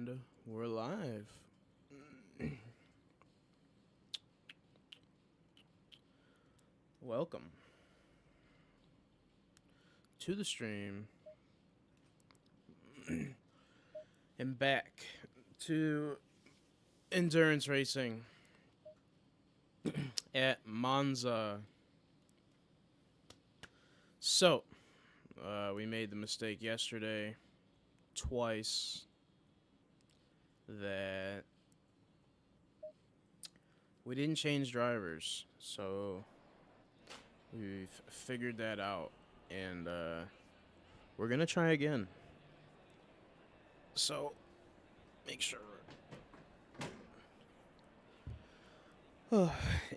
And we're live. Welcome to the stream and back to endurance racing at Monza. So, we made the mistake yesterday twice that we didn't change drivers, so we've figured that out, and we're gonna try again. So make sure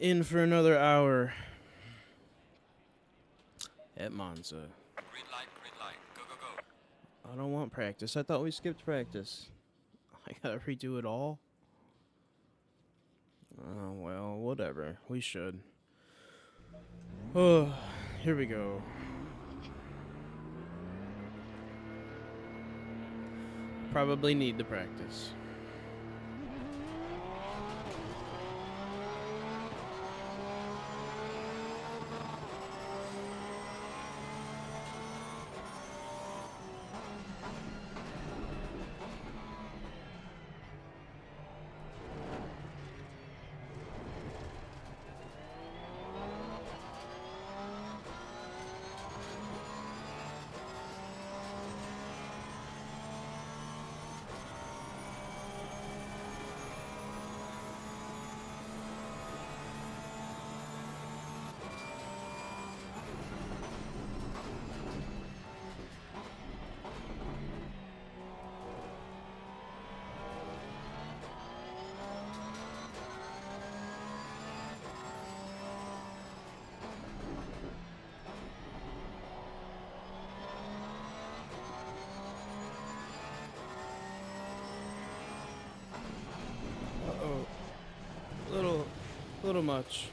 in for another hour at Monza. Green light, go, go, go. I don't want practice. I thought we skipped practice. I gotta redo it all? Oh, well, whatever. We should. Oh, here we go. Probably need the practice. Uh-oh. Little much.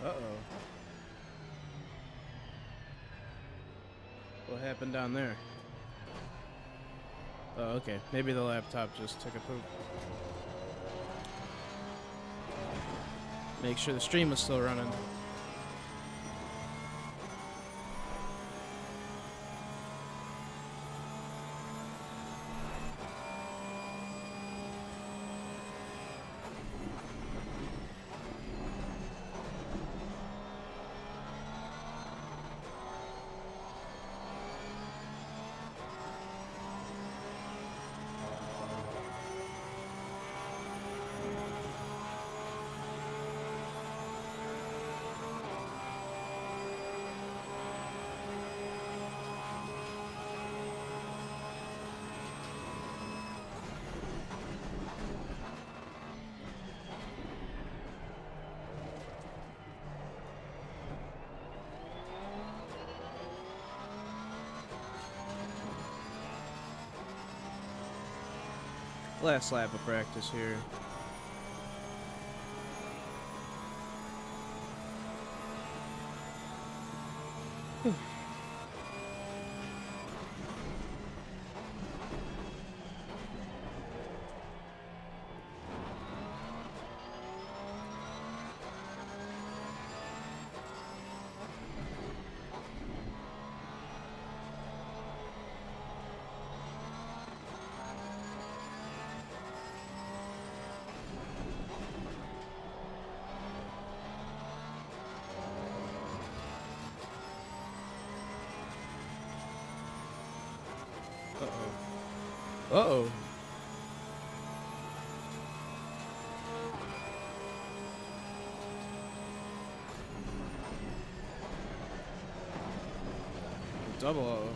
Uh-oh. What happened down there? Oh, okay. Maybe the laptop just took a poop. Make sure the stream was still running. Last lap of practice here. Uh-oh. Uh-oh. Double uh-oh.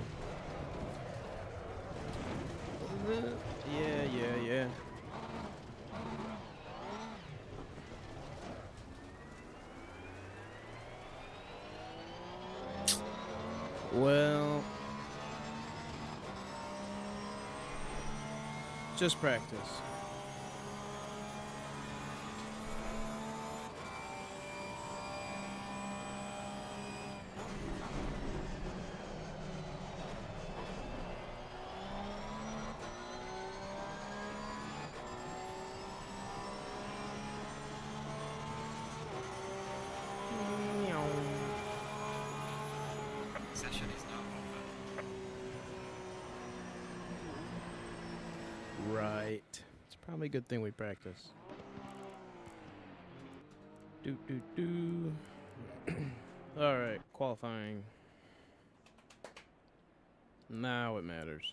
Yeah. Well, just practice. Session is now over. Right. It's probably a good thing we practice. Alright, qualifying. Now it matters.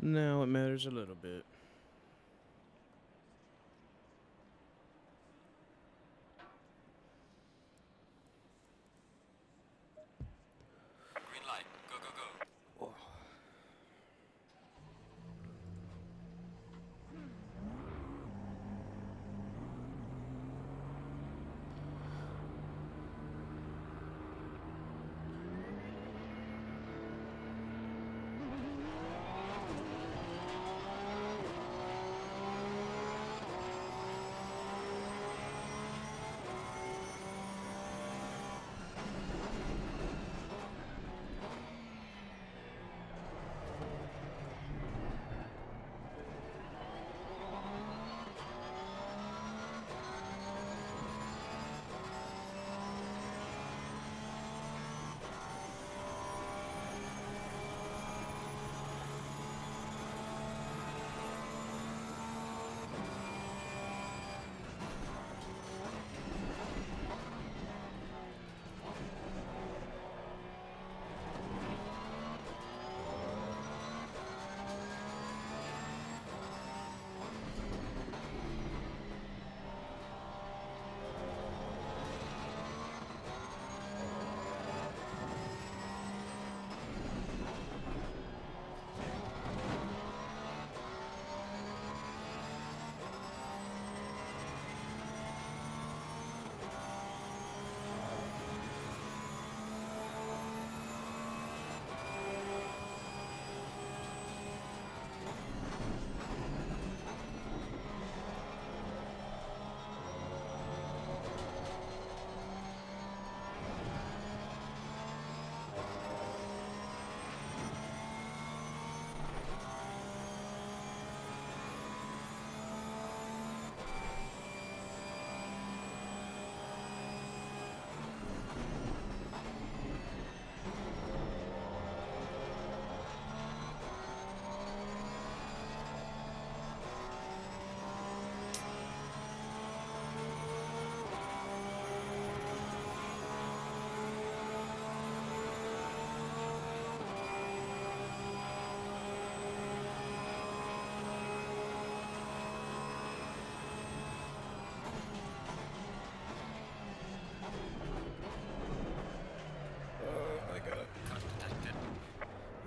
Now it matters a little bit. Green light. Go, go, go.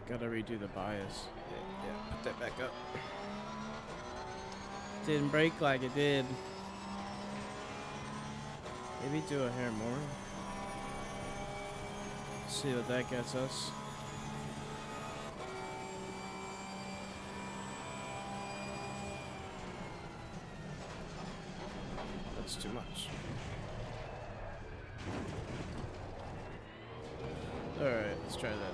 Gotta redo the bias. Yeah, put that back up. Didn't break like it did. Maybe do a hair more. See what that gets us. That's too much. Alright, let's try that.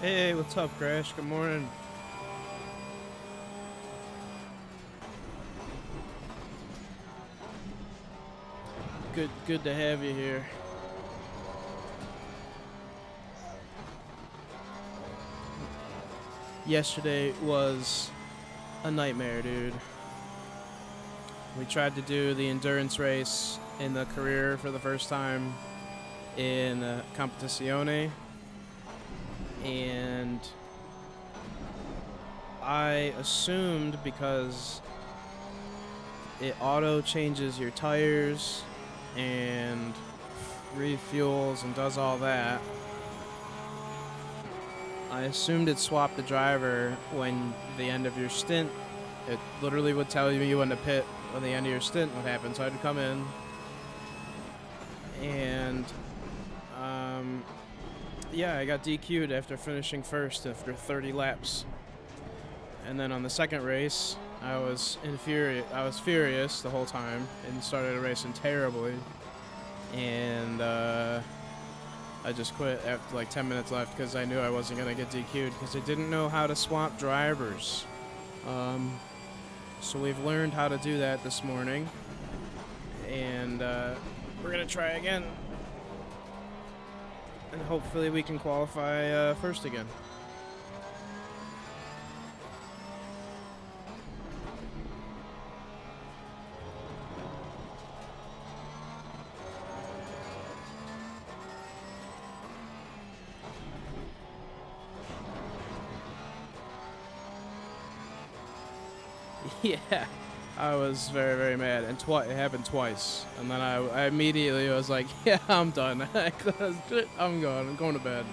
Hey, what's up, Crash? Good morning. Good to have you here. Yesterday was a nightmare, dude. We tried to do the endurance race in the career for the first time in Competizione, and I assumed because it auto changes your tires and refuels and does all that, I assumed it swapped the driver when the end of your stint. It literally would tell you in the pit when the end of your stint would happen. So I'd come in and yeah, I got DQ'd after finishing first after 30 laps. And then on the second race, I was furious the whole time and started racing terribly. And I just quit after like 10 minutes left because I knew I wasn't going to get DQ'd because I didn't know how to swap drivers. So we've learned how to do that this morning. And we're going to try again. And hopefully we can qualify first again. Yeah, I was very, very mad, and it happened twice. And then I immediately was like, yeah, I'm done. I'm going to bed.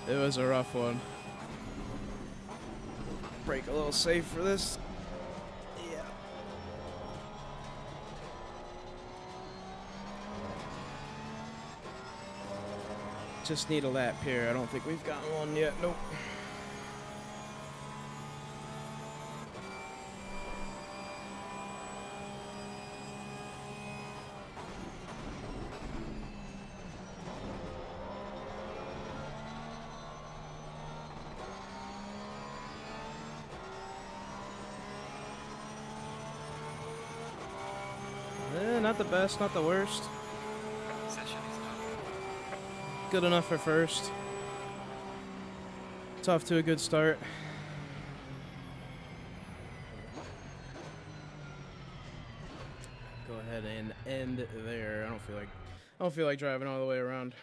It was a rough one. Break a little safe for this. Yeah. Just need a lap here. I don't think we've gotten one yet. Nope. Not the best, not the worst. Good enough for first. It's off to a good start. Go ahead and end there. I don't feel like driving all the way around.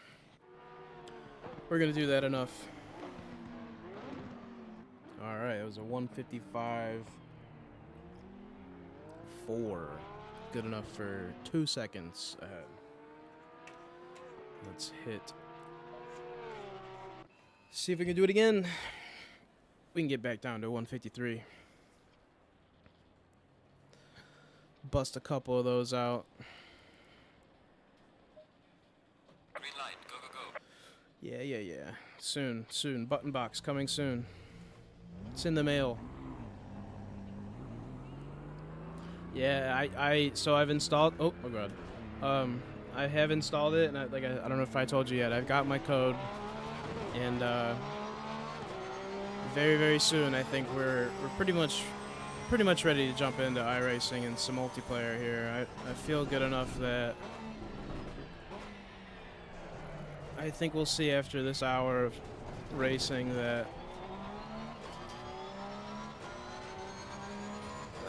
We're gonna do that enough. All right, it was a 1:55.4. Good enough for 2 seconds ahead. Let's hit. See if we can do it again. We can get back down to 1:53. Bust a couple of those out. Green light, go, go, go. Yeah. Soon. Button box coming soon. It's in the mail. Yeah, so I've installed. Oh god. I have installed it, and I don't know if I told you yet. I've got my code, and very, very soon I think we're pretty much ready to jump into iRacing and some multiplayer here. I feel good enough that I think we'll see after this hour of racing that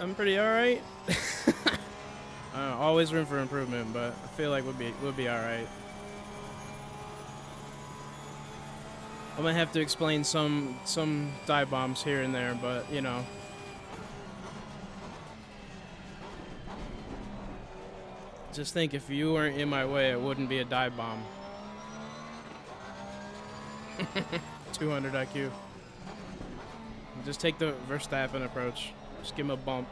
I'm pretty alright. Always room for improvement, but I feel like we'll be alright. I'm gonna have to explain some dive bombs here and there, but you know. Just think, if you weren't in my way, it wouldn't be a dive bomb. 200 IQ. Just take the Verstappen approach. Just give him a bump.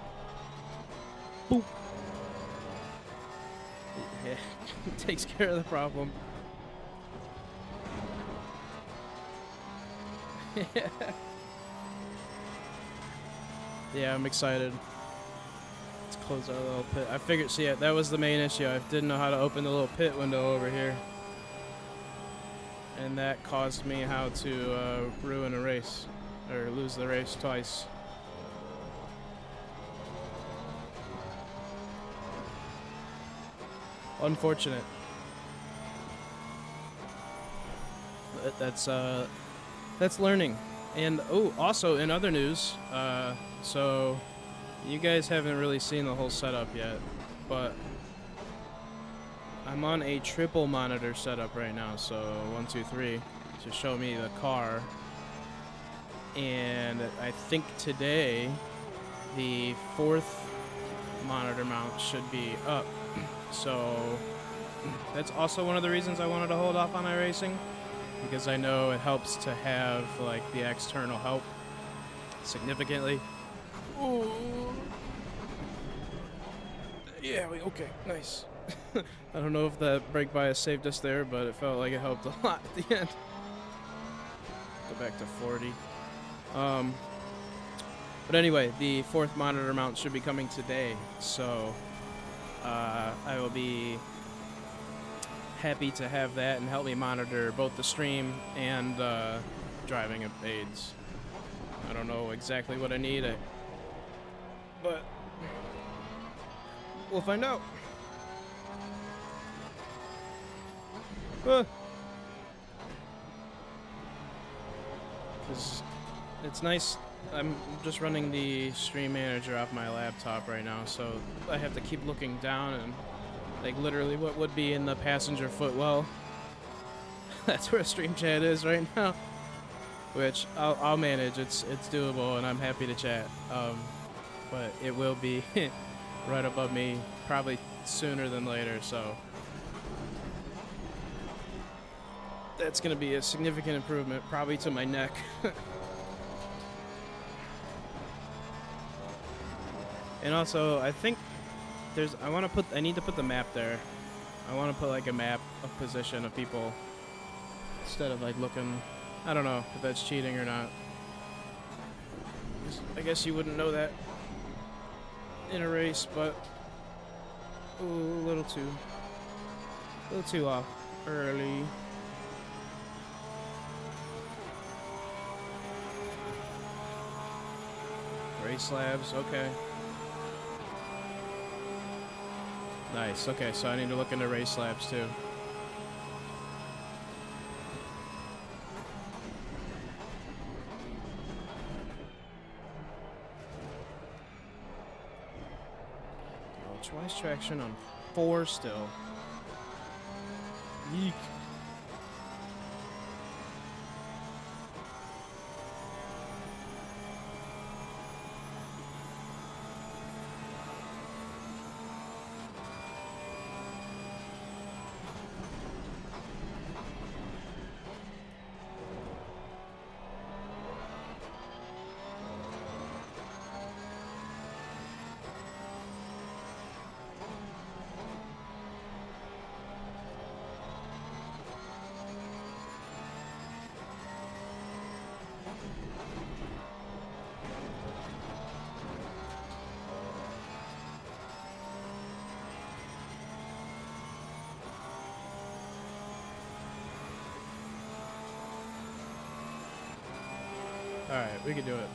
Boop. Yeah, takes care of the problem. Yeah, I'm excited. Let's close our little pit. I figured, see, that was the main issue. I didn't know how to open the little pit window over here. And that caused me how to ruin a race. Or lose the race twice. Unfortunate. That's learning. And oh, also in other news, so you guys haven't really seen the whole setup yet, but I'm on a triple monitor setup right now, so 1, 2, 3, to show me the car. And I think today the 4th monitor mount should be up. So that's also one of the reasons I wanted to hold off on iRacing, because I know it helps to have like the external help significantly. Ooh. Yeah, okay, nice. I don't know if that brake bias saved us there, but it felt like it helped a lot at the end. Go back to 40. But anyway, the 4th monitor mount should be coming today, so I will be happy to have that and help me monitor both the stream and driving aids. I don't know exactly what I need, but we'll find out. It's nice. I'm just running the stream manager off my laptop right now, so I have to keep looking down and like literally what would be in the passenger footwell. That's where stream chat is right now, which I'll manage. It's doable, and I'm happy to chat. But it will be right above me probably sooner than later, so that's gonna be a significant improvement, probably to my neck. And also, I think I need to put the map there. I want to put like a map of position of people instead of like looking. I don't know if that's cheating or not. I guess you wouldn't know that in a race, but ooh, a little too off early. Race labs, okay. Nice, okay, so I need to look into race labs too. Oh, twice traction on 4 still. Yeek. Alright, we can do it.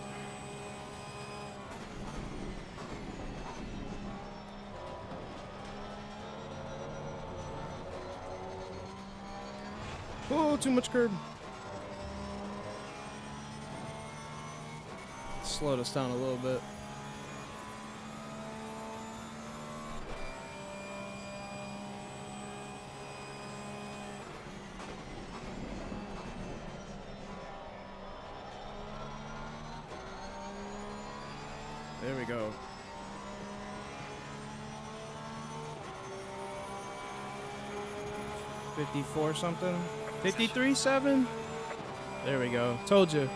Oh, too much curb. Slowed us down a little bit. There we go. $54 something? 53.7? There we go. Told you.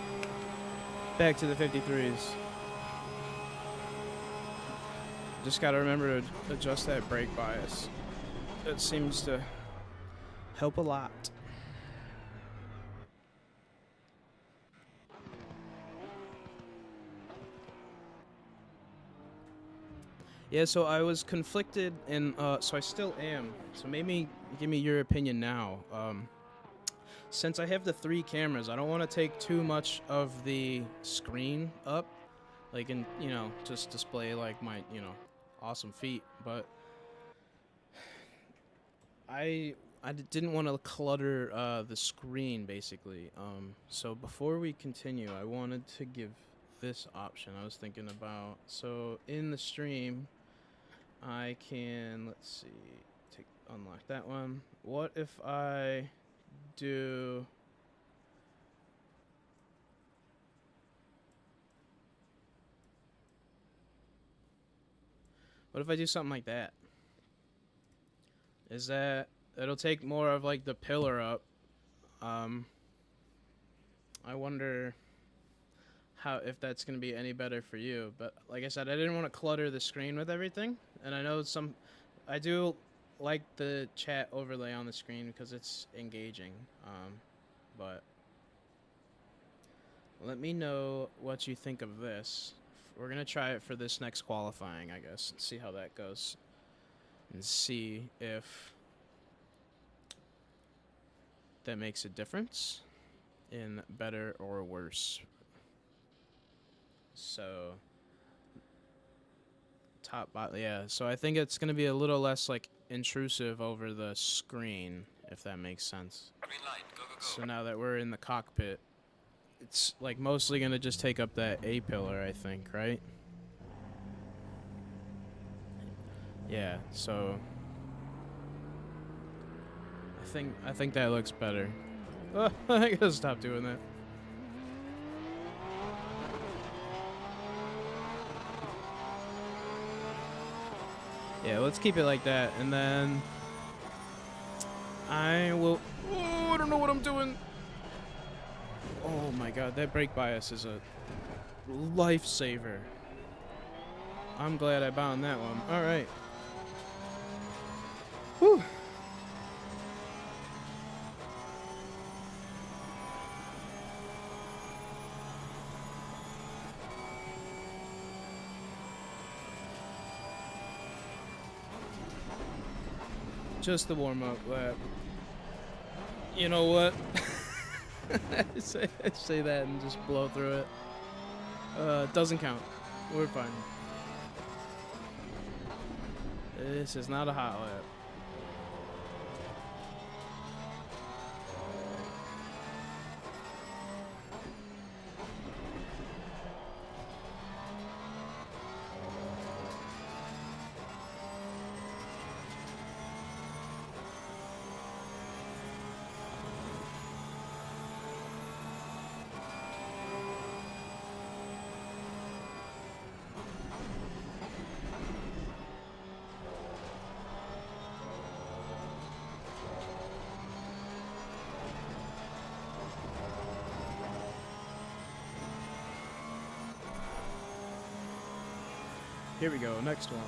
Back to the 53s. Just gotta remember to adjust that brake bias. It seems to help a lot. Yeah, so I was conflicted, and so I still am. So maybe give me your opinion now. Since I have the 3 cameras, I don't want to take too much of the screen up, like, and just display like my awesome feet. But I didn't want to clutter the screen basically. So before we continue, I wanted to give this option. I was thinking about, so in the stream, I can, let's see, unlock that one. What if I do, something like that? Is that, it'll take more of like the pillar up. I wonder if that's going to be any better for you. But like I said, I didn't want to clutter the screen with everything. And I know I do like the chat overlay on the screen because it's engaging. But let me know what you think of this. We're going to try it for this next qualifying, I guess, and see how that goes. And see if that makes a difference in better or worse. So yeah, so I think it's going to be a little less like intrusive over the screen, if that makes sense. Green light, go, go, go. So now that we're in the cockpit, it's like mostly going to just take up that A pillar, I think, right? Yeah, so I think that looks better. Oh, I gotta stop doing that. Yeah, let's keep it like that, and then I will. Oh, I don't know what I'm doing. Oh my god, that brake bias is a lifesaver. I'm glad I bound that one. All right. Whew. Just the warm-up lap. You know what? I say that and just blow through it. Doesn't count. We're fine. This is not a hot lap. Here we go, next one.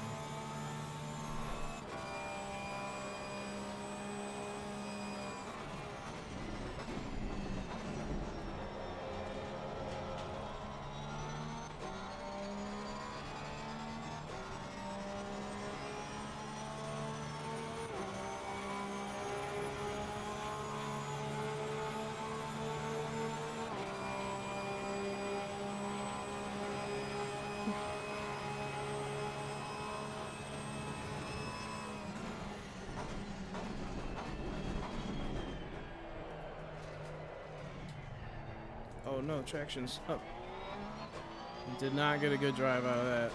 Oh no, traction's up. Did not get a good drive out of that.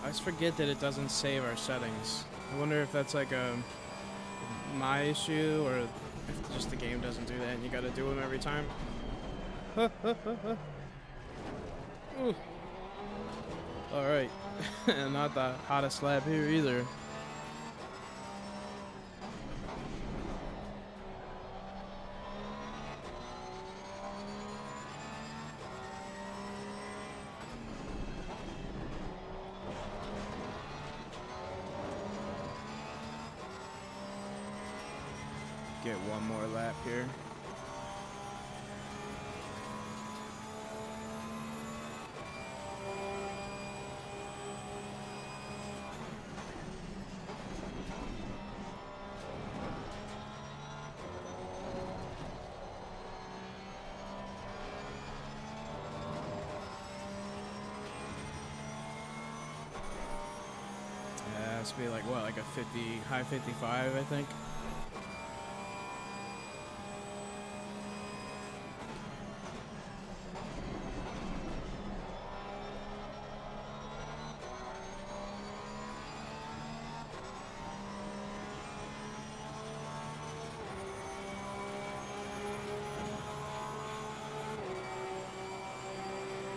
I just forget that it doesn't save our settings. I wonder if that's like my issue, or if just the game doesn't do that and you gotta do them every time. Alright. Not the hottest lap here either. Get one more lap here. It has to be like what, like a 50, high 55, I think.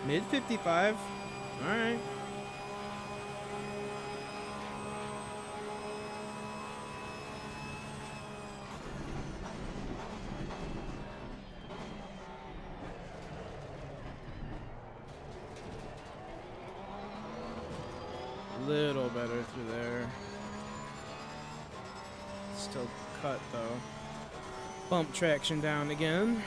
Mid 55. All right. Little better through there. Still cut though. Bump traction down again.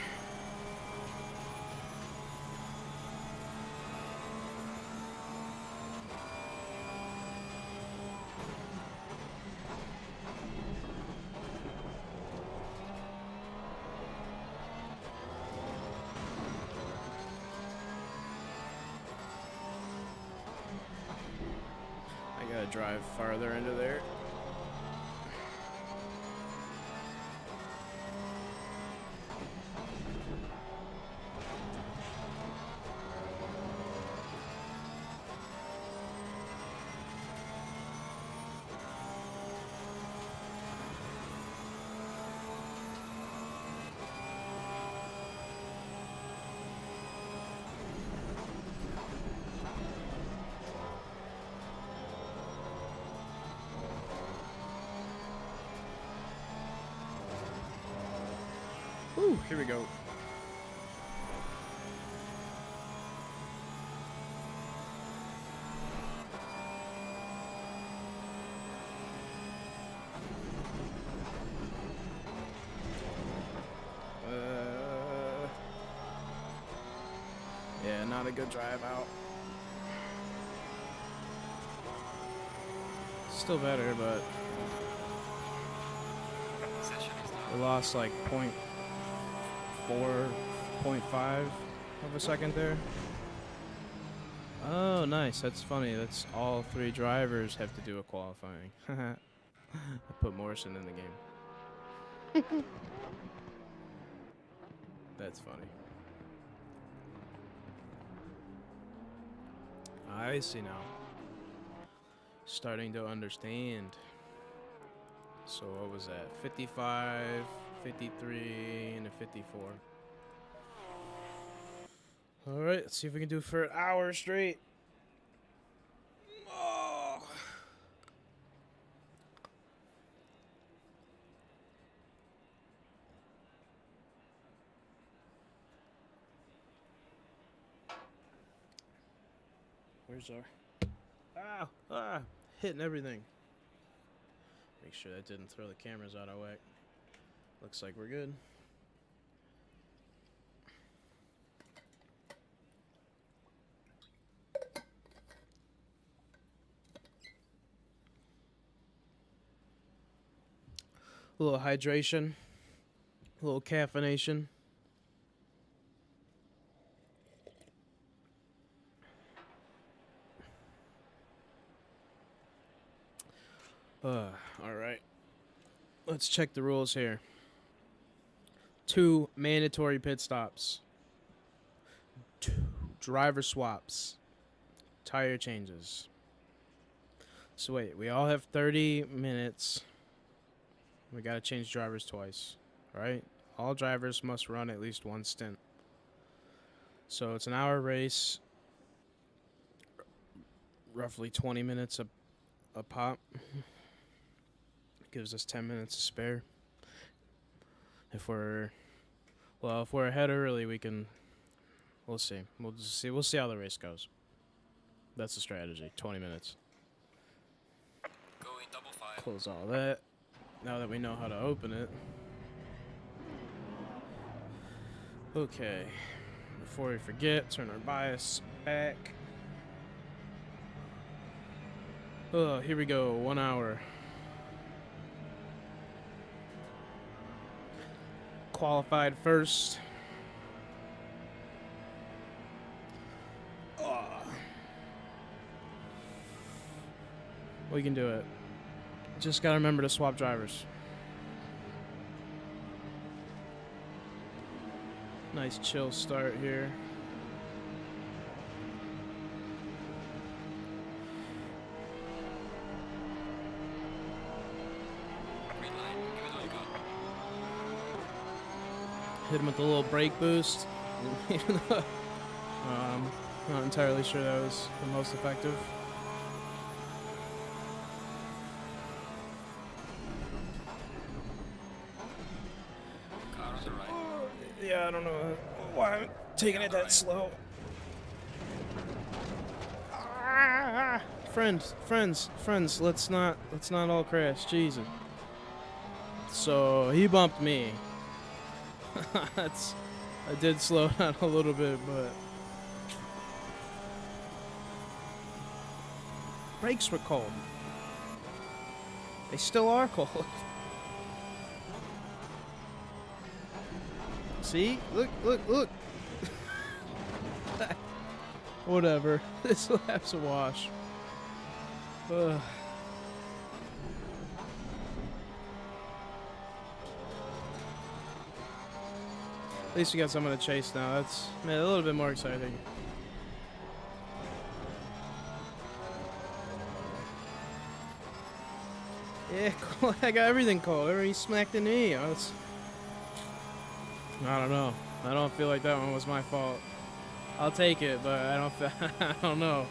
I gotta drive farther into there. Ooh, here we go. Yeah, not a good drive out. Still better, but we lost like 0.4, 0.5 of a second there. Oh, nice. That's funny. That's all three drivers have to do a qualifying. I put Morrison in the game. That's funny. I see now. Starting to understand. So what was that? 55, 53, and a 54. Alright, let's see if we can do it for an hour straight. Oh. Where's our... hitting everything. Make sure that didn't throw the cameras out of whack. Looks like we're good. A little hydration, a little caffeination. All right. Let's check the rules here. 2 mandatory pit stops. 2 driver swaps. Tire changes. So wait, we all have 30 minutes. We gotta change drivers twice, right? All drivers must run at least one stint. So it's an hour race. roughly 20 minutes a pop. Gives us 10 minutes to spare. If we're ahead early, we'll see. We'll see how the race goes. That's the strategy. 20 minutes. Going double file. Close all that. Now that we know how to open it. Okay. Before we forget, turn our bias back. Oh, here we go. 1 hour. Qualified first. We can do it. Just gotta remember to swap drivers. Nice chill start here. Green light. Give it all you got. Hit him with a little brake boost. Not entirely sure that was the most effective. Car on the right. Yeah, I don't know why I'm taking it that slow. Ah! Friends, let's not all crash. Jesus. So he bumped me. I did slow down a little bit, but brakes were cold. They still are cold. See? Look. Whatever. This lap's a wash. Ugh. At least we got someone to chase now. That's a little bit more exciting. Yeah, cool. I got everything cold. He smacked into me. I don't know. I don't feel like that one was my fault. I'll take it, but I don't know.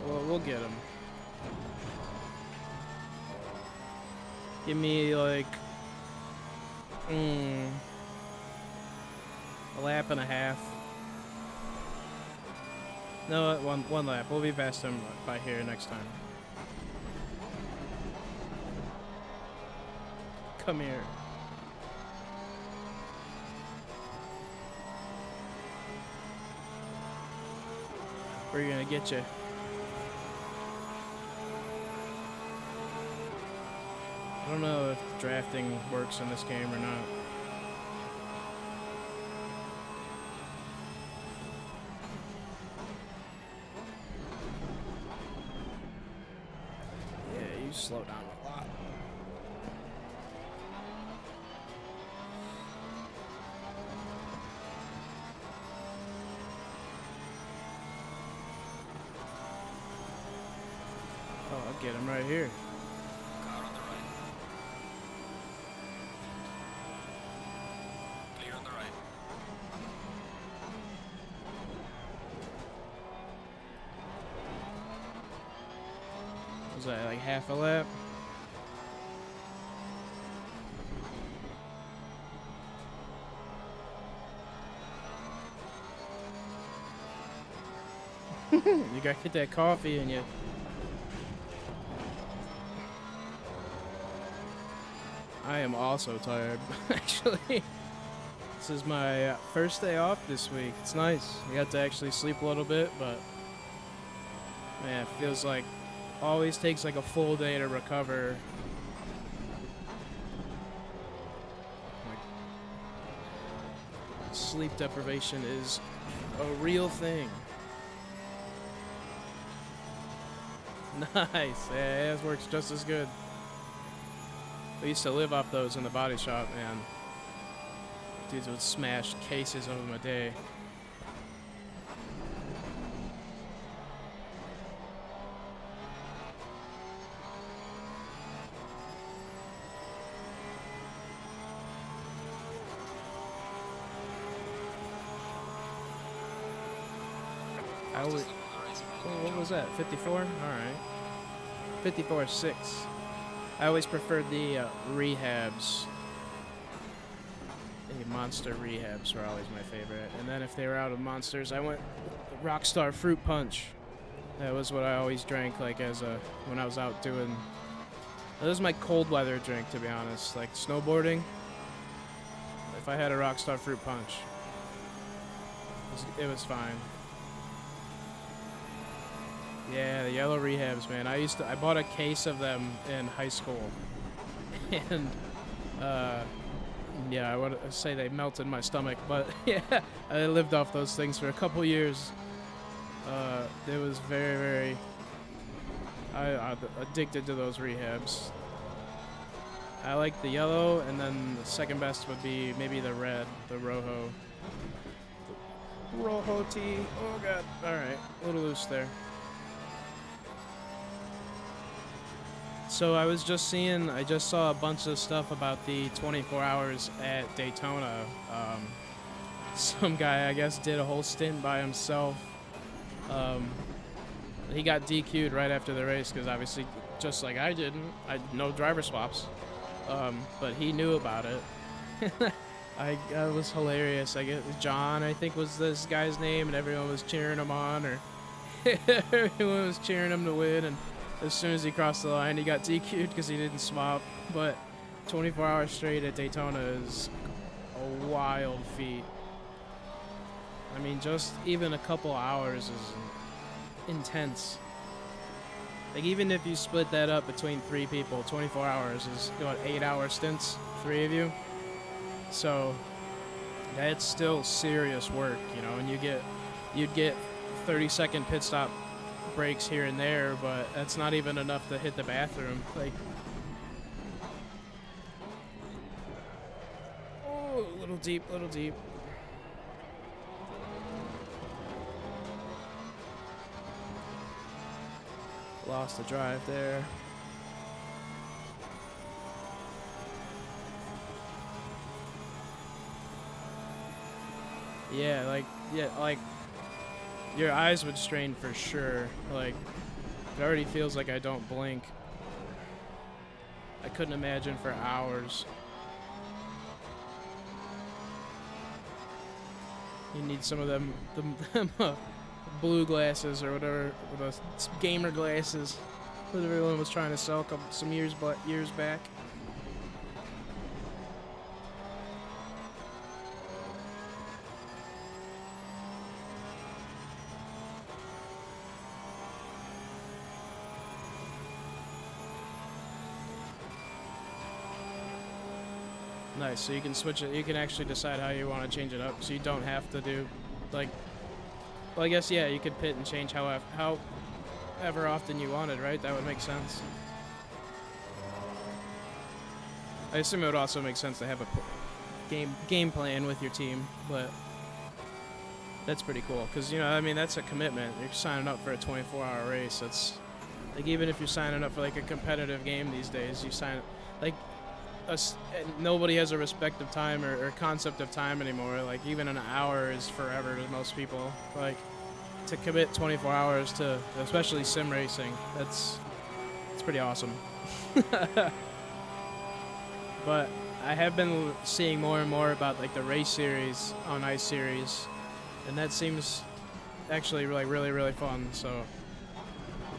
Well, we'll get him. Give me like a lap and a half. No, one lap. We'll be past him by here next time. Come here. We're gonna get you. I don't know if drafting works in this game or not. Yeah, you slow down a lot. Oh, I'll get him right here. Car on the right. Clear on the right. Was that like half a lap? You gotta get that coffee in you. I am also tired, actually. This is my first day off this week. It's nice. I got to actually sleep a little bit, but man, it feels like always takes like a full day to recover. Like, sleep deprivation is a real thing. Nice. Yeah, it works just as good. We used to live off those in the body shop, man. Dudes would smash cases of them a day. I always, Fastest lap of the race. oh, what was that? 54? All right. 54.6. I always preferred the rehabs. The monster rehabs were always my favorite. And then if they were out of monsters, I went Rockstar Fruit Punch. That was what I always drank, like when I was out doing. That was my cold weather drink, to be honest. Like snowboarding. If I had a Rockstar Fruit Punch, it was fine. Yeah, the yellow rehabs, man. I bought a case of them in high school, and yeah, I would say they melted my stomach, but yeah, I lived off those things for a couple years. It was very, very. I addicted to those rehabs. I like the yellow, and then the second best would be maybe the red, the Rojo. Rojo tea. Oh god. All right, a little loose there. So I just saw a bunch of stuff about the 24 hours at Daytona. Some guy, I guess, did a whole stint by himself. He got DQ'd right after the race because obviously, just like I didn't, no driver swaps. But he knew about it. That was hilarious. I guess John, I think, was this guy's name, and everyone was cheering him on, or everyone was cheering him to win. And as soon as he crossed the line, he got DQ'd because he didn't swap. But 24 hours straight at Daytona is a wild feat. I mean, just even a couple hours is intense. Like, even if you split that up between 3 people, 24 hours is, 8-hour stints, 3 of you. So that's still serious work, and you'd get 30-second pit stop breaks here and there, but that's not even enough to hit the bathroom. Like, oh, little deep. Lost the drive there. Yeah, like your eyes would strain for sure. Like, it already feels like I don't blink. I couldn't imagine for hours. You need some of them blue glasses or whatever, the gamer glasses that everyone was trying to sell some years back. Nice, so you can switch it, you can actually decide how you want to change it up, so you don't have to do, like, well, I guess, yeah, you could pit and change however often you wanted, right? That would make sense. I assume it would also make sense to have a game plan with your team, but that's pretty cool, because, I mean, that's a commitment. You're signing up for a 24-hour race. That's, like, even if you're signing up for, like, a competitive game these days, you sign, like, nobody has a respect of time or concept of time anymore. Like, even an hour is forever to most people. Like, to commit 24 hours to, especially sim racing, it's pretty awesome. But I have been seeing more and more about, like, the race series on Ice Series, and that seems actually like really, really fun. So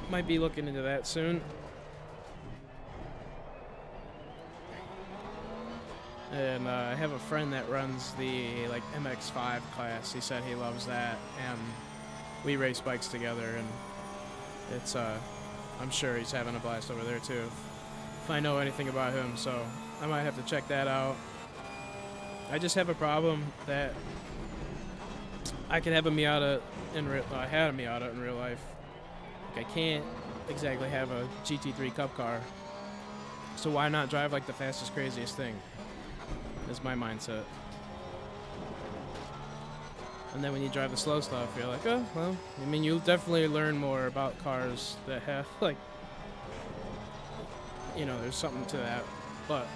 might be looking into that soon. And I have a friend that runs the, like, MX-5 class. He said he loves that, and we race bikes together, and it's, I'm sure he's having a blast over there too, if I know anything about him, so I might have to check that out. I just have a problem that I could have a Miata I had a Miata in real life. Like, I can't exactly have a GT3 Cup car, so why not drive, like, the fastest, craziest thing? Is my mindset. And then when you drive the slow stuff, you're like, oh, well, I mean, you'll definitely learn more about cars that have, like, there's something to that, but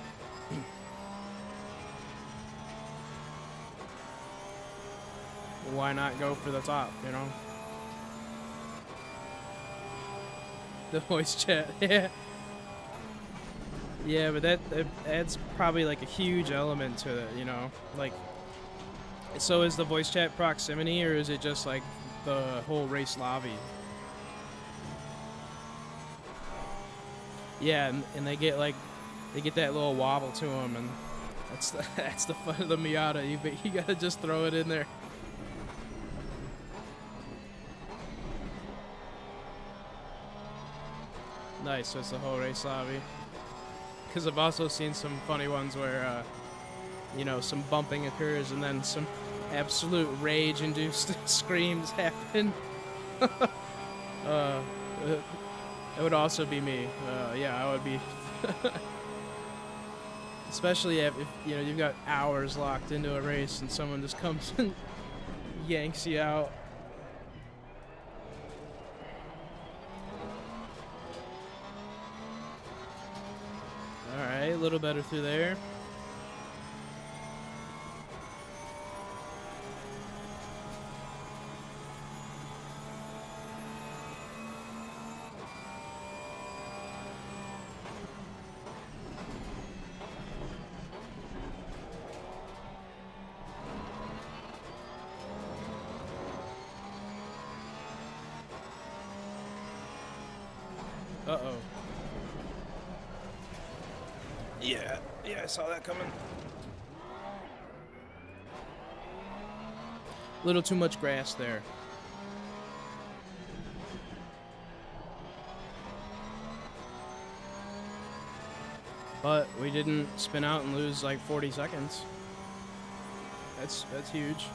why not go for the top, The voice chat. Yeah. Yeah, but that adds probably like a huge element to it, you know? Like, so is the voice chat proximity, or is it just like the whole race lobby? Yeah, and they get like, they get that little wobble to them, and that's the fun of the Miata. You gotta just throw it in there. Nice, so it's the whole race lobby. Because I've also seen some funny ones where, you know, some bumping occurs and then some absolute rage-induced screams happen. It would also be me. Yeah, I would be. Especially if you know you've got hours locked into a race and someone just comes and yanks you out. All right, a little better through there. Uh-oh. Yeah, I saw that coming. A little too much grass there. But we didn't spin out and lose like 40 seconds. That's huge.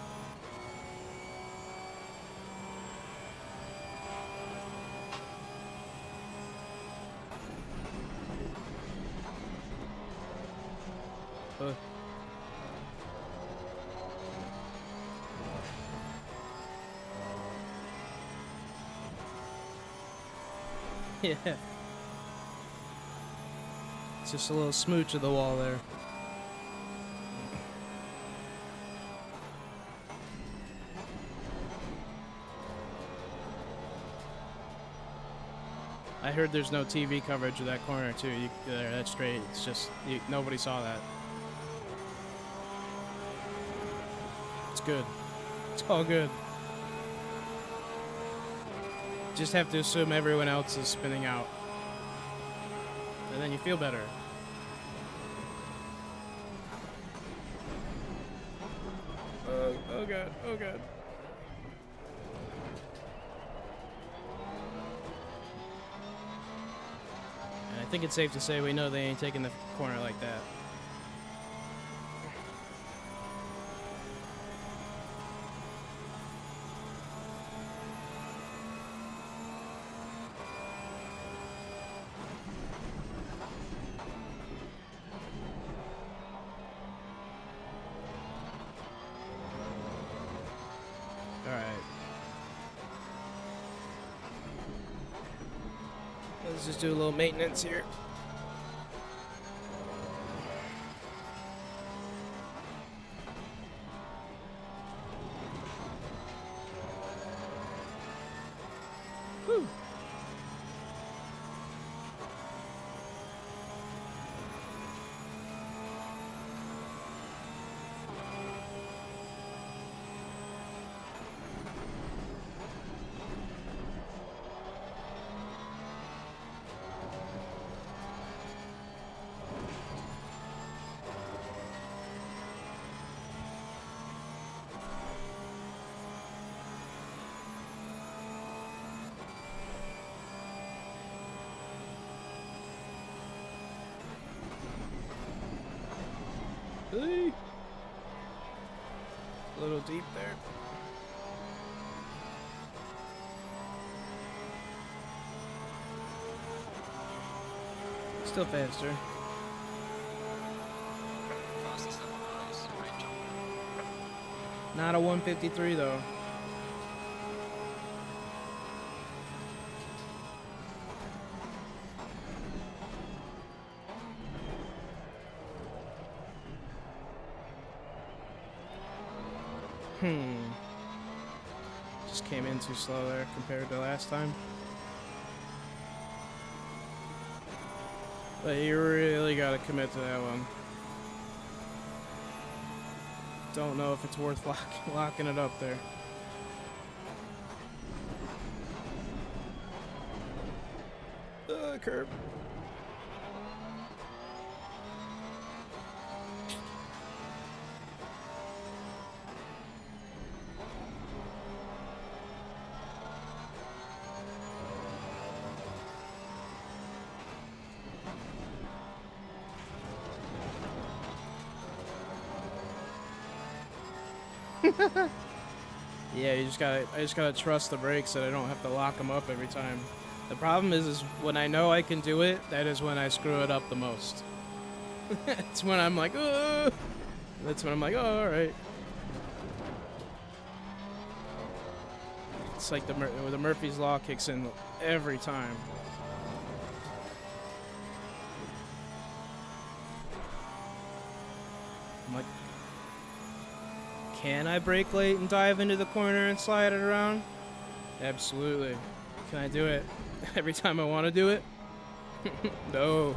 Yeah. It's just a little smooch of the wall there. I heard there's no TV coverage of that corner too. That's straight. It's just nobody saw that. It's good. It's all good. Just have to assume everyone else is spinning out, and then you feel better. Oh god, oh god. And I think it's safe to say we know they ain't taking the corner like that. Let's just do a little maintenance here. Whew. A little deep there. Still faster. Fastest lap of the race. Great job. Not a 153 though. Just came in too slow there compared to last time. But you really gotta commit to that one. Don't know if it's worth locking it up there. Curb. Yeah, I just gotta trust the brakes that I don't have to lock them up every time. The problem is when I know I can do it, that is when I screw it up the most. It's when I'm like, oh. That's when I'm like, oh, all right. It's like the Murphy's Law kicks in every time. I'm like, can I brake late and dive into the corner and slide it around? Absolutely. Can I do it every time I want to do it? No.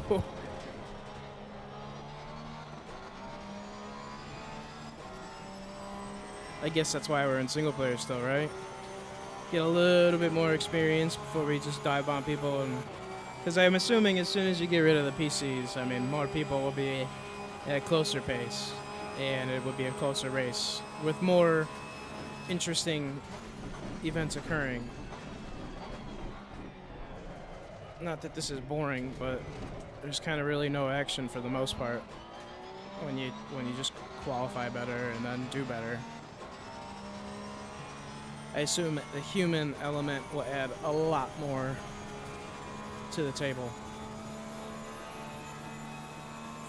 I guess that's why we're in single player still, right? Get a little bit more experience before we just dive on people, and because I'm assuming as soon as you get rid of the PCs, I mean, more people will be at a closer pace, and it would be a closer race with more interesting events occurring. Not that this is boring, but there's kind of really no action for the most part when you just qualify better and then do better. I assume the human element will add a lot more to the table.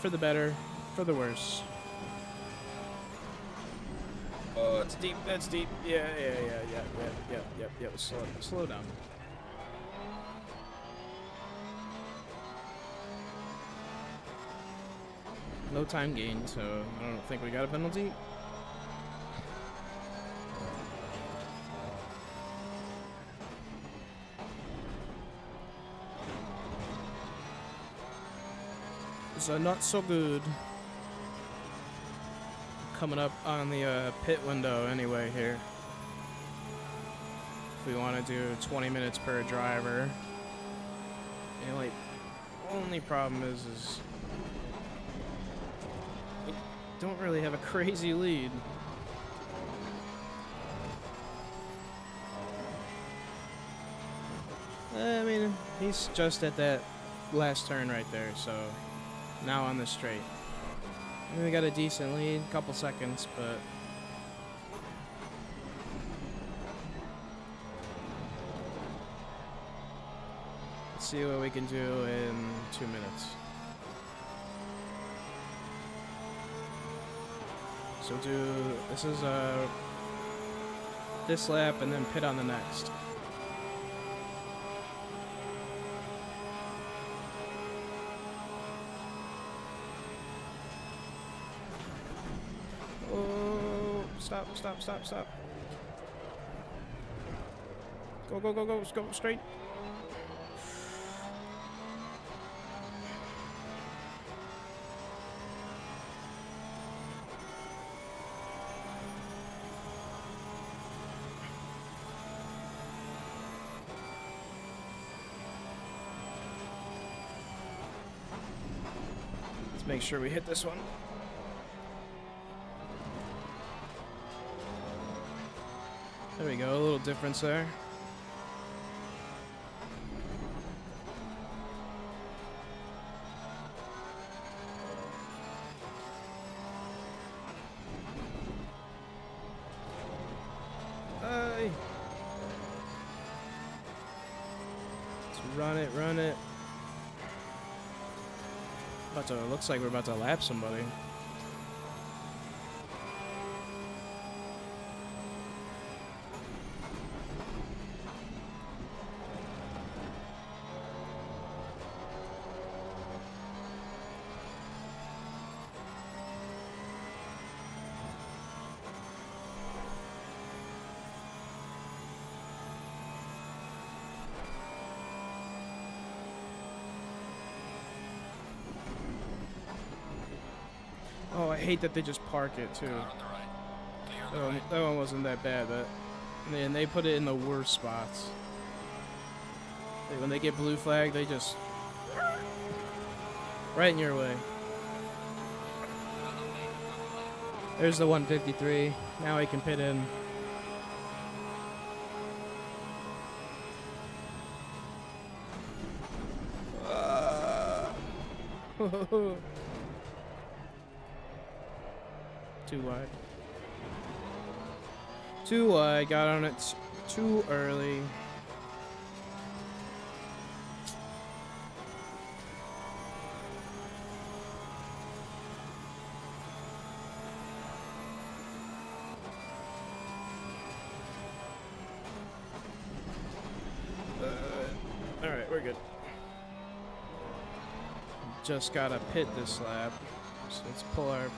For the better, for the worse. Oh, it's deep, that's deep. Yeah. Slow down. No time gain, so I don't think we got a penalty. So not so good. Coming up on the pit window anyway here. If we want to do 20 minutes per driver. And like, only problem is we don't really have a crazy lead. I mean, he's just at that last turn right there, so now on the straight. I mean, we got a decent lead, couple seconds, but let's see what we can do in 2 minutes. So this is this lap and then pit on the next. Stop. Go. Let's go straight. Let's make sure we hit this one. There we go, a little difference there. Hey. Let's run it. Looks like we're about to lap somebody. hate that they just park it too. Car on the right. Clear on the right. That one wasn't that bad, but man, they put it in the worst spots. When they get blue flag, they just right in your way. There's the 153. Now he can pit in. Too wide. Too wide. Got on it too early. Alright, we're good. Just gotta pit this lap. So let's pull our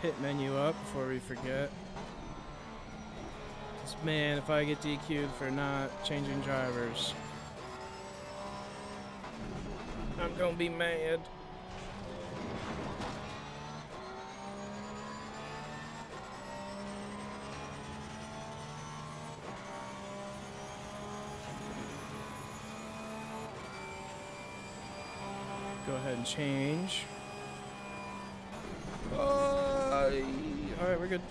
pit menu up before we forget. 'Cause man, if I get DQ'd for not changing drivers, I'm gonna be mad. Go ahead and change. Alright, we're good.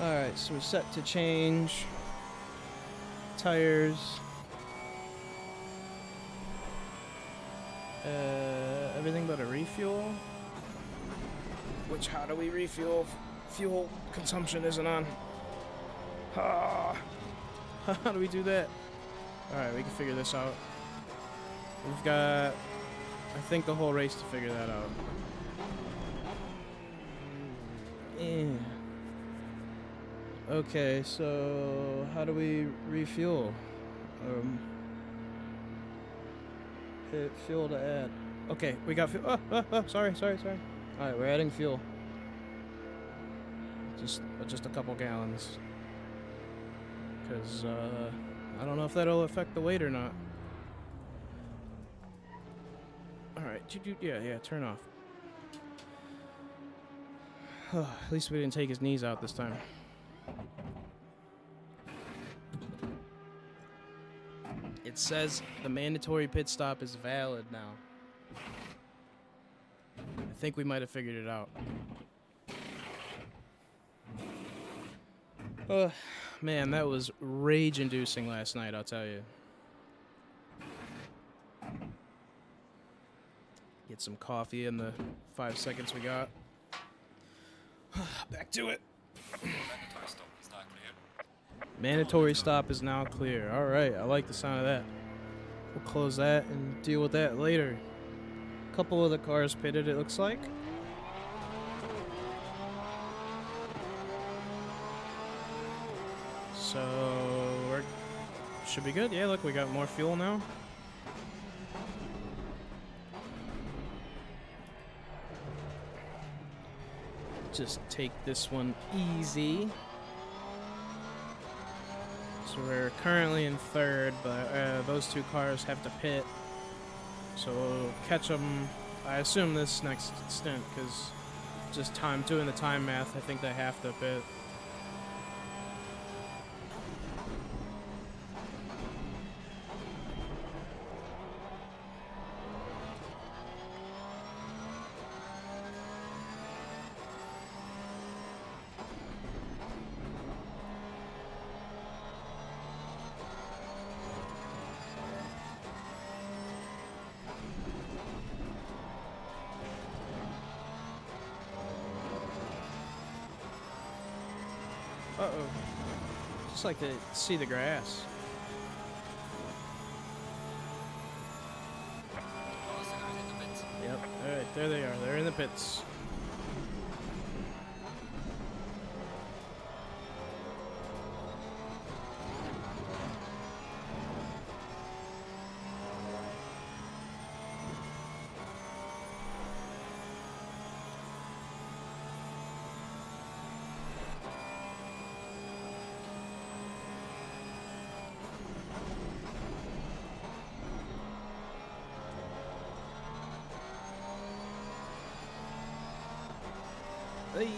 Alright, so we're set to change tires. Everything but a refuel. Which, how do we refuel? Fuel consumption isn't on. How do we do that? Alright, we can figure this out. We've got, I think, the whole race to figure that out. Okay, so how do we refuel? Hit fuel to add. Okay, we got fuel. Sorry. Alright, we're adding fuel. Just a couple gallons. Because, I don't know if that'll affect the weight or not. Alright, yeah, turn off. At least we didn't take his knees out this time. It says the mandatory pit stop is valid now. I think we might have figured it out. Man, that was rage-inducing last night, I'll tell you. Get some coffee in the 5 seconds we got. Back to it. Mandatory stop is now clear. Mandatory stop is now clear. Alright, I like the sound of that. We'll close that and deal with that later. A couple of the cars pitted, it looks like. So, we should be good. Yeah, look, we got more fuel now. Just take this one easy. So we're currently in third, but those two cars have to pit. So we'll catch them, I assume, this next stint, because just doing the time math, I think they have to pit. Uh-oh. Just like to see the grass. Oh, so guys in the pits. Yep. Alright, there they are. They're in the pits. Hey.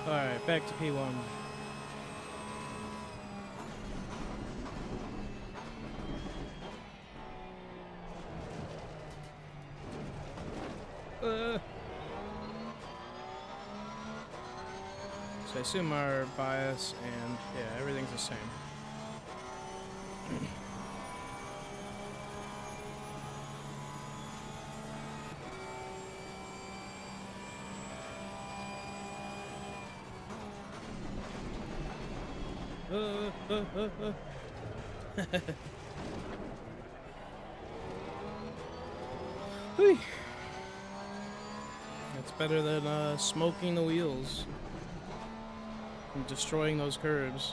Alright, back to P1. So I assume our bias and yeah, everything's the same. Whew. That's better than smoking the wheels and destroying those curbs.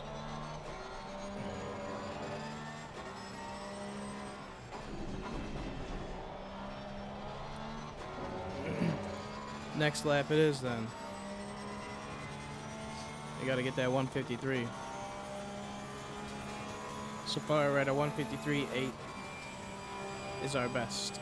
Next lap it is then. You gotta get that 153. So far we're at a 153.8 is our best.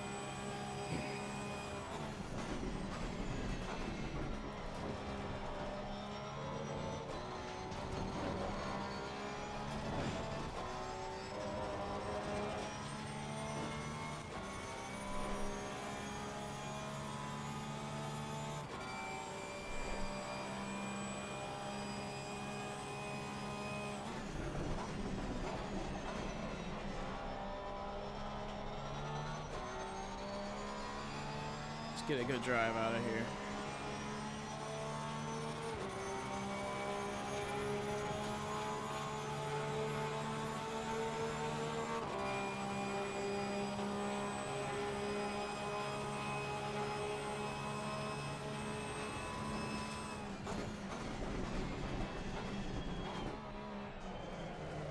Let's get a good drive out of here.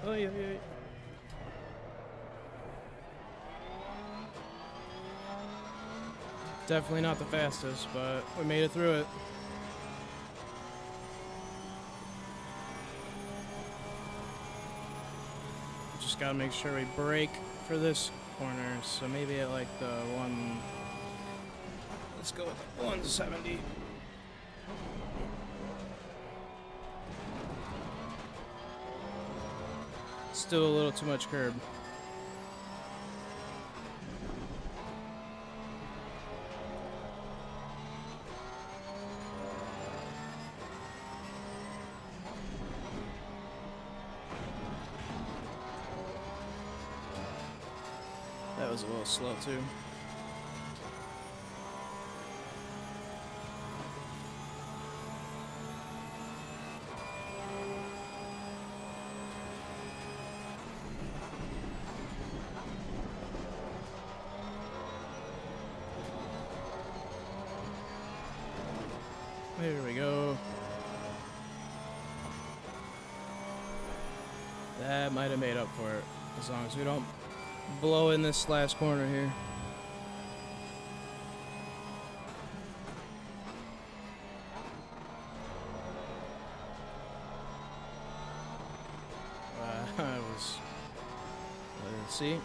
Oh yeah, yeah. Definitely not the fastest, but we made it through it. Just gotta make sure we brake for this corner, so maybe at like the one. Let's go with the 170. Still a little too much curb. That was a little slow too. There we go. That might have made up for it, as long as we don't blow in this last corner here. Let's see.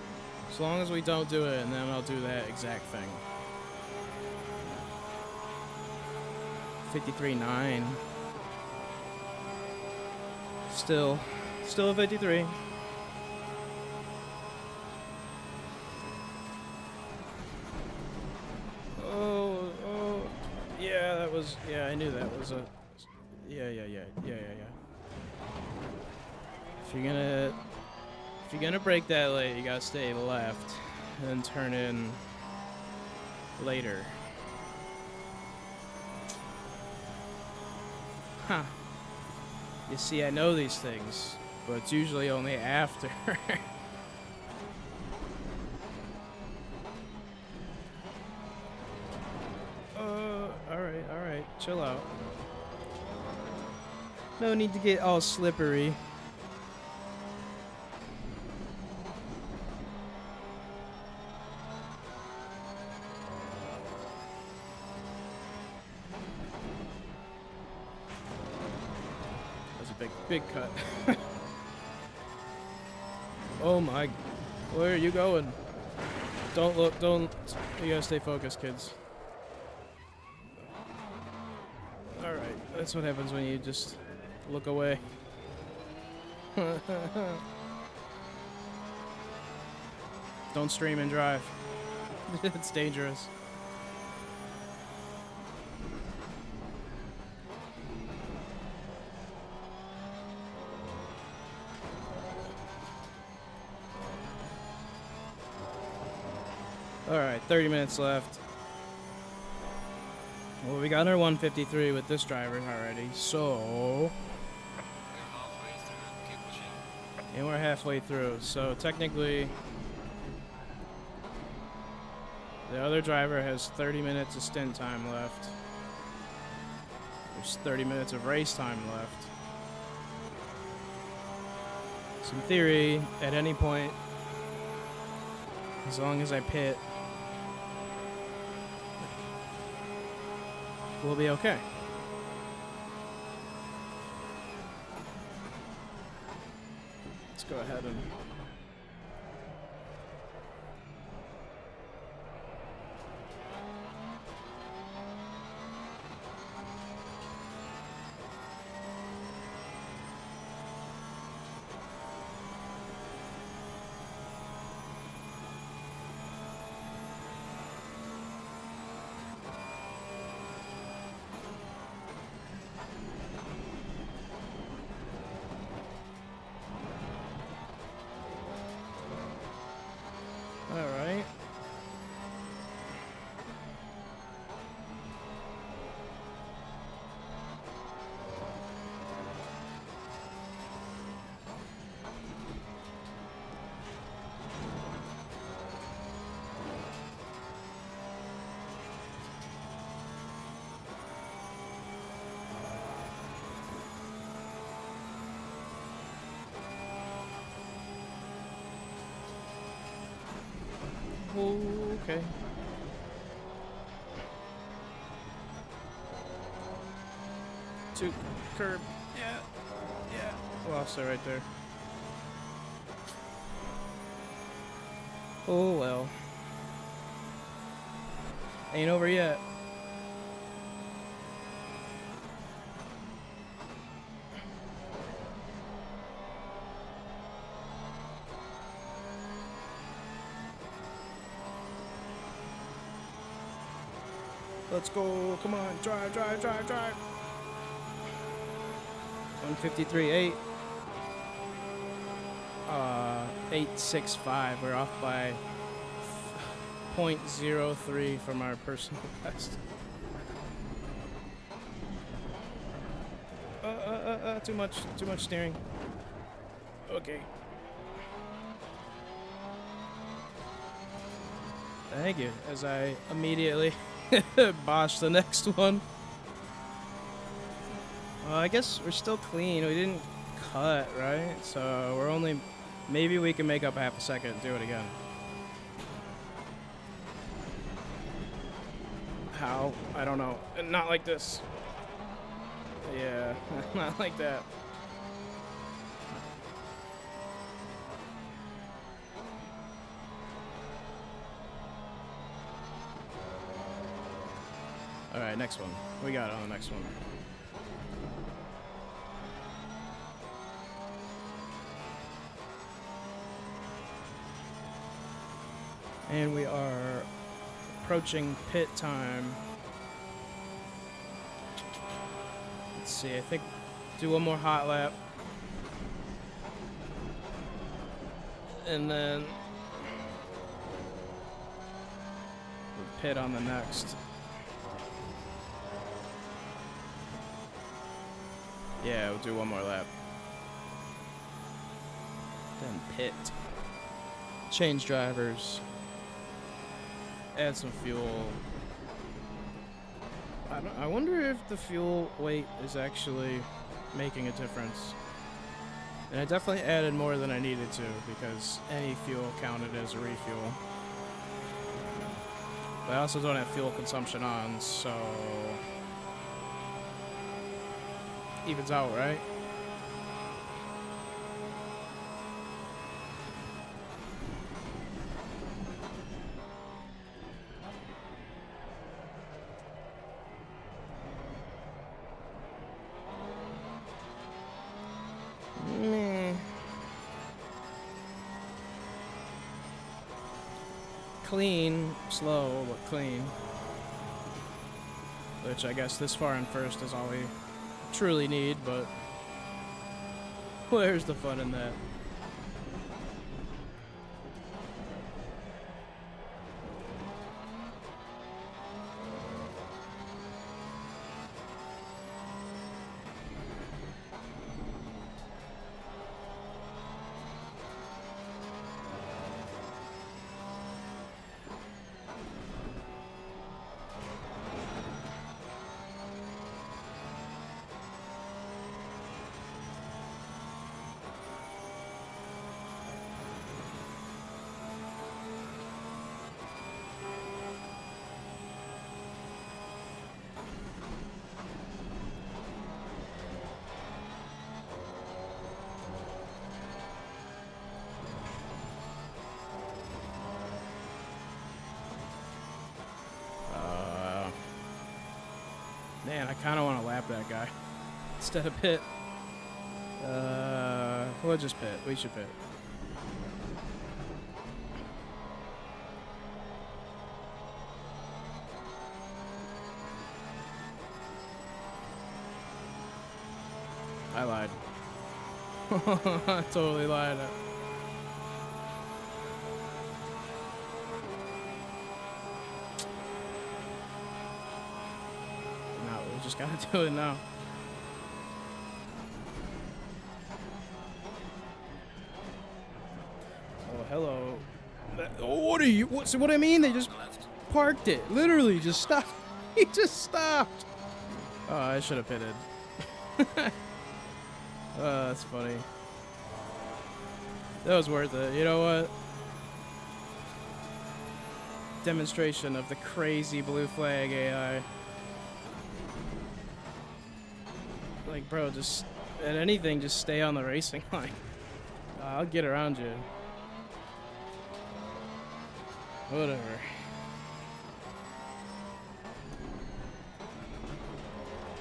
As long as we don't do it, and then I'll do that exact thing. 53.9. Still a 53. Oh, yeah, that was, yeah, I knew that was a, yeah. If you're gonna brake that late, you gotta stay left and then turn in later. Huh. You see, I know these things, but it's usually only after. Alright, chill out. No need to get all slippery. big cut. Oh my, where are you going? Don't look, don't, you gotta stay focused, kids. Alright, that's what happens when you just look away. Don't stream and drive. It's dangerous. Alright, 30 minutes left. Well, we got our 153 with this driver already, so... We're halfway through. Keep pushing. And we're halfway through, so technically... The other driver has 30 minutes of stint time left. There's 30 minutes of race time left. So in theory, at any point, as long as I pit, we'll be okay. Let's go ahead and... Alright. Okay. Two curb. Yeah. Yeah. Lost it right there. Oh well. Ain't over yet. Let's go. Come on. Drive. 153.8. 865. We're off by 0.03 from our personal best. Too much steering. Okay. Thank you. As I immediately bosh the next one. I guess we're still clean. We didn't cut, right? So we're only... Maybe we can make up half a second and do it again. How? I don't know. Not like this. Yeah, not like that. Alright, next one. We got it on the next one. And we are approaching pit time. Let's see, I think do one more hot lap. And then we'll pit on the next. Yeah, we'll do one more lap. Then pit. Change drivers. Add some fuel. I wonder if the fuel weight is actually making a difference. And I definitely added more than I needed to because any fuel counted as a refuel. But I also don't have fuel consumption on, so... evens out, right? clean, slow, but clean. Which I guess this far in first is all we truly need, but where's the fun in that? Man, I kind of want to lap that guy instead of pit. We'll just pit. We should pit. I lied. I totally lied. We just gotta do it now. Oh, hello. Oh, what are you? What I mean? They just parked it. Literally, just stopped. He just stopped. Oh, I should have pitted. Oh, that's funny. That was worth it. You know what? Demonstration of the crazy blue flag AI. Like, bro, just at anything, just stay on the racing line. I'll get around you. Whatever.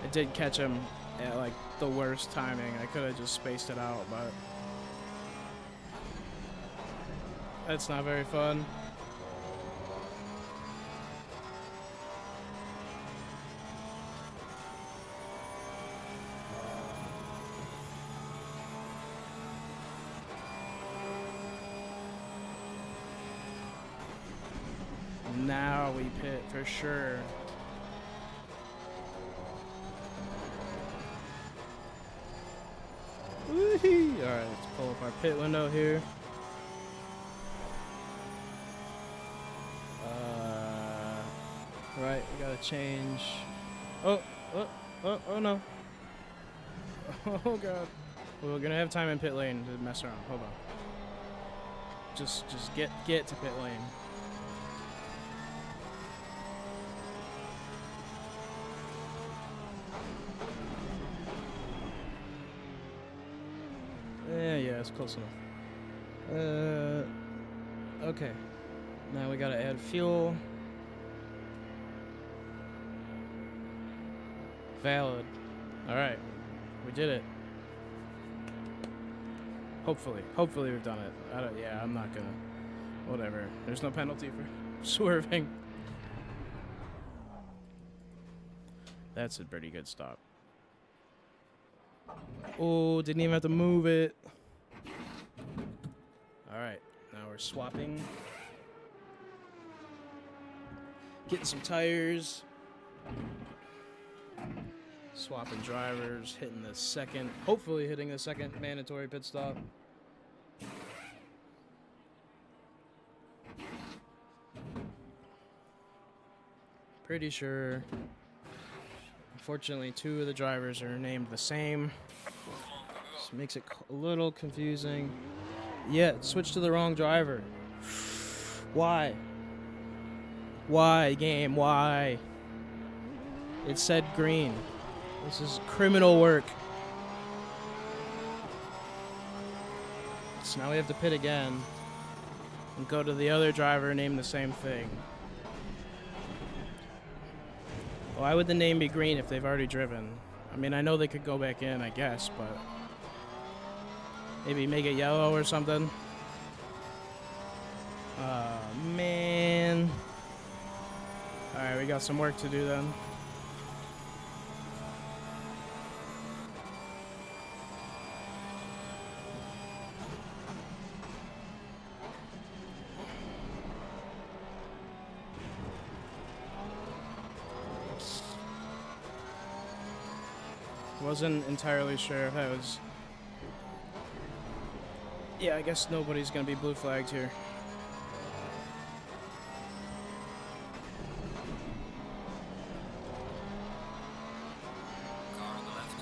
I did catch him at like the worst timing. I could have just spaced it out, but that's not very fun. Now we pit for sure. Woo-hee. All right, let's pull up our pit window here. Right, we gotta change. Oh no. Oh god. We're gonna have time in pit lane to mess around. Hold on. Just get to pit lane. Yeah, it's close enough. Okay. Now we gotta add fuel. Valid. Alright. We did it. Hopefully we've done it. Yeah, I'm not gonna. Whatever. There's no penalty for swerving. That's a pretty good stop. Oh, didn't even have to move it. Alright, now we're swapping. Getting some tires. Swapping drivers, hopefully hitting the second mandatory pit stop. Pretty sure. Unfortunately, two of the drivers are named the same. This makes it a little confusing. Yeah, switch to the wrong driver. Why? Why, game? Why? It said green. This is criminal work. So now we have to pit again and go to the other driver and name the same thing. Why would the name be green if they've already driven? I mean, I know they could go back in, I guess, but maybe make it yellow or something. Man. Alright, we got some work to do then. Wasn't entirely sure if that was... Yeah, I guess nobody's gonna be blue flagged here. Car on the left.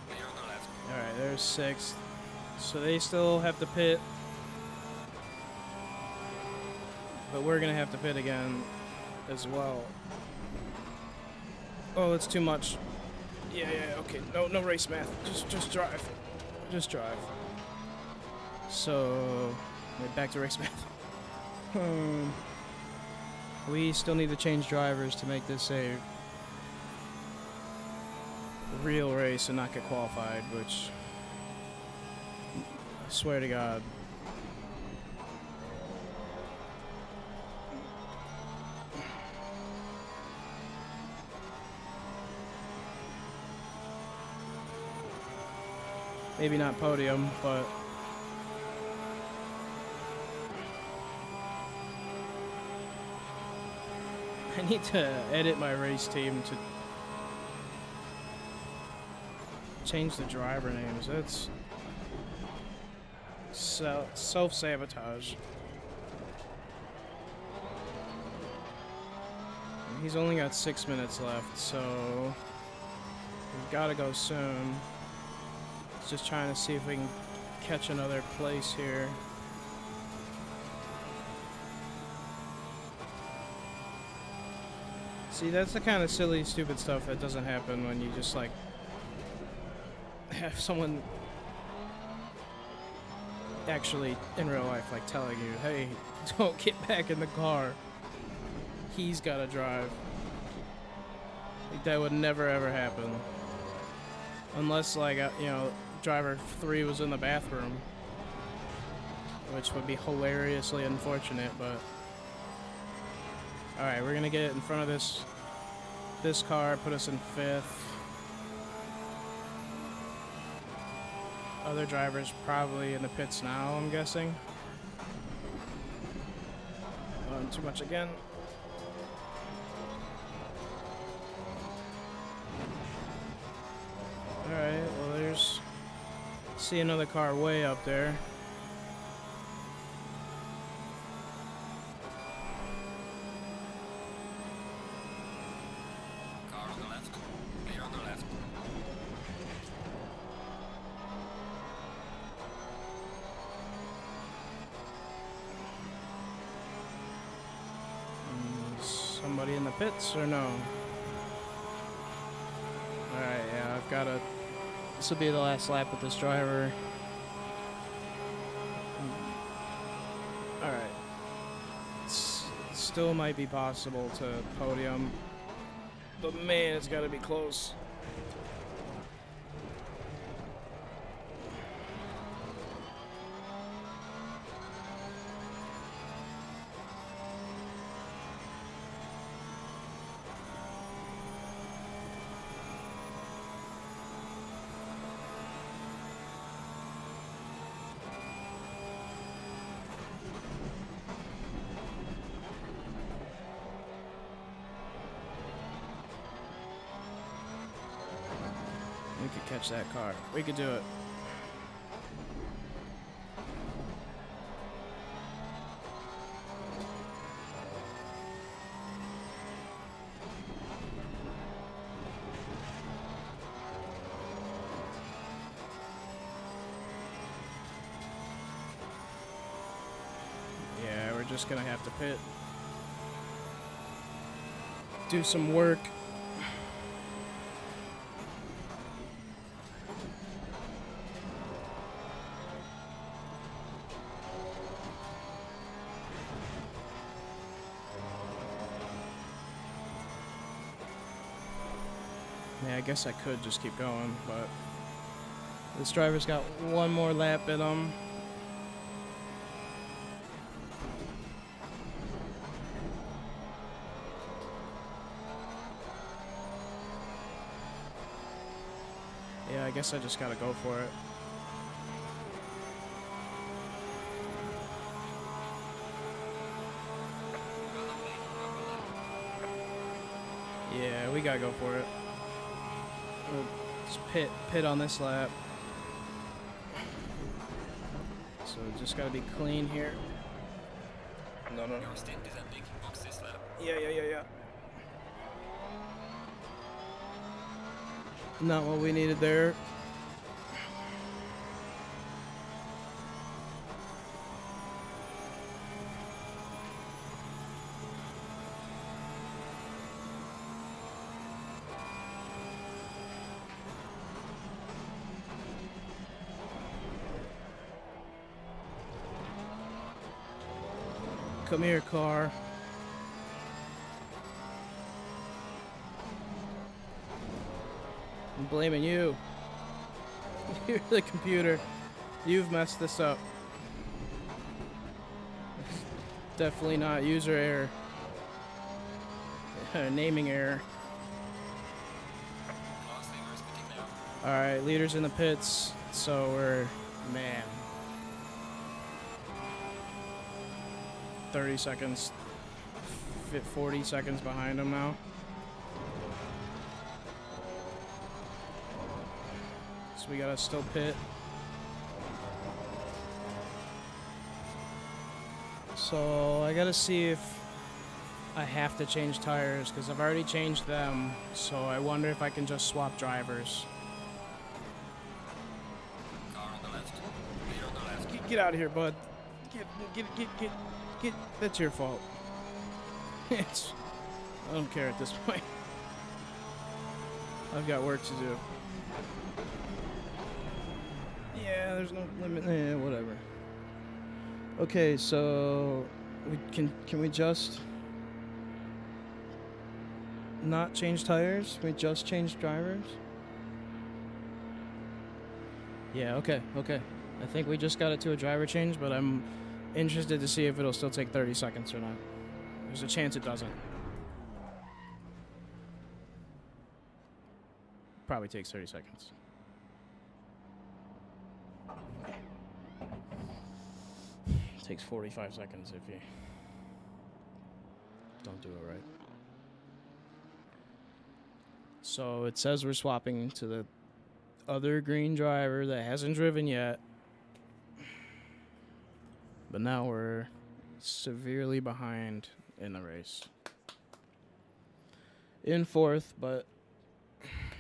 Clear on the left. Alright, there's 6th. So they still have to pit. But we're gonna have to pit again as well. Oh, it's too much. Yeah, okay. No race math. Just drive. Just drive. So, wait, back to race math. We still need to change drivers to make this a real race and not get qualified, which I swear to God. Maybe not podium, but I need to edit my race team to change the driver names. That's self-sabotage. And he's only got 6 minutes left, so we've got to go soon. Just trying to see if we can catch another place here. See, that's the kind of silly, stupid stuff that doesn't happen when you just, like, have someone actually in real life, like, telling you, hey, don't get back in the car. He's gotta drive. Like, that would never, ever happen. Unless, like, you know, driver 3 was in the bathroom, which would be hilariously unfortunate, but alright, we're gonna get in front of this car, put us in 5th. Other drivers probably in the pits now, I'm guessing. Too much again. Alright, well there's... See another car way up there. Car on the left. Clear on the left. Somebody in the pits or no? Alright, yeah, I've got to... This will be the last lap with this driver. Alright. Still might be possible to podium. But man, it's got to be close. We could catch that car. We could do it. Yeah, we're just gonna have to pit. Do some work. Yeah, I guess I could just keep going, but this driver's got one more lap in him. I guess I just gotta go for it. Yeah, we gotta go for it. We'll just pit on this lap. So just gotta be clean here. No. Your stint is ending. Box this lap. Yeah. Not what we needed there. Come here, car. I'm blaming you. You're the computer. You've messed this up. It's definitely not user error. Naming error. Last leader is pitting now. Alright, leaders in the pits. So we're, man. 30 seconds, 40 seconds behind him now. So we gotta still pit. So I gotta see if I have to change tires, because I've already changed them. So I wonder if I can just swap drivers. Car on the left. Leader on the left. Get out of here, bud. Get. That's your fault. I don't care at this point. I've got work to do. Yeah, there's no limit. Whatever. Okay, so can we just not change tires? Can we just change drivers? Yeah, okay. I think we just got it to a driver change, but I'm interested to see if it'll still take 30 seconds or not. There's a chance it doesn't. Probably takes 30 seconds. Takes 45 seconds if you don't do it right. So it says we're swapping to the other green driver that hasn't driven yet. But now we're severely behind in the race. In fourth, but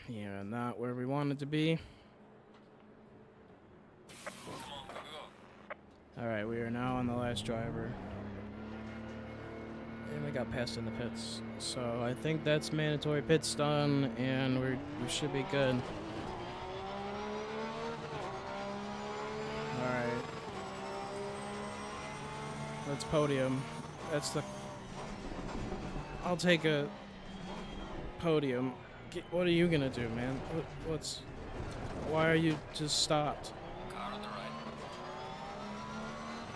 yeah, not where we wanted to be. Come on, go. Alright, we are now on the last driver. And we got passed in the pits. So I think that's mandatory pits done, and we should be good. Alright. Let's podium. I'll take a podium. What are you gonna do, man? Why are you just stopped? Car on the right.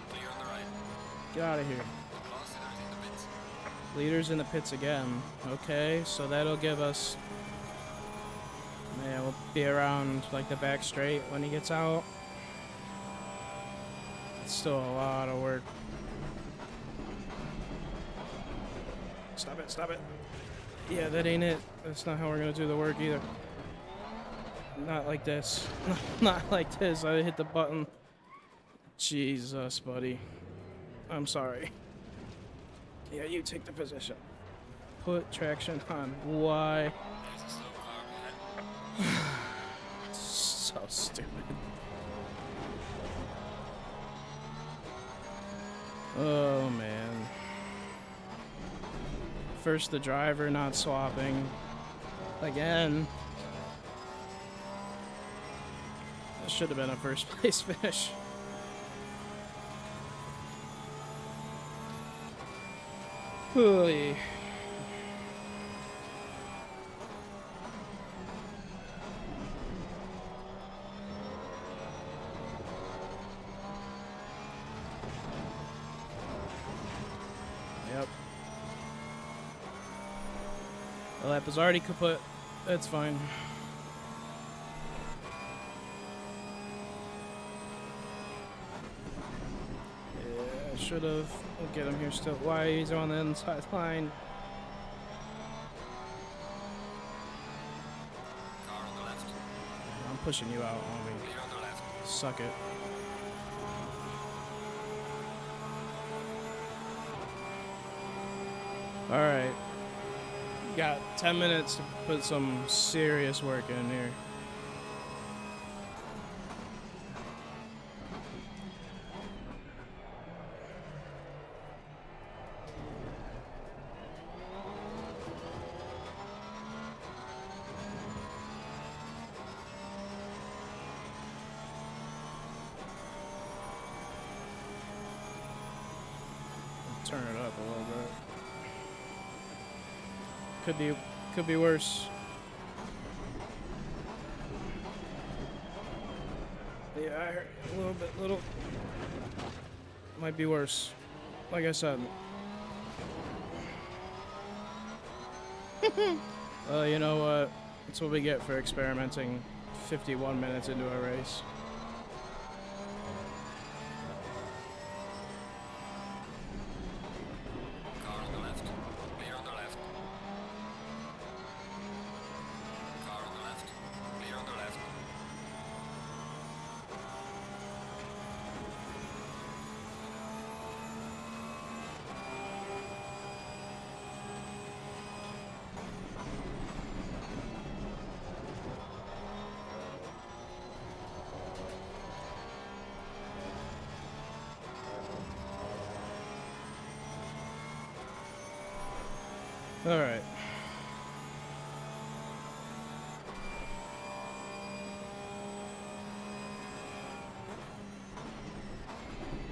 Clear on the right. Get out of here. Last leader is in the pits. Leaders in the pits again. Okay, so that'll give us... Yeah, we'll be around like the back straight when he gets out. It's still a lot of work. Stop it. Yeah, that ain't it. That's not how we're gonna do the work either. Not like this. Not like this. I hit the button. Jesus, buddy. I'm sorry. Yeah, you take the position. Put traction on. Why? There's a slow car behind. So stupid. Oh, man. First the driver not swapping. Again. This should have been a first place finish. Holy. Yep. The lap is already kaput. That's fine. I should have. I'll get him here still. Why he's on the inside line? Car on the left. I'm pushing you out, homie. Clear on the left. Suck it. Alright. Got 10 minutes to put some serious work in here. Turn it up a little bit. Could be worse. Yeah, I heard a little. Might be worse. Like I said. Well, you know what? That's what we get for experimenting 51 minutes into a race. Car on the left. Clear on the left. Car on the left. Clear on the left. All right.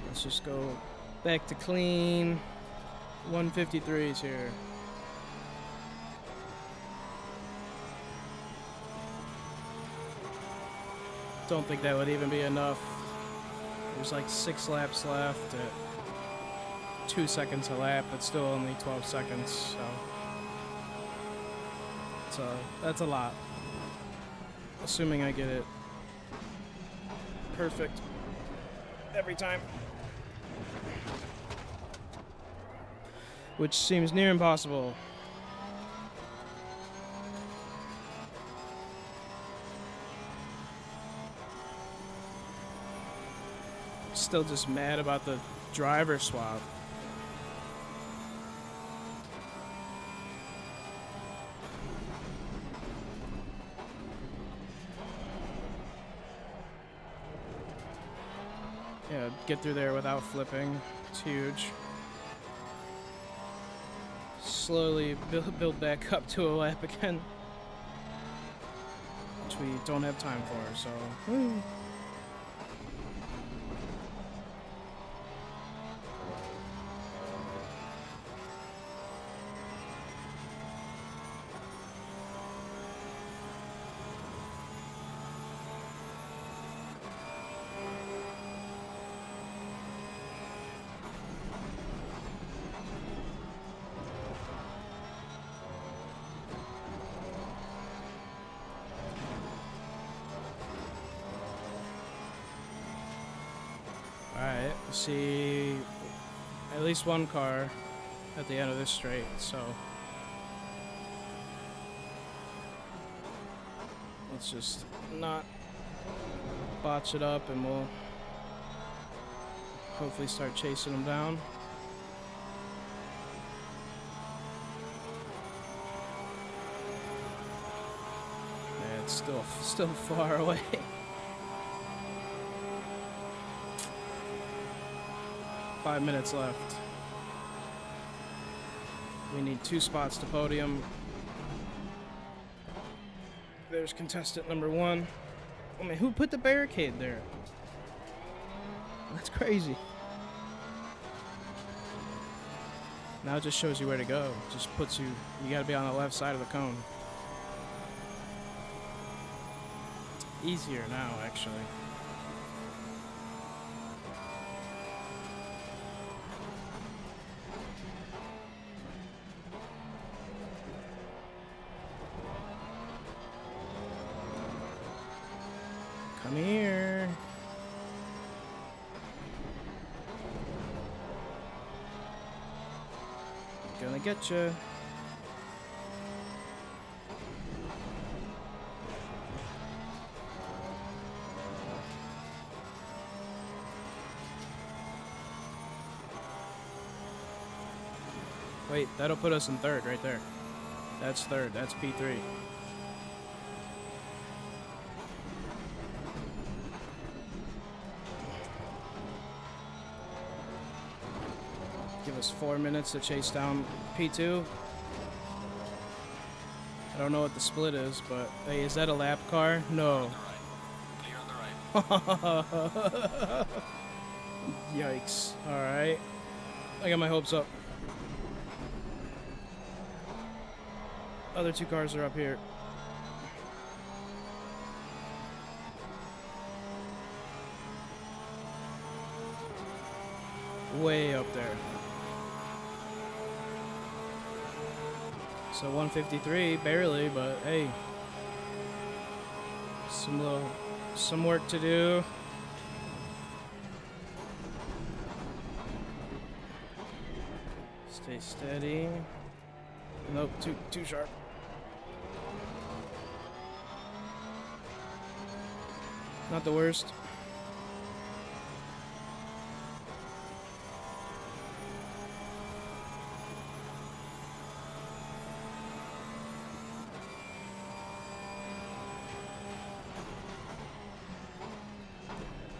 Let's just go back to clean 153s here. Don't think that would even be enough. There's like 6 laps left at 2 seconds a lap, but still only 12 seconds, so that's a lot. Assuming I get it perfect every time. Which seems near impossible. Still just mad about the driver swap. Yeah, get through there without flipping. It's huge. Slowly build back up to a lap again. Which we don't have time for, so. Alright, see at least one car at the end of this straight, so let's just not botch it up and we'll hopefully start chasing them down. Yeah, it's still far away. 5 minutes left. We need 2 spots to podium. There's contestant number 1. I mean, who put the barricade there? That's crazy. Now it just shows you where to go. It just puts you gotta be on the left side of the cone. It's easier now, actually. Come here. Gonna get you. Wait, that'll put us in third right there. That's third. That's P3. Give us 4 minutes to chase down P2. I don't know what the split is, but hey, is that a lap car? No. Clear on the right. Yikes. Alright. I got my hopes up. Other two cars are up here. Way up there. So 153, barely, but hey. Some work to do. Stay steady. Nope, too sharp. Not the worst.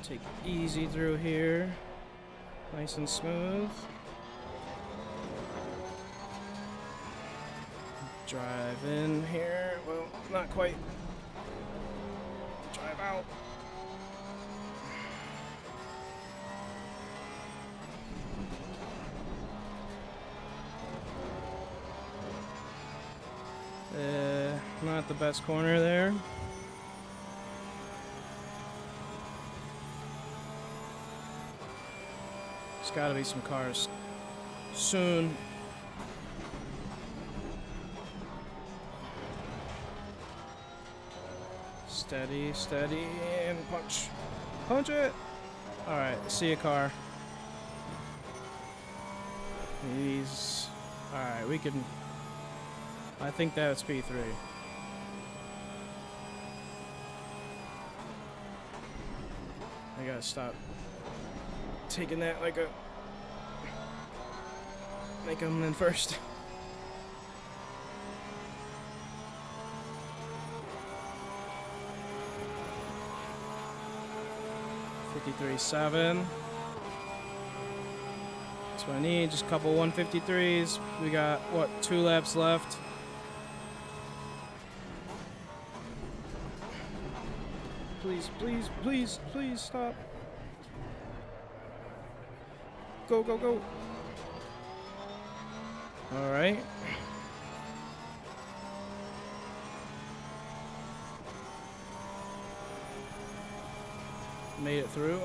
Take it easy through here. Nice and smooth. Drive in here. Well, not quite. Drive out. Not the best corner there. There's gotta be some cars soon. Steady, steady, and punch. Punch it! Alright, see a car. He's... Alright, we can... I think that's P3. I gotta stop taking that like a... Make him in first. .7. That's what I need. Just a couple 153s. We got what, 2 laps left. Please, please, please, please stop. Go, go, go. All right. Made it through.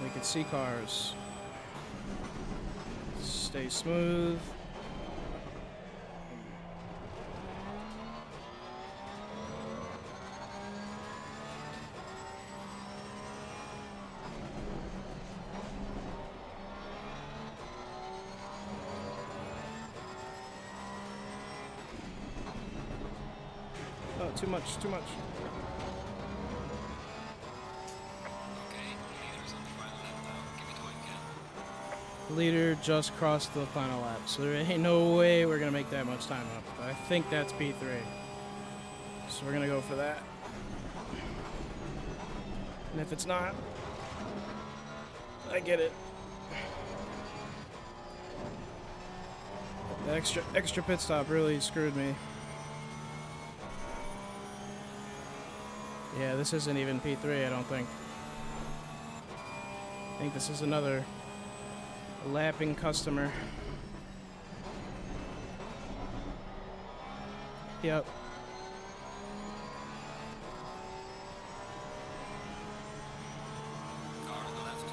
We can see cars. Stay smooth. Oh, too much, too much. Okay, leader's on the final lap now. Give it what you can. Leader just crossed the final lap, so there ain't no way we're gonna make that much time up. I think that's P3. So we're gonna go for that. And if it's not, I get it. The extra pit stop really screwed me. Yeah, this isn't even P3, I don't think. I think this is another lapping customer. Yep. Car on the left.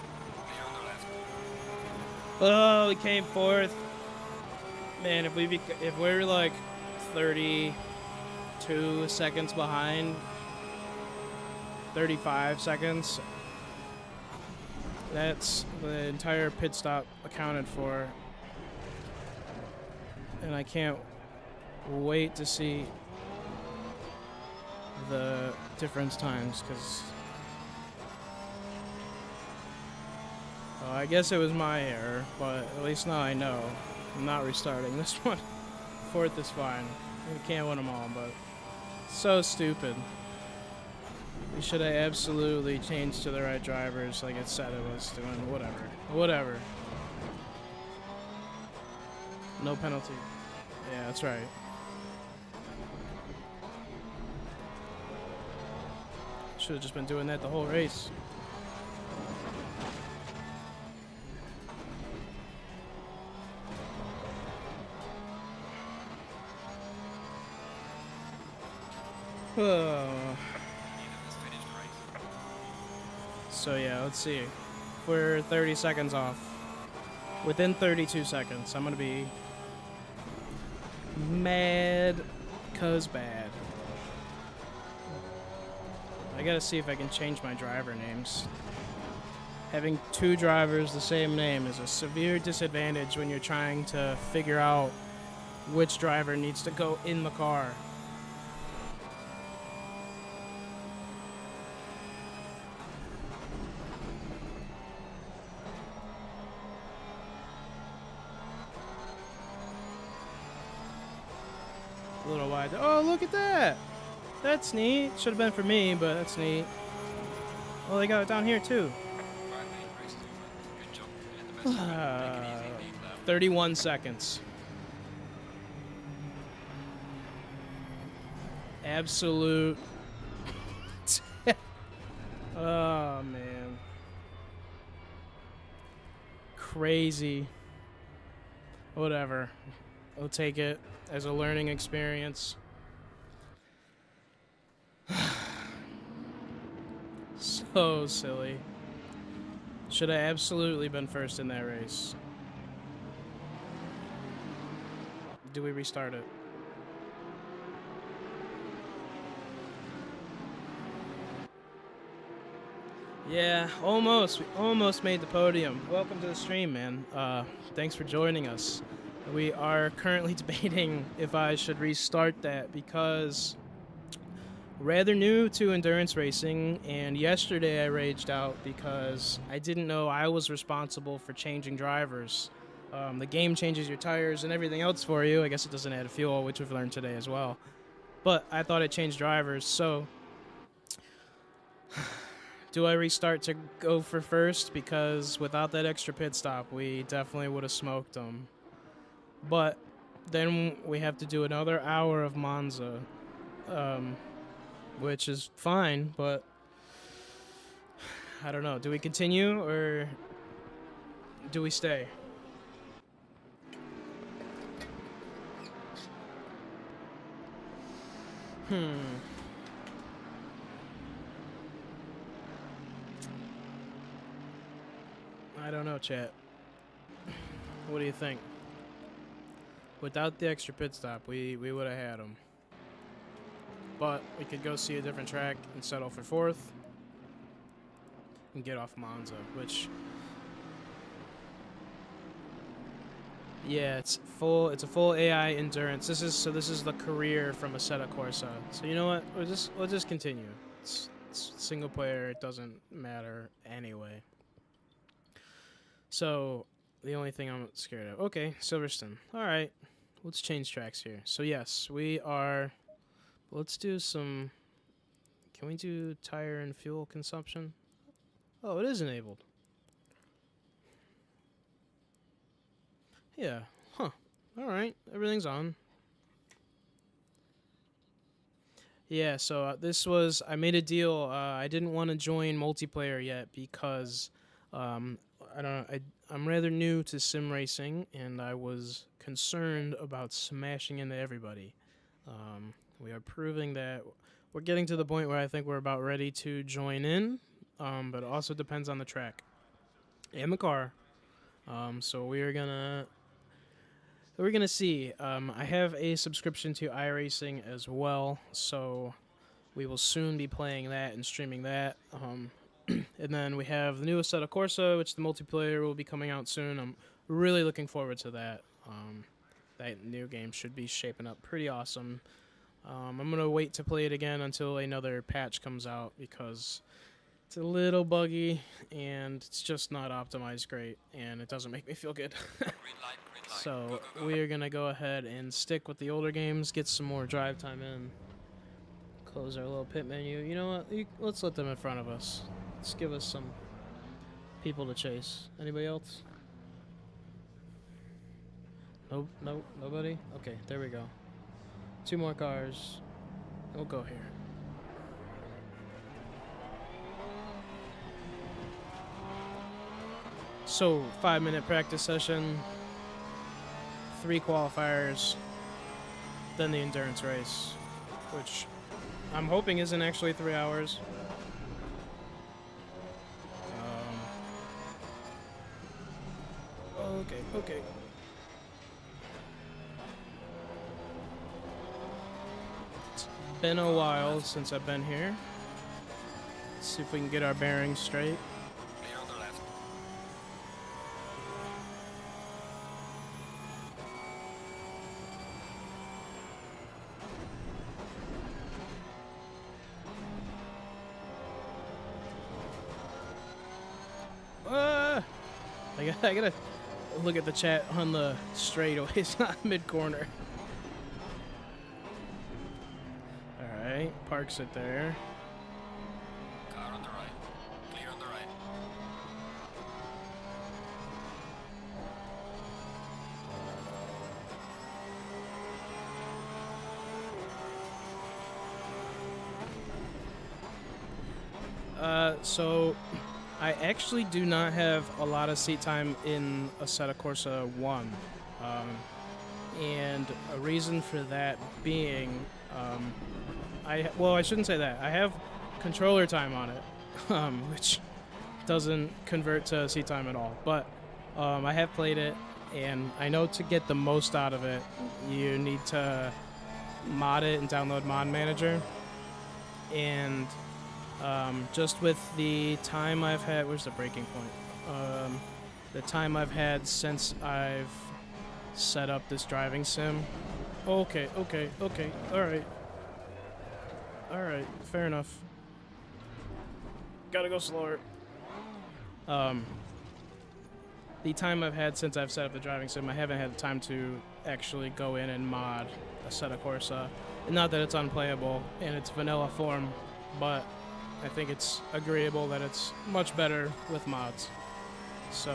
Clear on the left. Oh, we came fourth. Man, if we're like 32 seconds behind, 35 seconds, That's the entire pit stop accounted for. And I can't wait to see the difference times, because I guess it was my error, but at least now I know I'm not restarting this one. Fourth is fine. We can't win them all, but so stupid. We should have absolutely changed to the right drivers like it said it was doing. Whatever. No penalty. Yeah, that's right. Should have just been doing that the whole race. So yeah, let's see. We're 30 seconds off. Within 32 seconds, I'm gonna be mad 'cause bad. I gotta see if I can change my driver names. Having two drivers the same name is a severe disadvantage when you're trying to figure out which driver needs to go in the car. A little wide. Oh, look at that! That's neat. Should have been for me, but that's neat. Oh, they got it down here too. 31 seconds. Absolute. Oh, man. Crazy. Whatever. I'll take it as a learning experience. So silly. Should have absolutely been first in that race. Do we restart it? Yeah, almost. We almost made the podium. Welcome to the stream, man. Thanks for joining us. We are currently debating if I should restart that because rather new to endurance racing, and yesterday I raged out because I didn't know I was responsible for changing drivers. The game changes your tires and everything else for you. I guess it doesn't add fuel, which we've learned today as well. But I thought it changed drivers, so do I restart to go for first? Because without that extra pit stop, we definitely would have smoked them. But then we have to do another hour of Monza, which is fine, but I don't know. Do we continue or do we stay? I don't know, chat. What do you think? Without the extra pit stop, we would have had them. But we could go see a different track and settle for fourth and get off Monza, which, yeah, it's a full AI endurance. This is the career from Assetto Corsa. So you know what? We'll just continue. It's single player. It doesn't matter anyway. So the only thing I'm scared of. Okay, Silverstone. All right, let's change tracks here. So yes, we are. Let's do some. Can we do tire and fuel consumption? Oh, it is enabled. Yeah. Huh. All right. Everything's on. Yeah. So this was. I made a deal. I didn't want to join multiplayer yet because, I don't know. I'm rather new to sim racing, and I was concerned about smashing into everybody. We are proving that we're getting to the point where I think we're about ready to join in, but it also depends on the track and the car. So we're gonna see. I have a subscription to iRacing as well, so we will soon be playing that and streaming that. And then we have the newest Assetto Corsa, which the multiplayer will be coming out soon. I'm really looking forward to that. That new game should be shaping up pretty awesome. I'm going to wait to play it again until another patch comes out because it's a little buggy and it's just not optimized great and it doesn't make me feel good. Green light, green light. So Go, go, go. we're going to go ahead and stick with the older games, get some more drive time in, close our little pit menu. You know what? Let's let them in front of us. Let's give us some people to chase. Anybody else? Nope, nope, nobody? Okay, there we go. 2 more cars. We'll go here. So, 5-minute practice session, 3 qualifiers, then the endurance race, which I'm hoping isn't actually 3 hours. Okay. It's been a while since I've been here. Let's see if we can get our bearings straight. Clear on the left. I gotta look at the chat on the straightaways, not mid-corner. Alright, parks it there. Car on the right. Clear on the right. So I actually do not have a lot of seat time in Assetto Corsa 1. And a reason for that being, I shouldn't say that. I have controller time on it, which doesn't convert to seat time at all. But I have played it, and I know to get the most out of it, you need to mod it and download Mod Manager. And just with the time I've had, where's the breaking point? The time I've had since I've set up this driving sim. Okay, alright, fair enough. Gotta go slower. The time I've had since I've set up the driving sim, I haven't had time to actually go in and mod Assetto Corsa. And not that it's unplayable in its vanilla form, but I think it's agreeable that it's much better with mods. So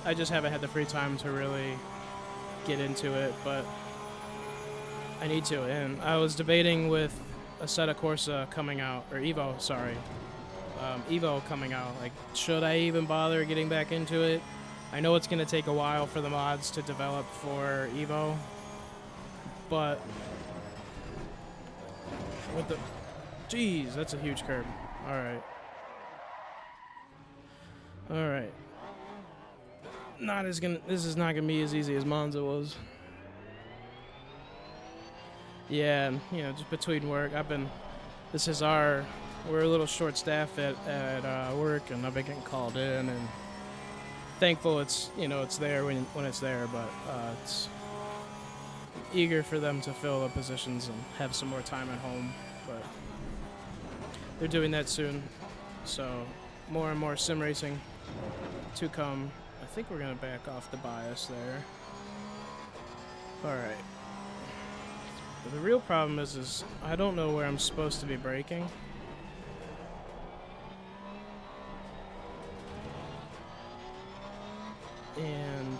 I just haven't had the free time to really get into it, but I need to. And I was debating with Assetto Corsa coming out, or Evo, sorry. Evo coming out. Like, should I even bother getting back into it? I know it's going to take a while for the mods to develop for Evo, but with the... Jeez, that's a huge curb. Alright. This is not gonna be as easy as Monza was. Yeah, just between work, we're a little short staffed at work, and I've been getting called in, and thankful it's there when it's there, but it's eager for them to fill the positions and have some more time at home, but they're doing that soon, so more and more sim racing to come. I think we're gonna back off the bias there. Alright. The real problem is I don't know where I'm supposed to be braking. And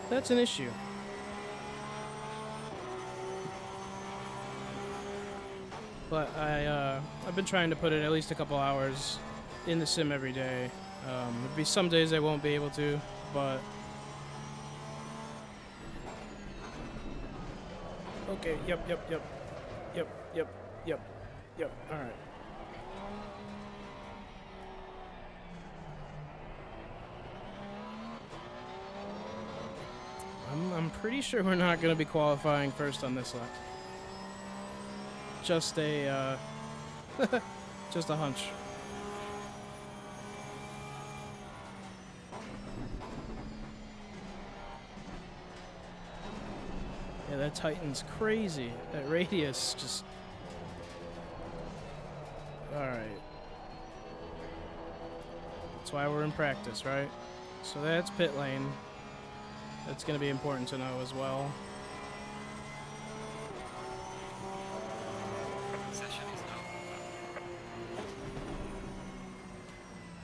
that's an issue. But I've been trying to put in at least a couple hours in the sim every day. There'll be some days I won't be able to, but... Okay, yep, alright. I'm pretty sure we're not going to be qualifying first on this lap. just a just a hunch. Yeah, that Titan's crazy. That radius just... Alright. That's why we're in practice, right? So that's pit lane. That's going to be important to know as well. Session is now over.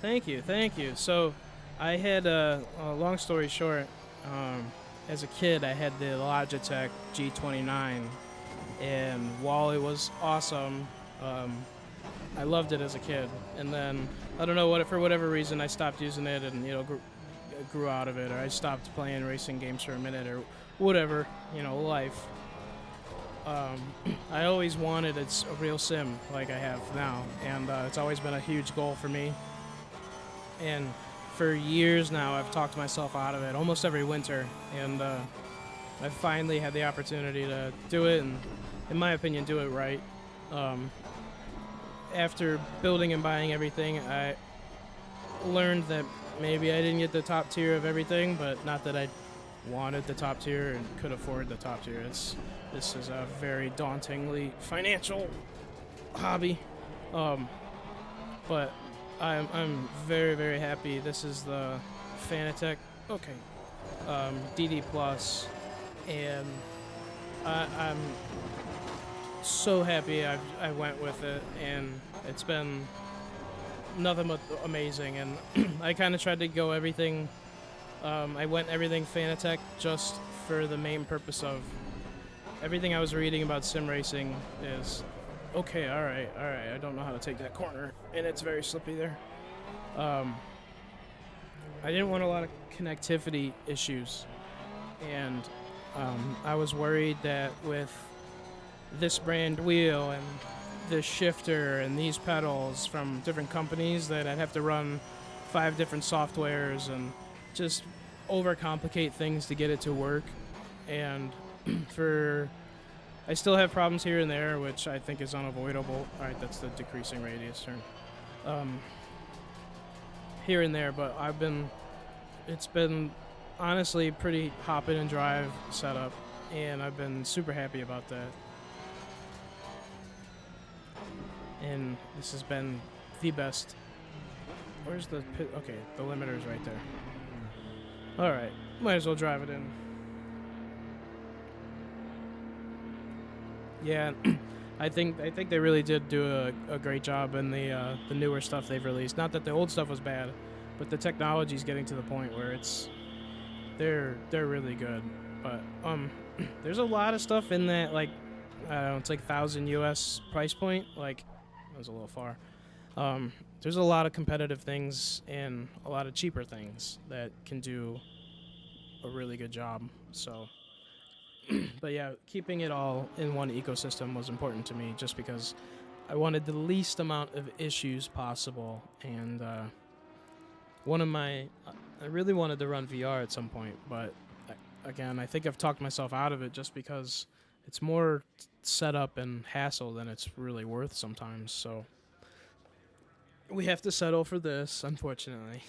Thank you, thank you. So I had a long story short, as a kid I had the Logitech G29, and while it was awesome, I loved it as a kid, and then I don't know for whatever reason I stopped using it, and grew out of it, or I stopped playing racing games for a minute, or whatever, life. I always wanted a real sim like I have now, and it's always been a huge goal for me. And for years now, I've talked myself out of it almost every winter, and I finally had the opportunity to do it, and in my opinion, do it right. After building and buying everything, I learned that maybe I didn't get the top tier of everything, but not that I wanted the top tier and could afford the top tier. This is a very dauntingly financial hobby, but I'm very, very happy. This is the Fanatec, DD Plus, and I'm so happy I went with it, and it's been nothing but amazing. And I kind of tried to go everything. I went everything Fanatec just for the main purpose of everything I was reading about sim racing is okay. All right. I don't know how to take that corner, and it's very slippy there. I didn't want a lot of connectivity issues, and I was worried that with this brand wheel and this shifter and these pedals from different companies that I'd have to run 5 different softwares and just overcomplicate things to get it to work. And I still have problems here and there, which I think is unavoidable. All right, that's the decreasing radius turn. Here and there, but it's been honestly pretty hop in and drive setup, and I've been super happy about that. And this has been the best. Where's the pit? Okay, the limiter's right there. All right, might as well drive it in. Yeah, I think they really did do a great job in the newer stuff they've released. Not that the old stuff was bad, but the technology's getting to the point where they're really good. But there's a lot of stuff in that, like, I don't know, it's like 1,000 US price point. Like, that was a little far. There's a lot of competitive things and a lot of cheaper things that can do a really good job. So, but yeah, keeping it all in one ecosystem was important to me, just because I wanted the least amount of issues possible. And I really wanted to run VR at some point, but again, I think I've talked myself out of it just because it's more setup and hassle than it's really worth sometimes. So we have to settle for this, unfortunately.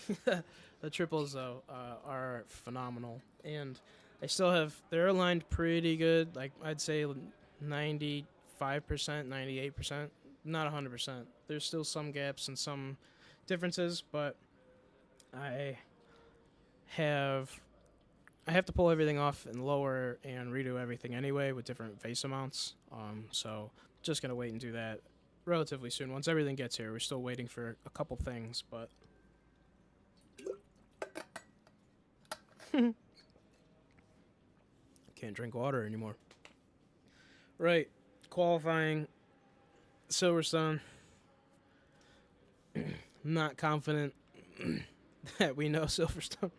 The triples, though, are phenomenal, and they're aligned pretty good. Like, I'd say 95%, 98%, not 100%. There's still some gaps and some differences, but I have to pull everything off and lower and redo everything anyway with different face amounts. So just gonna wait and do that relatively soon. Once everything gets here, we're still waiting for a couple things, but can't drink water anymore. Right, qualifying Silverstone. Not confident that we know Silverstone,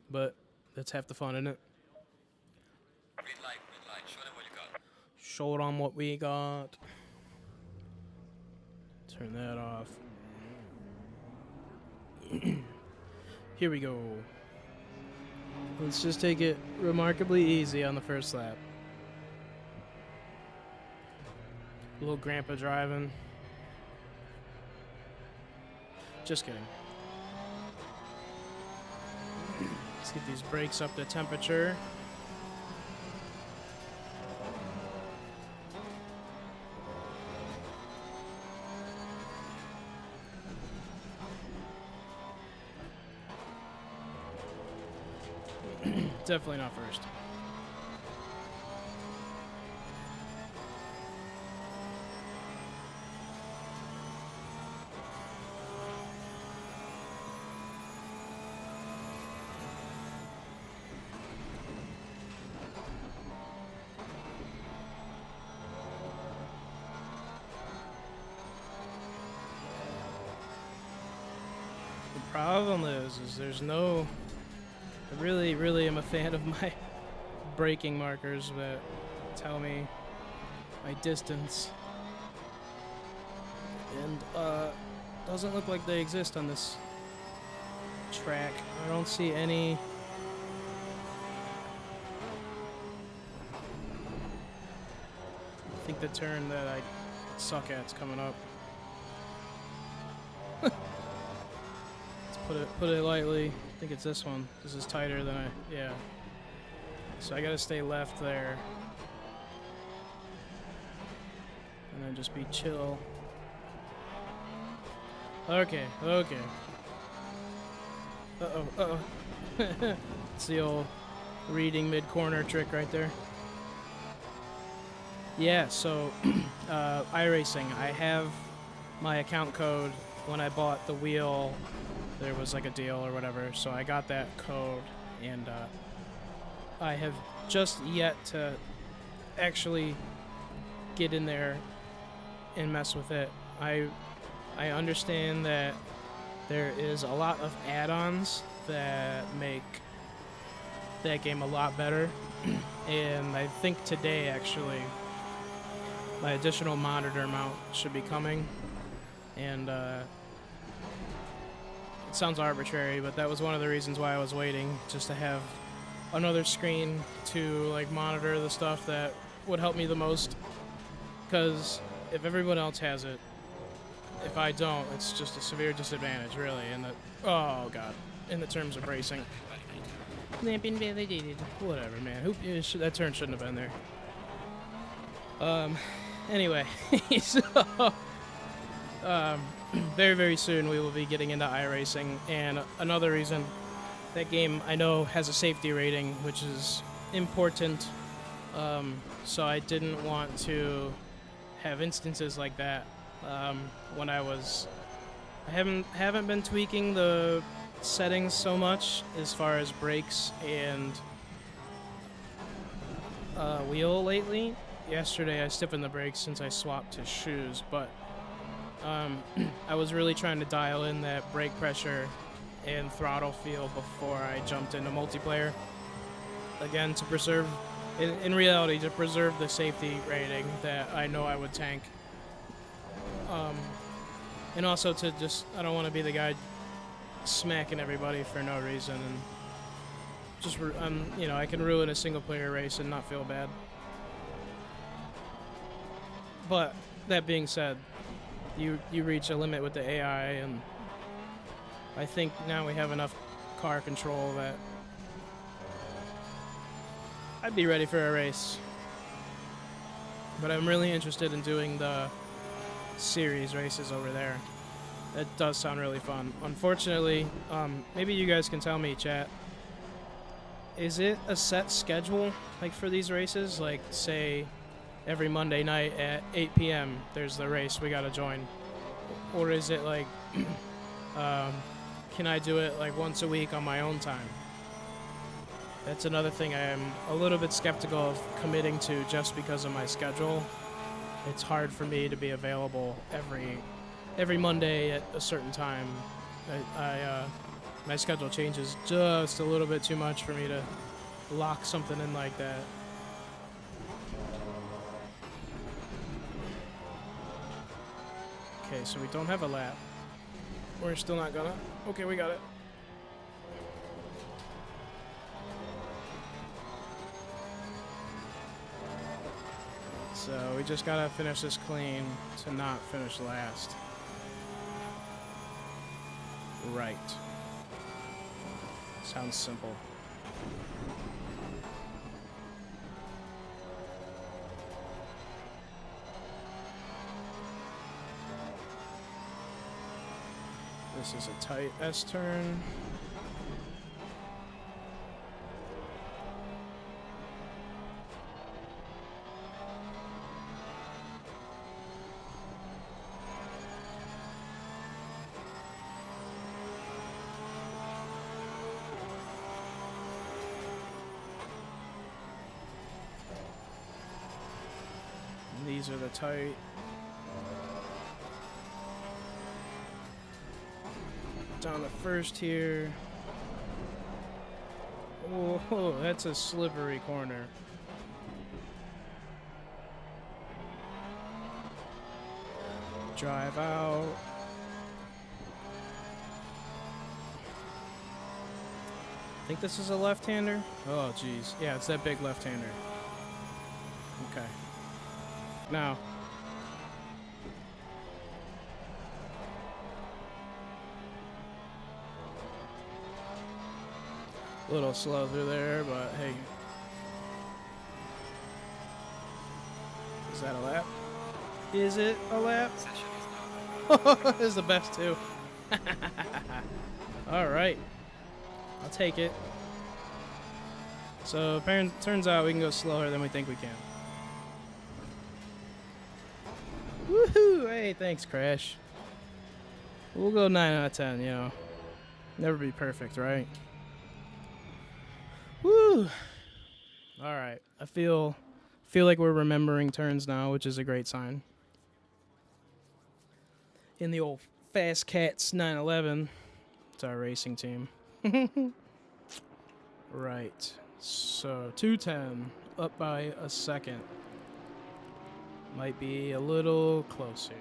but that's half the fun, isn't it? Green light. Show them what you got. Show them what we got. Turn that off. Here we go. Let's just take it remarkably easy on the first lap. Little grandpa driving. Just kidding. Let's get these brakes up to temperature. Definitely not first. The problem is there's no... I really am a fan of my braking markers that tell me my distance. And doesn't look like they exist on this track. I don't see any. I think the turn that I suck at's coming up. Let's put it lightly. I think it's this one. This is tighter than yeah. So I gotta stay left there. And then just be chill. Okay. Uh-oh. It's the old reading mid-corner trick right there. Yeah, so iRacing, I have my account code. When I bought the wheel, there was like a deal or whatever, so I got that code, and I have just yet to actually get in there and mess with it. I understand that there is a lot of add-ons that make that game a lot better, and I think today actually my additional monitor mount should be coming, and it sounds arbitrary, but that was one of the reasons why I was waiting, just to have another screen to like monitor the stuff that would help me the most, because if everyone else has it, if I don't, it's just a severe disadvantage, really, in the, oh god, in the terms of racing. Whatever, man. That turn shouldn't have been there. Anyway, so very, very soon we will be getting into iRacing, and another reason that game I know has a safety rating, which is important, so I didn't want to have instances like that when I haven't been tweaking the settings so much as far as brakes and wheel lately. Yesterday I stiffened the brakes since I swapped to shoes, but I was really trying to dial in that brake pressure and throttle feel before I jumped into multiplayer. Again, to preserve, in reality, to preserve the safety rating that I know I would tank. And also to just, I don't want to be the guy smacking everybody for no reason, and just, you know, I can ruin a single player race and not feel bad. But that being said, you reach a limit with the AI, and I think now we have enough car control that I'd be ready for a race. But I'm really interested in doing the series races over there. That does sound really fun. Unfortunately, maybe you guys can tell me, chat, is it a set schedule, like, for these races? Like, say, every Monday night at 8 p.m. there's the race we gotta join? Or is it like, can I do it like once a week on my own time? That's another thing I am a little bit skeptical of committing to, just because of my schedule. It's hard for me to be available every Monday at a certain time. My schedule changes just a little bit too much for me to lock something in like that. Okay, so we don't have a lap. We're still not gonna. Okay, we got it. So we just gotta finish this clean to not finish last. Right. Sounds simple. This is a tight S-turn. And these are the tight. Down the first here. Whoa, that's a slippery corner. Drive out. I think this is a left-hander. Oh, geez. Yeah, it's that big left-hander. Okay. Now. A little slow through there, but hey. Is that a lap? Is it a lap? Session is now. It's the best too. All right, I'll take it. So apparently, turns out we can go slower than we think we can. Woohoo! Hey, thanks, Crash. We'll go 9 out of 10. You know, never be perfect, right? Woo! All right, I feel like we're remembering turns now, which is a great sign. In the old Fast Cats 911, it's our racing team. Right, so 210, up by a second. Might be a little closer.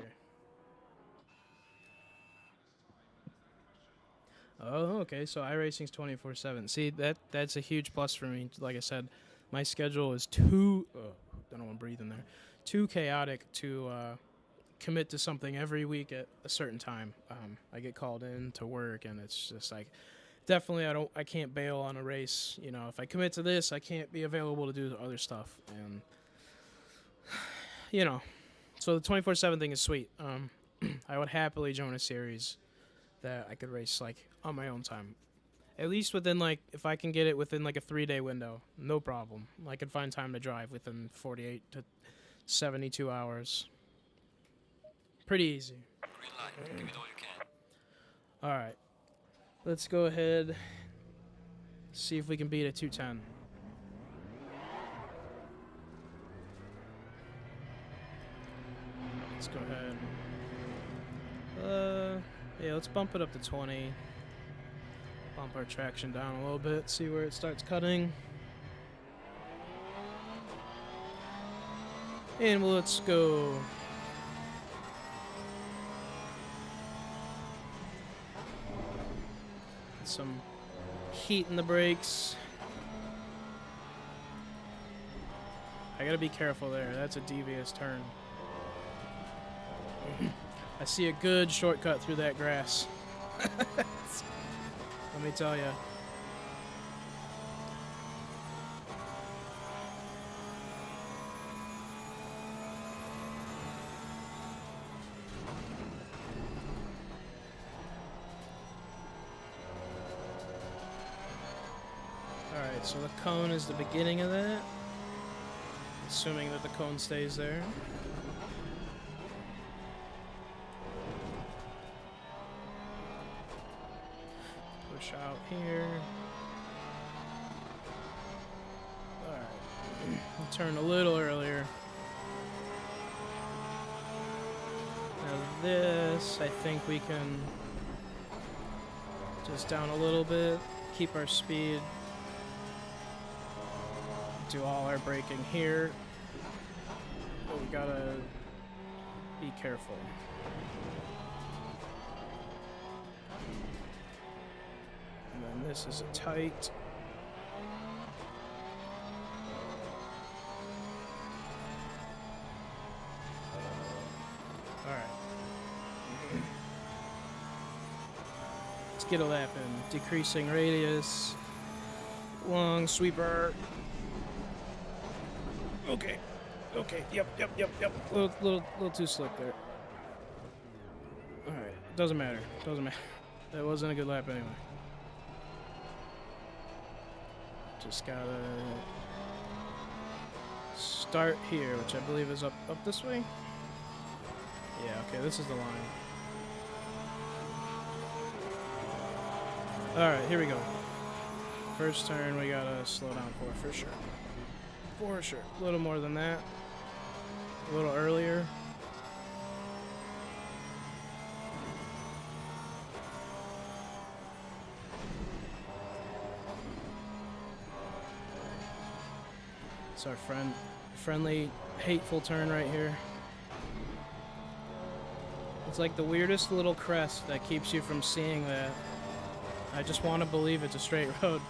Oh, okay. So iRacing's 24/7. See, that's a huge plus for me. Like I said, my schedule is too. I don't want to breathe in there. Too chaotic to commit to something every week at a certain time. I get called in to work, and it's just like, definitely, I can't bail on a race. You know, if I commit to this, I can't be available to do the other stuff, and you know, so the 24/7 thing is sweet. I would happily join a series that I could race like on my own time. At least within like, if I can get it within like a 3-day window, no problem. I could find time to drive within 48 to 72 hours. Pretty easy. Green light. Give it all you can. All right. Let's go ahead, see if we can beat a 210. Let's go ahead. Yeah, let's bump it up to 20. Bump our traction down a little bit, see where it starts cutting. And let's go. Get some heat in the brakes. I gotta be careful there, that's a devious turn. I see a good shortcut through that grass. Let me tell you. Alright, so the cone is the beginning of that. Assuming that the cone stays there. Push out here. Alright. Turn a little earlier. Now this, I think we can just down a little bit, keep our speed. Do all our braking here. But we gotta be careful. And then this is a tight. get a lap in. Decreasing radius. Long sweeper. Okay. Okay. Yep. Little too slick there. Alright. Doesn't matter. That wasn't a good lap anyway. Just gotta start here, which I believe is up this way. Yeah, okay, this is the line. Alright, here we go. First turn we gotta slow down for sure. For sure. A little more than that. A little earlier. It's our friendly, hateful turn right here. It's like the weirdest little crest that keeps you from seeing that. I just want to believe it's a straight road.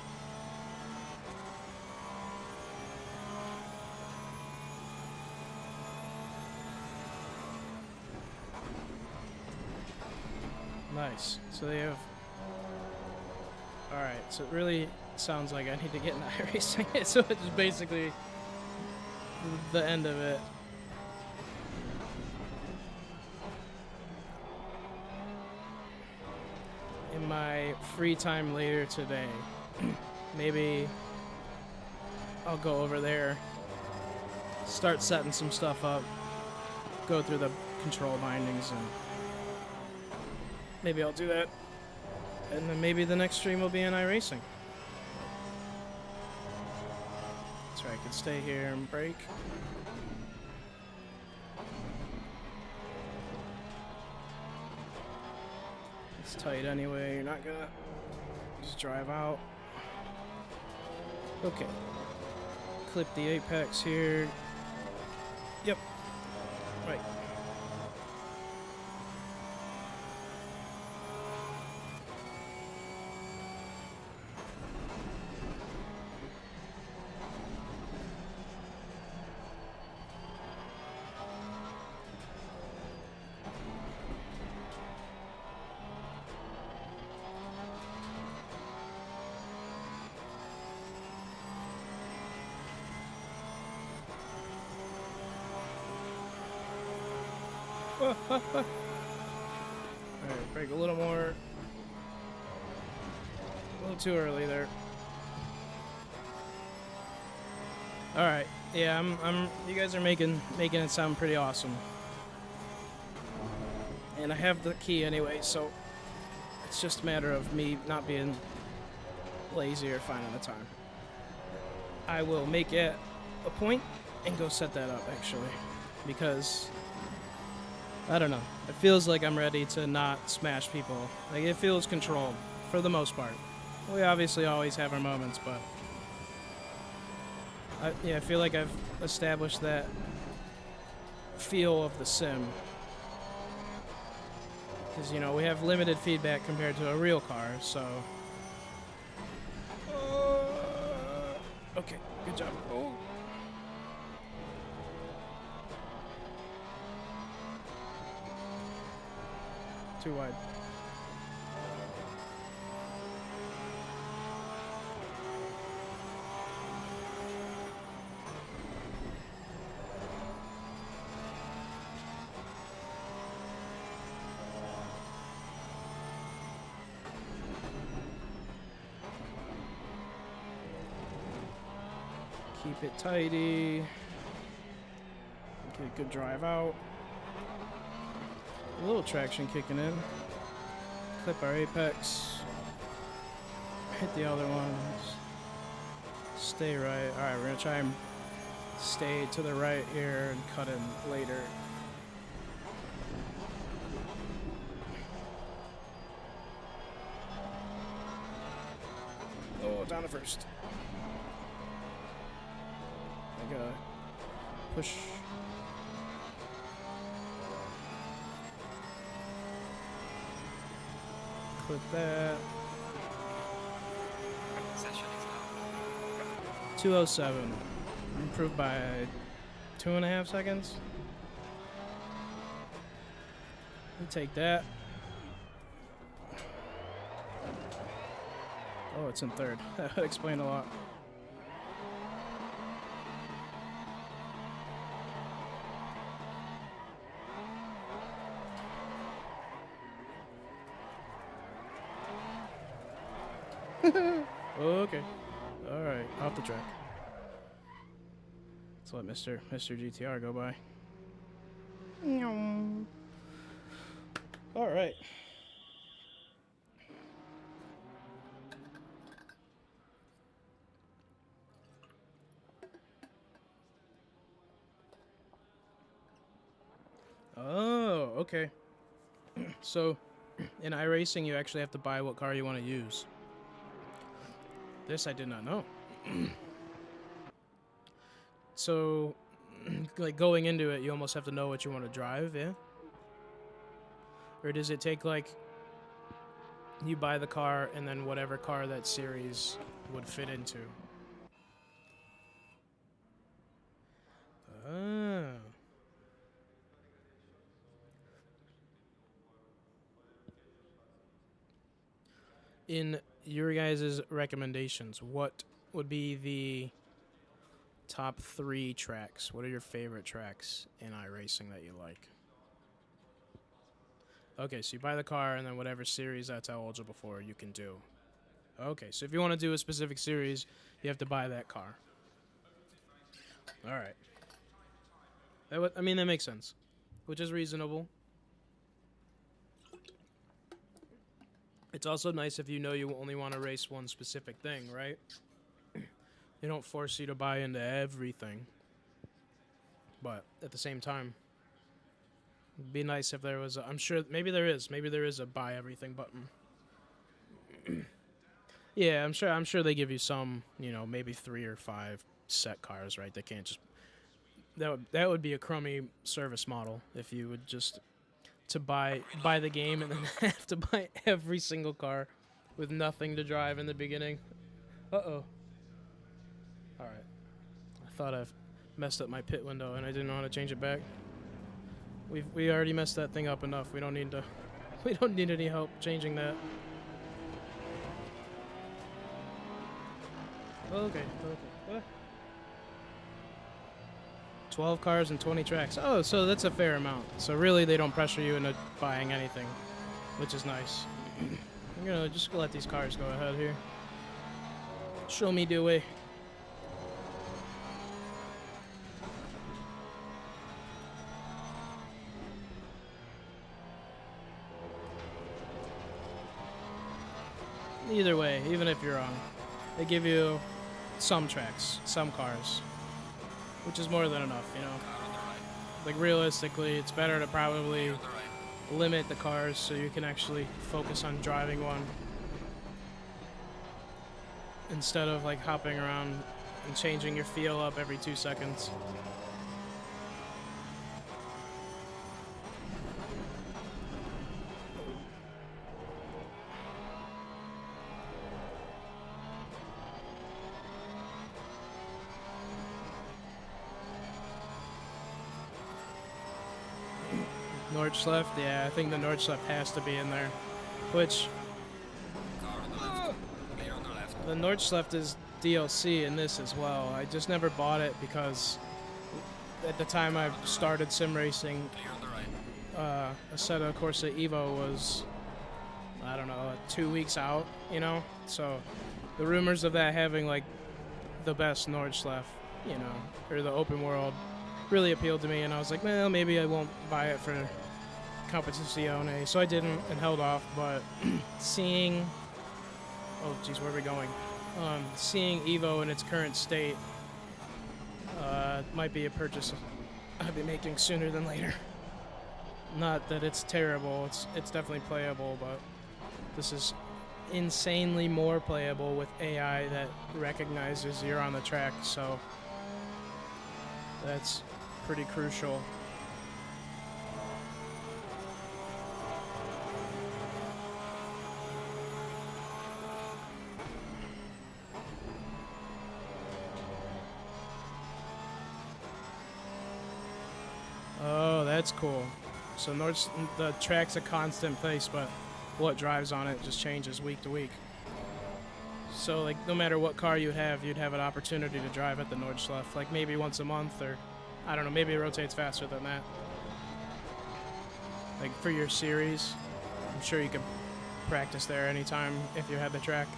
Nice. So they have... Alright, so it really sounds like I need to get in iRacing. So it's just basically the end of it. In my free time later today, maybe I'll go over there, start setting some stuff up, go through the control bindings, and maybe I'll do that. And then maybe the next stream will be in iRacing. That's right, I can stay here and brake. It's tight anyway, you're not gonna just drive out. Okay. Clip the apex here. Yep. Right. Alright, brake a little more. A little too early there. Alright, yeah, you guys are making it sound pretty awesome. And I have the key anyway, so it's just a matter of me not being lazy or finding the time. I will make it a point and go set that up, actually, because I don't know. It feels like I'm ready to not smash people. Like, it feels controlled, for the most part. We obviously always have our moments, but I feel like I've established that feel of the sim. Because, you know, we have limited feedback compared to a real car, so... okay, good job. Oh. Too wide. Keep it tidy. Get a good drive out. A little traction kicking in. Clip our apex. Hit the other ones. Stay right. Alright, we're gonna try and stay to the right here and cut in later. Oh, down to first. I gotta push. Clip that. Session is now. 207. Improved by 2.5 seconds. We take that. Oh, it's in third. That would explain a lot. Okay. Alright, off the track. Let's let Mr. GTR go by. Alright. Oh, okay. So, in iRacing, you actually have to buy what car you want to use. This I did not know. So, like going into it, you almost have to know what you want to drive, yeah? Or does it take like you buy the car and then whatever car that series would fit into? Oh. In your guys' recommendations, what would be the top 3 tracks? What are your favorite tracks in iRacing that you like? Okay, so you buy the car and then whatever series that's eligible for, you can do. Okay, so if you want to do a specific series, you have to buy that car. All right. I mean, that makes sense, which is reasonable. It's also nice if you know you only want to race one specific thing, right? They don't force you to buy into everything. But at the same time, it'd be nice if there was a, I'm sure, maybe there is a buy everything button. Yeah, I'm sure they give you some, maybe 3 or 5 set cars, right? They can't just, that would be a crummy service model if you would just to buy the game and then have to buy every single car with nothing to drive in the beginning. Uh-oh. All right. I thought I've messed up my pit window and I didn't know how to change it back. We already messed that thing up enough. We don't need any help changing that. Okay. 12 cars and 20 tracks. Oh, so that's a fair amount. So really, they don't pressure you into buying anything, which is nice. I'm gonna just let these cars go ahead here. Show me the way. Either way, even if you're wrong, they give you some tracks, some cars, which is more than enough, Like realistically, it's better to probably limit the cars so you can actually focus on driving one instead of like hopping around and changing your feel up every 2 seconds. Nordschleife, yeah, I think the Nordschleife has to be in there. Which the Nordschleife is DLC in this as well. I just never bought it because at the time I started sim racing, Assetto Corsa Evo was, I don't know, 2 weeks out, So the rumors of that having like the best Nordschleife, or the open world, really appealed to me, and I was like, well, maybe I won't buy it for Competizione, so I didn't and held off. But seeing, oh geez, where are we going? Seeing Evo in its current state might be a purchase I'll be making sooner than later. Not that it's terrible, it's definitely playable, but this is insanely more playable with AI that recognizes you're on the track, so that's pretty crucial. Oh, that's cool. So the track's a constant place, but what drives on it just changes week to week. So like no matter what car you'd have an opportunity to drive at the Nordschleife, like maybe once a month, or I don't know, maybe it rotates faster than that. Like for your series, I'm sure you could practice there anytime if you had the track.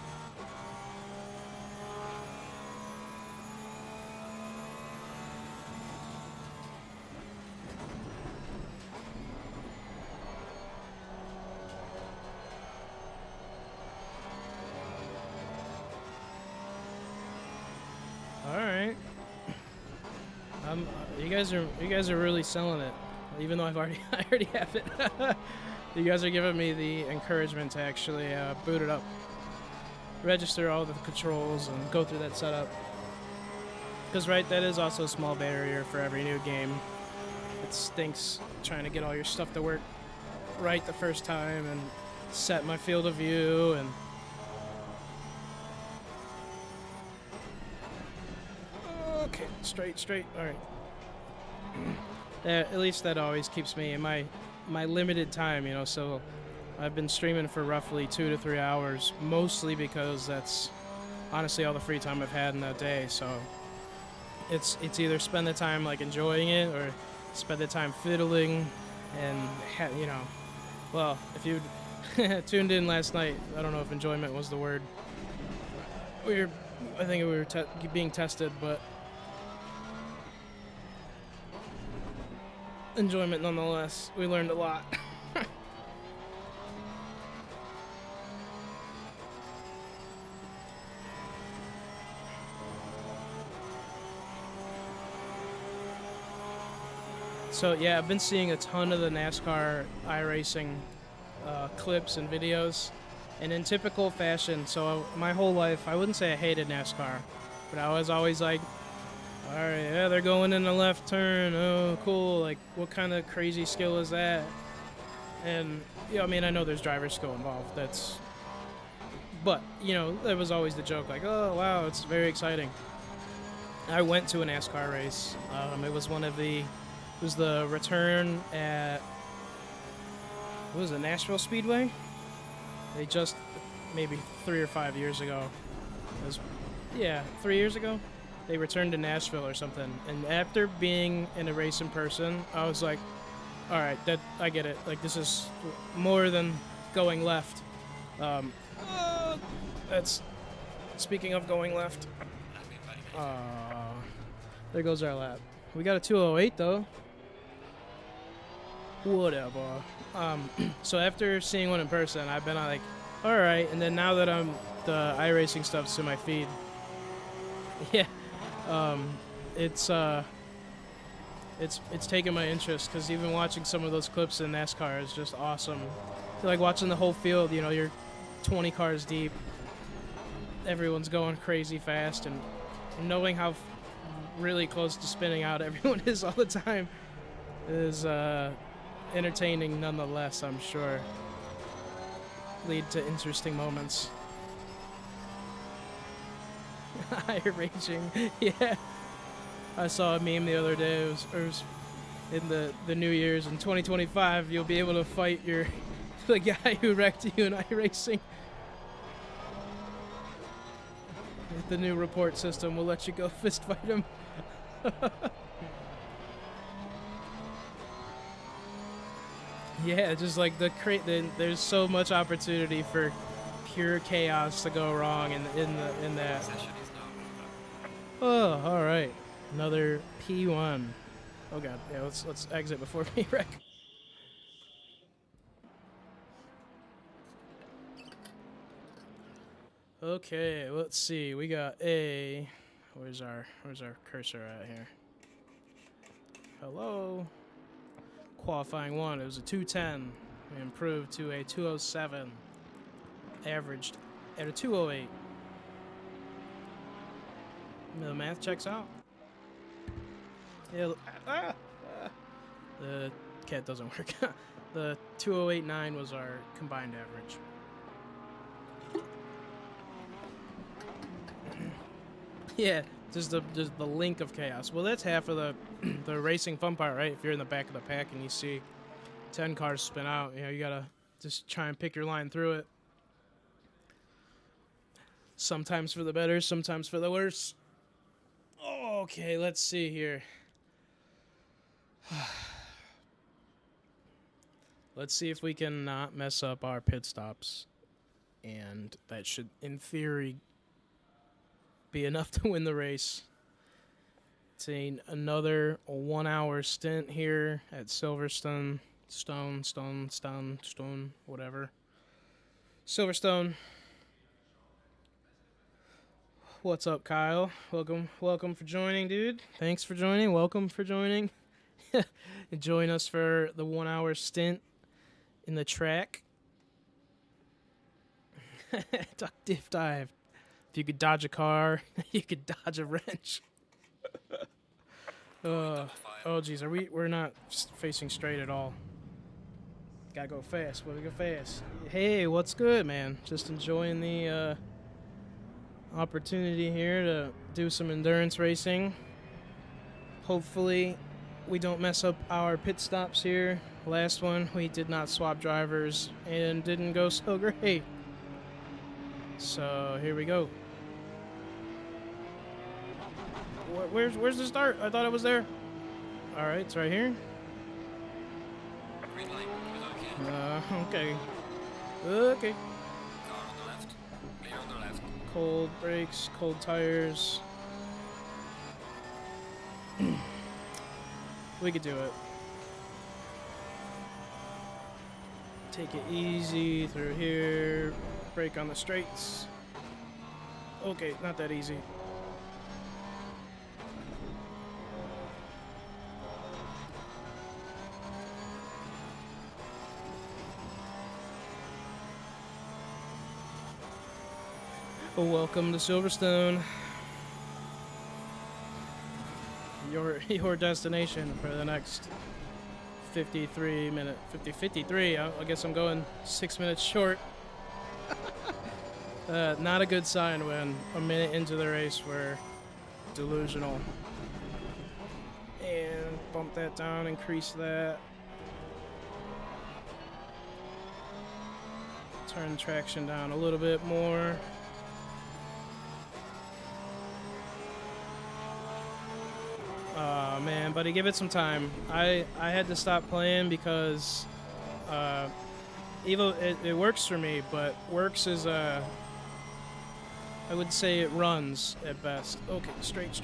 All right. You guys are really selling it, even though I already have it. You guys are giving me the encouragement to actually boot it up, register all the controls, and go through that setup. Because right, that is also a small barrier for every new game. It stinks trying to get all your stuff to work right the first time and set my field of view and. Okay, straight. All right. At least that always keeps me in my limited time, you know. So I've been streaming for roughly 2 to 3 hours, mostly because that's honestly all the free time I've had in that day. So it's either spend the time like enjoying it or spend the time fiddling and you know. Well, if you tuned in last night, I don't know if enjoyment was the word. I think we were being tested, but. Enjoyment nonetheless. We learned a lot. So yeah, I've been seeing a ton of the NASCAR iRacing clips and videos, and in typical fashion. So my whole life, I wouldn't say I hated NASCAR, but I was always like, all right, yeah, they're going in the left turn. Oh, cool. Like, what kind of crazy skill is that? And, you know, I mean, I know there's driver skill involved. But, you know, there was always the joke, like, oh, wow, it's very exciting. I went to a NASCAR race. It was the return at, what was it, Nashville Speedway? They just, maybe 3 or 5 years ago. 3 years ago. They returned to Nashville or something, and after being in a race in person, I was like, all right, I get it. Like, this is more than going left. That's, speaking of going left, there goes our lap. We got a 208 though. Whatever. So after seeing one in person, I've been like, all right, and then now that the iRacing stuff's in my feed, yeah. It's taken my interest, because even watching some of those clips in NASCAR is just awesome. Like watching the whole field, you know, you're 20 cars deep, everyone's going crazy fast, and knowing how really close to spinning out everyone is all the time is entertaining nonetheless, I'm sure. Lead to interesting moments. iRacing, yeah. I saw a meme the other day. It was in the New Year's in 2025. You'll be able to fight the guy who wrecked you in iRacing. The new report system will let you go fist fight him. Yeah, just like there's so much opportunity for pure chaos to go wrong in that. Oh, all right. Another P1. Oh god. Yeah, let's exit before we wreck. Okay, let's see. We got a. Where's our cursor at here? Hello. Qualifying 1. It was a 210. We improved to a 207. Averaged at a 208. The math checks out. Yeah. The cat doesn't work. The 208.9 was our combined average. Yeah, just the link of chaos. Well, that's half of the racing fun part, right? If you're in the back of the pack and you see 10 cars spin out, you know, you gotta just try and pick your line through it. Sometimes for the better, sometimes for the worse. Okay, let's see here. Let's see if we can not mess up our pit stops. And that should, in theory, be enough to win the race. It's another 1 hour stint here at Silverstone. Stone, whatever. Silverstone. What's up, Kyle? Welcome for joining, dude. Thanks for joining. Welcome for joining. Join us for the 1 hour stint in the track. Duck diff dive. If you could dodge a car, you could dodge a wrench. Oh geez, we're not facing straight at all. Gotta go fast. Go fast. Hey, what's good, man? Just enjoying the opportunity here to do some endurance racing. Hopefully we don't mess up our pit stops here. Last one we did not swap drivers and didn't go so great. So here we go. Where's the start? I thought it was there. All right, it's right here. Green light. Below, Ken. Okay. Car on the left. Clear on the left. Cold brakes, cold tires. We could do it. Take it easy through here. Brake on the straights. Okay, not that easy. Welcome to Silverstone. Your destination for the next 53 minute 53. I guess I'm going 6 minutes short. Not a good sign when a minute into the race we're delusional. And bump that down, increase that. Turn traction down a little bit more. Man, buddy, give it some time. I had to stop playing because Evo, it works for me, but works is I would say it runs at best. Okay, straight.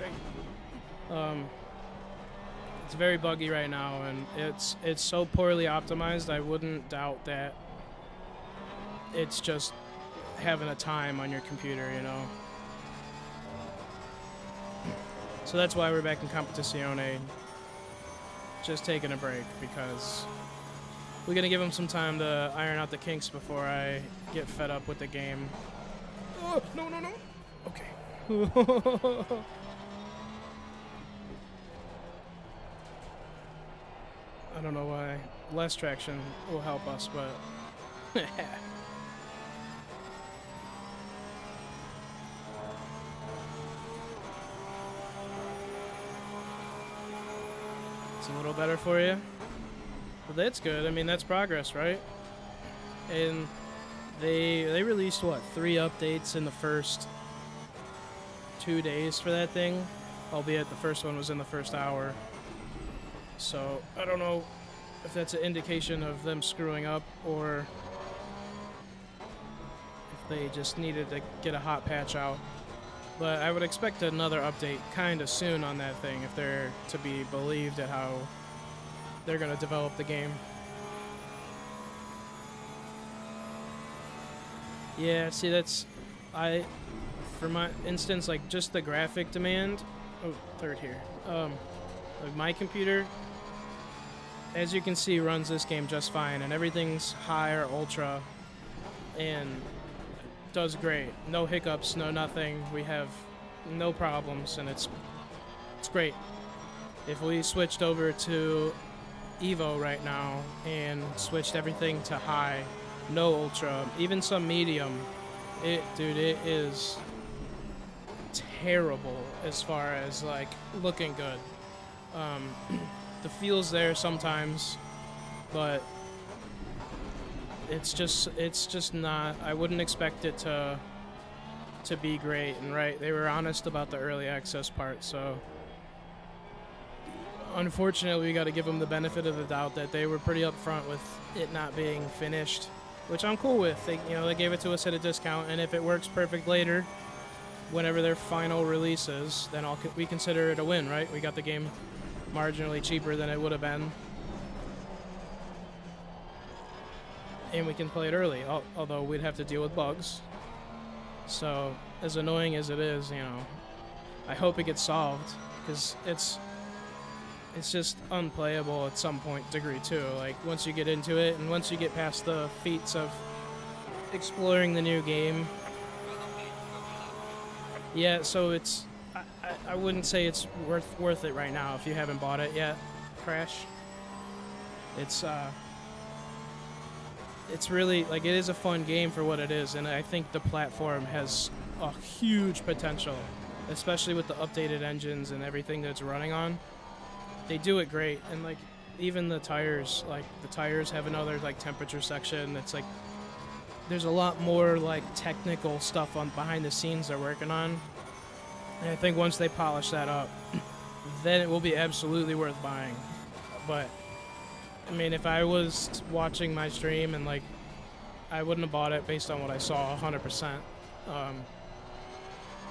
It's very buggy right now, and it's so poorly optimized. I wouldn't doubt that it's just having a time on your computer, you know. So that's why we're back in Competizione. Just taking a break because we're gonna give them some time to iron out the kinks before I get fed up with the game. Oh, no. Okay. I don't know why. Less traction will help us, but a little better for you. Well, that's good. I mean, that's progress, right? And they released what, 3 updates in the first 2 days for that thing, albeit the first one was in the first hour. So I don't know if that's an indication of them screwing up or if they just needed to get a hot patch out. But I would expect another update kind of soon on that thing if they're to be believed at how they're going to develop the game. Yeah, see, for my instance, like just the graphic demand. Oh, third here. Like my computer, as you can see, runs this game just fine, and everything's high or ultra, and does great. No hiccups, no nothing. We have no problems, and it's great. If we switched over to Evo right now and switched everything to high, no ultra, even some medium, it is terrible as far as like looking good. The feel's there sometimes, but it's just not. I wouldn't expect it to to be great, and right, they were honest about the early access part, so unfortunately we got to give them the benefit of the doubt that they were pretty upfront with it not being finished, which I'm cool with. They gave it to us at a discount, and if it works perfect later, whenever their final release is, then we consider it a win, right? We got the game marginally cheaper than it would have been, and we can play it early, although we'd have to deal with bugs. So as annoying as it is, I hope it gets solved, because it's just unplayable at some degree too. Like once you get into it, and once you get past the feats of exploring the new game. Yeah, so it's I wouldn't say it's worth it right now if you haven't bought it yet. Crash. It's really, like, it is a fun game for what it is, and I think the platform has a huge potential, especially with the updated engines and everything that it's running on. They do it great, and like even the tires have another like temperature section. It's like there's a lot more like technical stuff on behind the scenes they're working on, and I think once they polish that up, then it will be absolutely worth buying. But I mean, if I was watching my stream and like, I wouldn't have bought it based on what I saw 100%.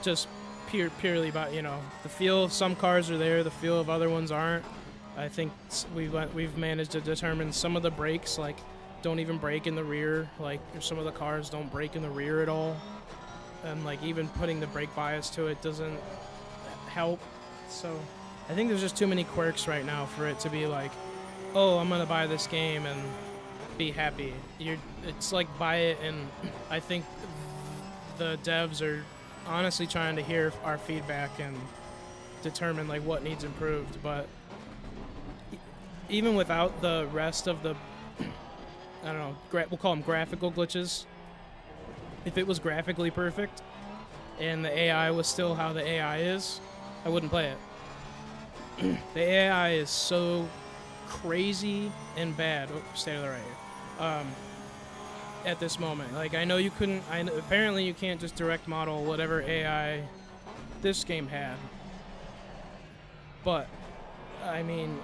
Just purely by, the feel of some cars are there, the feel of other ones aren't. I think we've managed to determine some of the brakes like don't even brake in the rear. Like some of the cars don't brake in the rear at all, and like even putting the brake bias to it doesn't help. So I think there's just too many quirks right now for it to be like, oh, I'm gonna buy this game and be happy. It's like buy it, and I think the devs are honestly trying to hear our feedback and determine like what needs improved. But even without the rest of the, I don't know, we'll call them graphical glitches. If it was graphically perfect and the AI was still how the AI is, I wouldn't play it. The AI is so crazy and bad. Oh, stay to the right here. At this moment, like I know you couldn't. Apparently you can't just direct model whatever AI this game had. But I mean,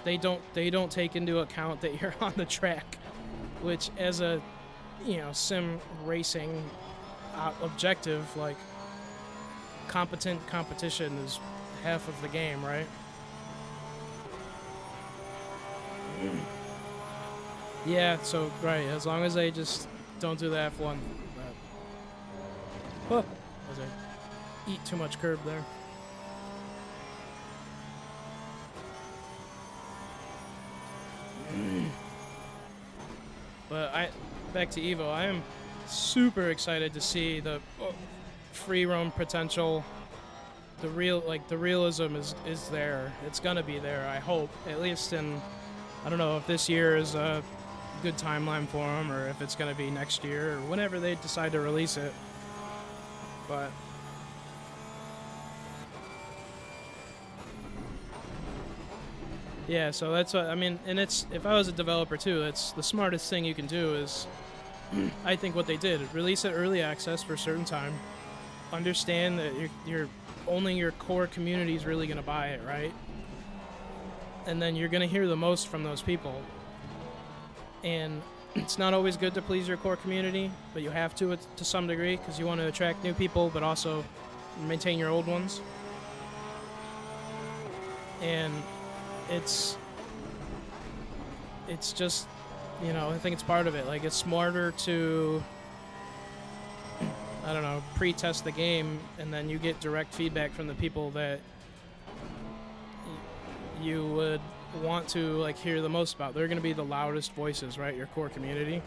they don't take into account that you're on the track, which as a sim racing objective, like competent competition is half of the game, right? Yeah, so, right, as long as they just don't do the F1. Oh, as I eat too much curb there. But back to Evo, I am super excited to see the free roam potential. The realism is there. It's gonna be there, I hope, at least in, I don't know if this year is a good timeline for them or if it's going to be next year or whenever they decide to release it. But yeah, so that's what I mean. And if I was a developer too, it's the smartest thing you can do is I think what they did, release it early access for a certain time, understand that you're only your core community is really going to buy it, right? And then you're going to hear the most from those people. And it's not always good to please your core community, but you have to some degree because you want to attract new people, but also maintain your old ones. And it's just, I think it's part of it. Like, it's smarter to, I don't know, pre-test the game, and then you get direct feedback from the people that you would want to like hear the most about. They're going to be the loudest voices, right? Your core community.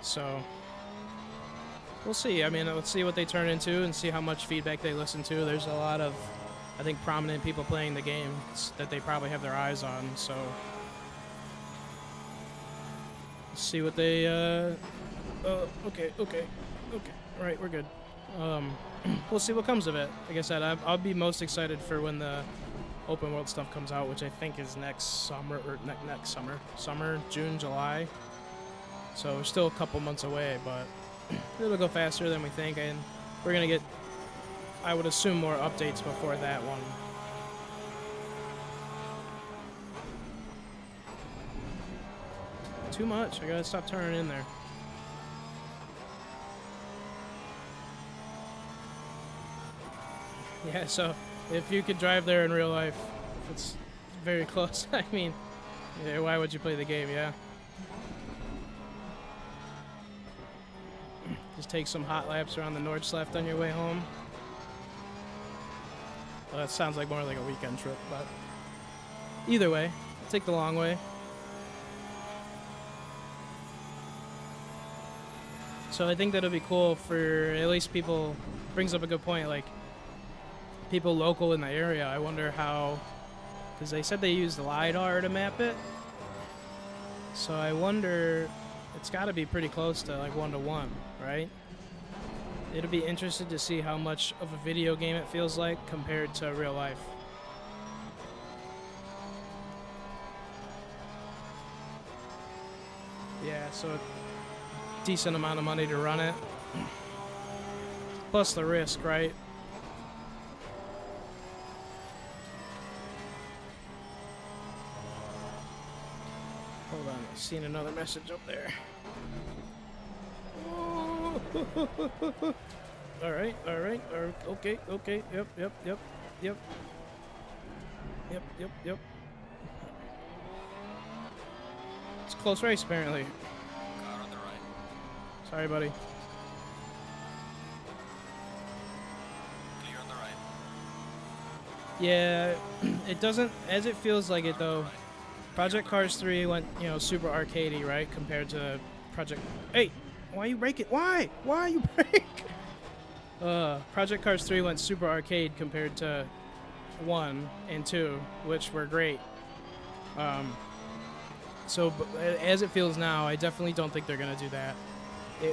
So we'll see. I mean, let's see what they turn into and see how much feedback they listen to. There's a lot of, I think, prominent people playing the game that they probably have their eyes on. So see what they. Okay. All right, we're good. We'll see what comes of it. Like I said, I'll be most excited for when the open world stuff comes out, which I think is next summer, or next summer, June, July. So we're still a couple months away, but it'll go faster than we think, and we're gonna get, I would assume, more updates before that one. Too much. I gotta stop turning in there. Yeah, so if you could drive there in real life, if it's very close, I mean, yeah, why would you play the game, yeah? Just take some hot laps around the Nordschleife on your way home. Well, that sounds like more like a weekend trip, but either way, take the long way. So I think that'll be cool for at least people, brings up a good point, like people local in the area. I wonder how, because they said they used LiDAR to map it. So I wonder, it's got to be pretty close to like 1-to-1, right? It'll be interesting to see how much of a video game it feels like compared to real life. Yeah, so a decent amount of money to run it. Plus the risk, right? Hold on, I've seen another message up there. Alright, okay, yep. It's a close race, apparently. Car on the right. Sorry, buddy. Clear on the right. Yeah, it doesn't, as it feels like it though. Right. Project Cars 3 went, super arcadey, right? Compared to Project... Hey! Why you break it? Why? Why you break? Project Cars 3 went super arcade compared to 1 and 2, which were great. So as it feels now, I definitely don't think they're going to do that.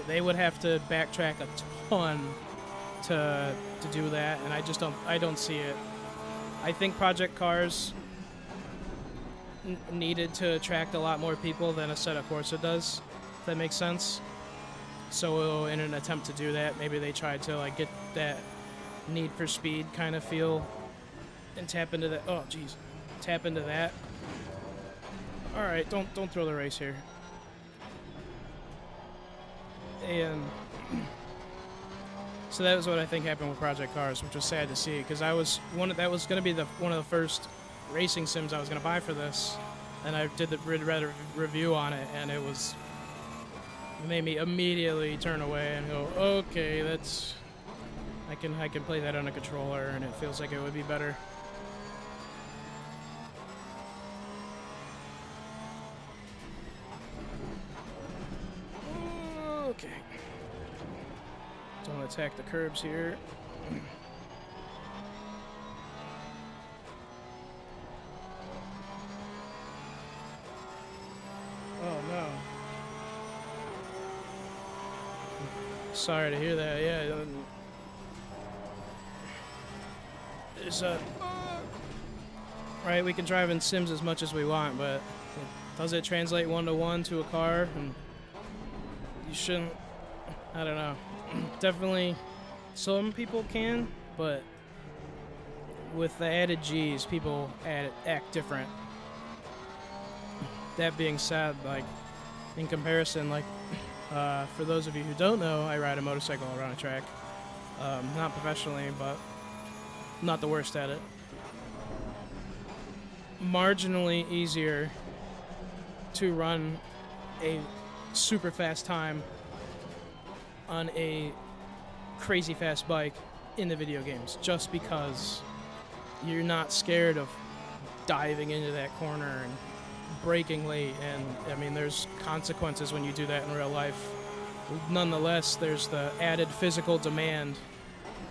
They would have to backtrack a ton to do that, and I don't see it. I think Project Cars needed to attract a lot more people than Assetto Corsa does, if that makes sense. So in an attempt to do that, maybe they tried to like get that Need for Speed kind of feel and tap into that. Oh, jeez, tap into that. All right, don't throw the race here. And so that was what I think happened with Project Cars, which was sad to see, because that was going to be one of the first racing sims I was going to buy for this, and I did the review on it, and it made me immediately turn away and go, okay, I can play that on a controller, and it feels like it would be better. Okay. Don't attack the curbs here. Oh no. Sorry to hear that. Yeah. There's right, we can drive in Sims as much as we want, but does it translate 1-to-1 to a car? And you shouldn't. I don't know. Definitely, some people can, but with the added G's, people act different. That being said, like in comparison, like for those of you who don't know, I ride a motorcycle around a track, not professionally, but not the worst at it. Marginally easier to run a super fast time on a crazy fast bike in the video games, just because you're not scared of diving into that corner and braking late, and I mean there's consequences when you do that in real life. Nonetheless, there's the added physical demand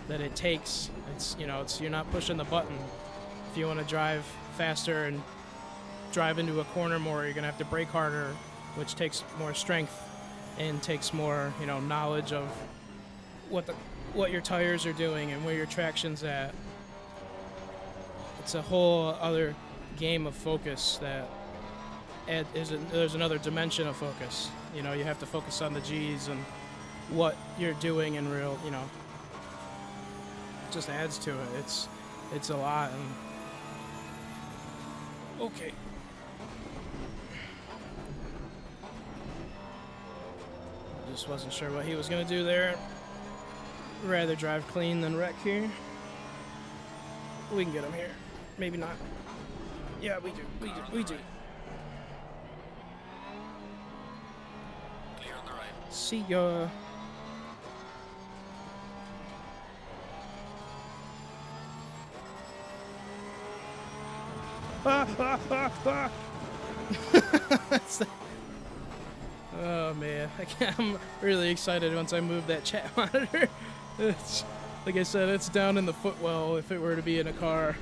that it takes. It's you're not pushing the button. If you want to drive faster and drive into a corner more, you're gonna have to brake harder, which takes more strength and takes more knowledge of what your tires are doing and where your traction's at. It's a whole other game of focus that there's another dimension of focus. You have to focus on the G's and what you're doing in real, just adds to it. It's a lot. And okay. Just wasn't sure what he was gonna do there. Rather drive clean than wreck here. We can get him here. Maybe not. Yeah, we do. We do. Clear on the right. See ya. Oh man, I'm really excited once I move that chat monitor. It's, like I said, it's down in the footwell if it were to be in a car.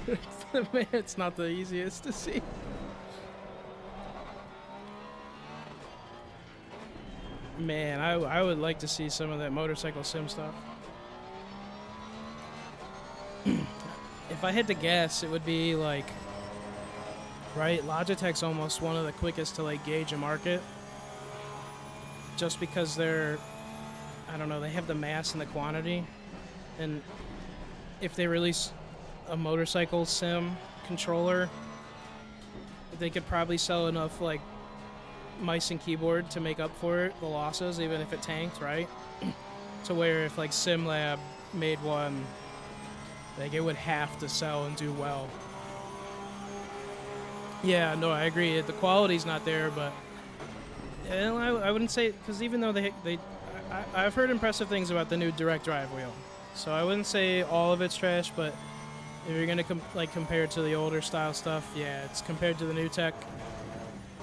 Man, it's not the easiest to see. Man, I would like to see some of that motorcycle sim stuff. If I had to guess, it would be like, right, Logitech's almost one of the quickest to like gauge a market. Just because they're, I don't know, they have the mass and the quantity. And if they release a motorcycle sim controller, they could probably sell enough like mice and keyboard to make up for it, the losses, even if it tanked, right? To where if like SimLab made one, like it would have to sell and do well. Yeah, no, I agree. The quality's not there, but I wouldn't say, because even though I've heard impressive things about the new direct drive wheel, so I wouldn't say all of it's trash, but if you're gonna compare it to the older style stuff, yeah, it's compared to the new tech.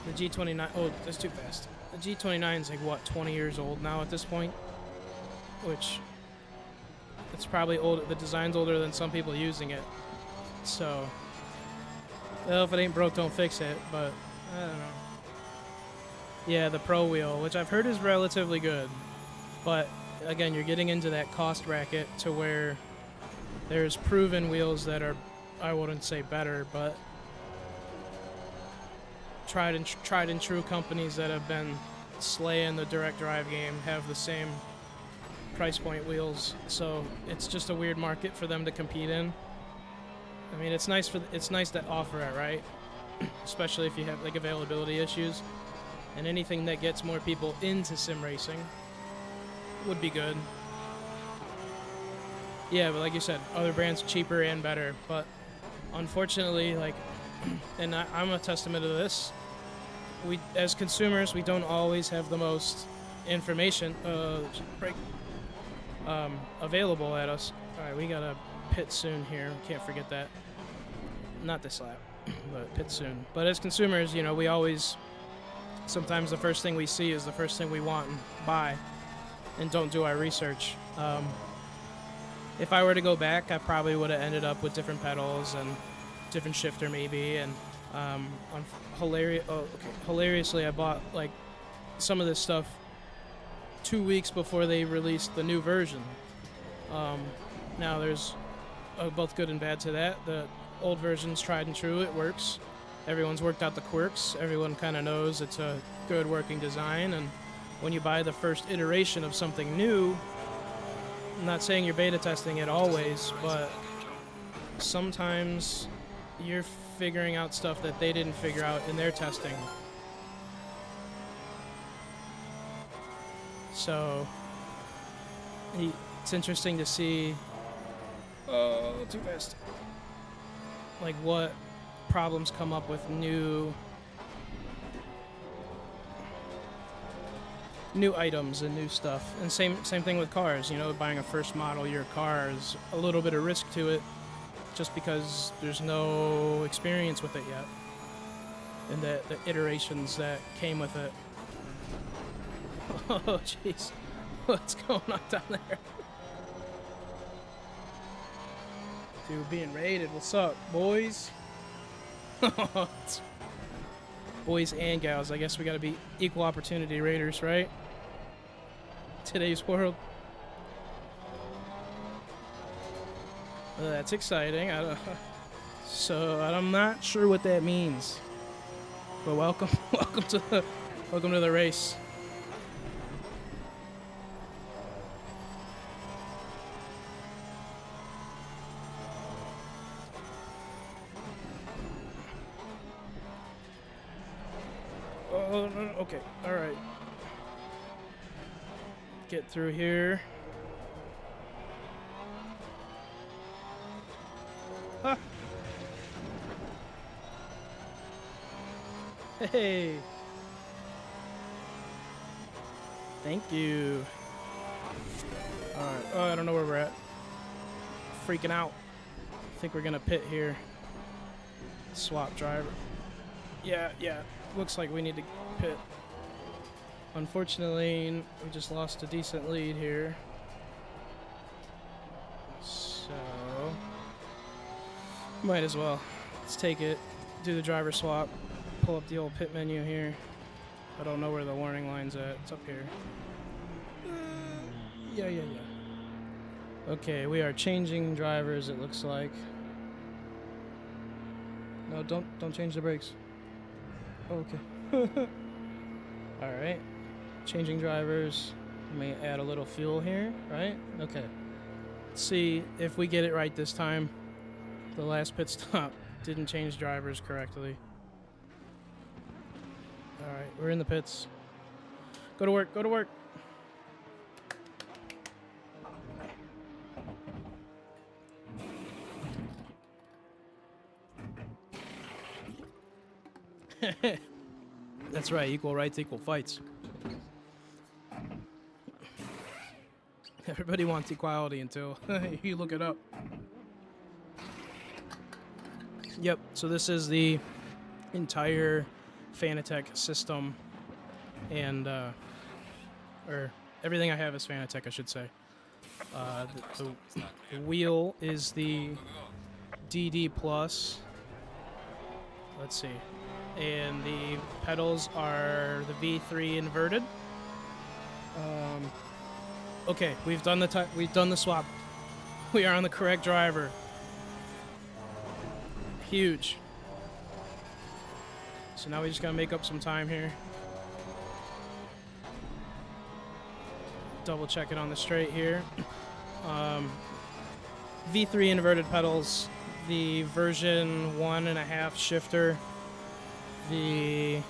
The G29, oh, that's too fast. The G29 is like what, 20 years old now at this point, which it's probably old. The design's older than some people using it, so well, if it ain't broke, don't fix it. But I don't know. Yeah, the Pro wheel, which I've heard is relatively good, but again, you're getting into that cost bracket to where there's proven wheels that are, I wouldn't say better, but tried and true companies that have been slaying the direct drive game have the same price point wheels. So it's just a weird market for them to compete in. I mean, it's nice to offer it, right? Especially if you have like availability issues. And anything that gets more people into sim racing would be good. Yeah, but like you said, other brands cheaper and better. But unfortunately, like, and I'm a testament to this, we as consumers, we don't always have the most information available at us. All right, we gotta pit soon here. Can't forget that. Not this lap, but pit soon. But as consumers, we always, sometimes the first thing we see is the first thing we want and buy, and don't do our research. If I were to go back, I probably would have ended up with different pedals and different shifter maybe. And hilariously, I bought like some of this stuff 2 weeks before they released the new version. Now there's both good and bad to that. The old version's tried and true; it works. Everyone's worked out the quirks. Everyone kind of knows it's a good working design. And when you buy the first iteration of something new, I'm not saying you're beta testing it always, but sometimes you're figuring out stuff that they didn't figure out in their testing. So it's interesting to see, oh, too fast, like what problems come up with new items and new stuff. And same thing with cars. Buying a first model year car is a little bit of risk to it, just because there's no experience with it yet, and the iterations that came with it. Oh jeez, what's going on down there? Dude, being raided. What's up, boys? Boys and gals. I guess we gotta be equal opportunity raiders, right? Today's world. That's exciting. So I'm not sure what that means. But welcome to the race. no, okay, all right. Get through here. Ah. Hey. Thank you. All right. Oh, I don't know where we're at. Freaking out. I think we're gonna pit here. Swap driver. Yeah. Looks like we need to pit. Unfortunately, we just lost a decent lead here. So, might as well. Let's take it, do the driver swap, pull up the old pit menu here. I don't know where the warning line's at. It's up here. Yeah. Okay, we are changing drivers, it looks like. No, don't change the brakes. Oh, okay. Alright. Changing drivers. Let me add a little fuel here, right? Okay. Let's see if we get it right this time. The last pit stop didn't change drivers correctly. Alright, we're in the pits. Go to work, go to work. That's right, equal rights, equal fights. Everybody wants equality until you look it up. Yep, so this is the entire Fanatec system, and or everything I have is Fanatec, I should say. The wheel is the DD Plus. Let's see, and the pedals are the V3 inverted. Okay, we've done the swap. We are on the correct driver. Huge. So now we just gotta make up some time here. Double check it on the straight here. V3 inverted pedals, the version 1.5 shifter, the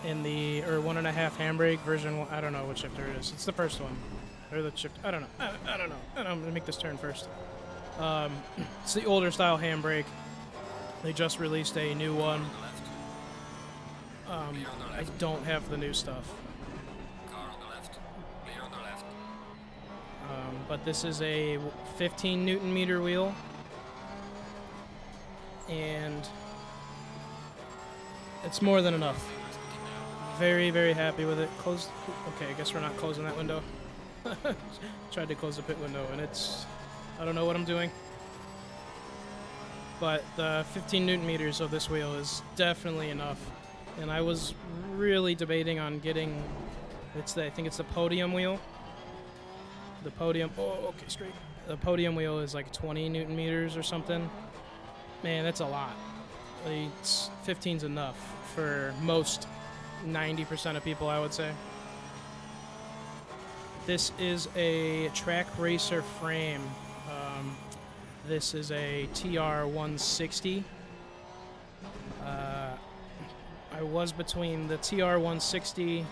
1.5 handbrake version 1. I don't know what shifter it is. It's the first one, or the shift. I don't know. I don't know. I'm gonna make this turn first. It's the older style handbrake. They just released a new one. I don't have the new stuff. Car on the left. Clear on the left. But this is a 15 Newton meter wheel, and it's more than enough. Very, very happy with it. Close. Okay, I guess we're not closing that window. Tried to close the pit window, and I don't know what I'm doing. But the 15 Newton meters of this wheel is definitely enough. And I was really debating on getting, I think it's the podium wheel. The podium, okay, straight. The podium wheel is like 20 Newton meters or something. Man, that's a lot. 15's enough for most 90% of people, I would say. This is a track racer frame. This is a TR160. I was between the TR160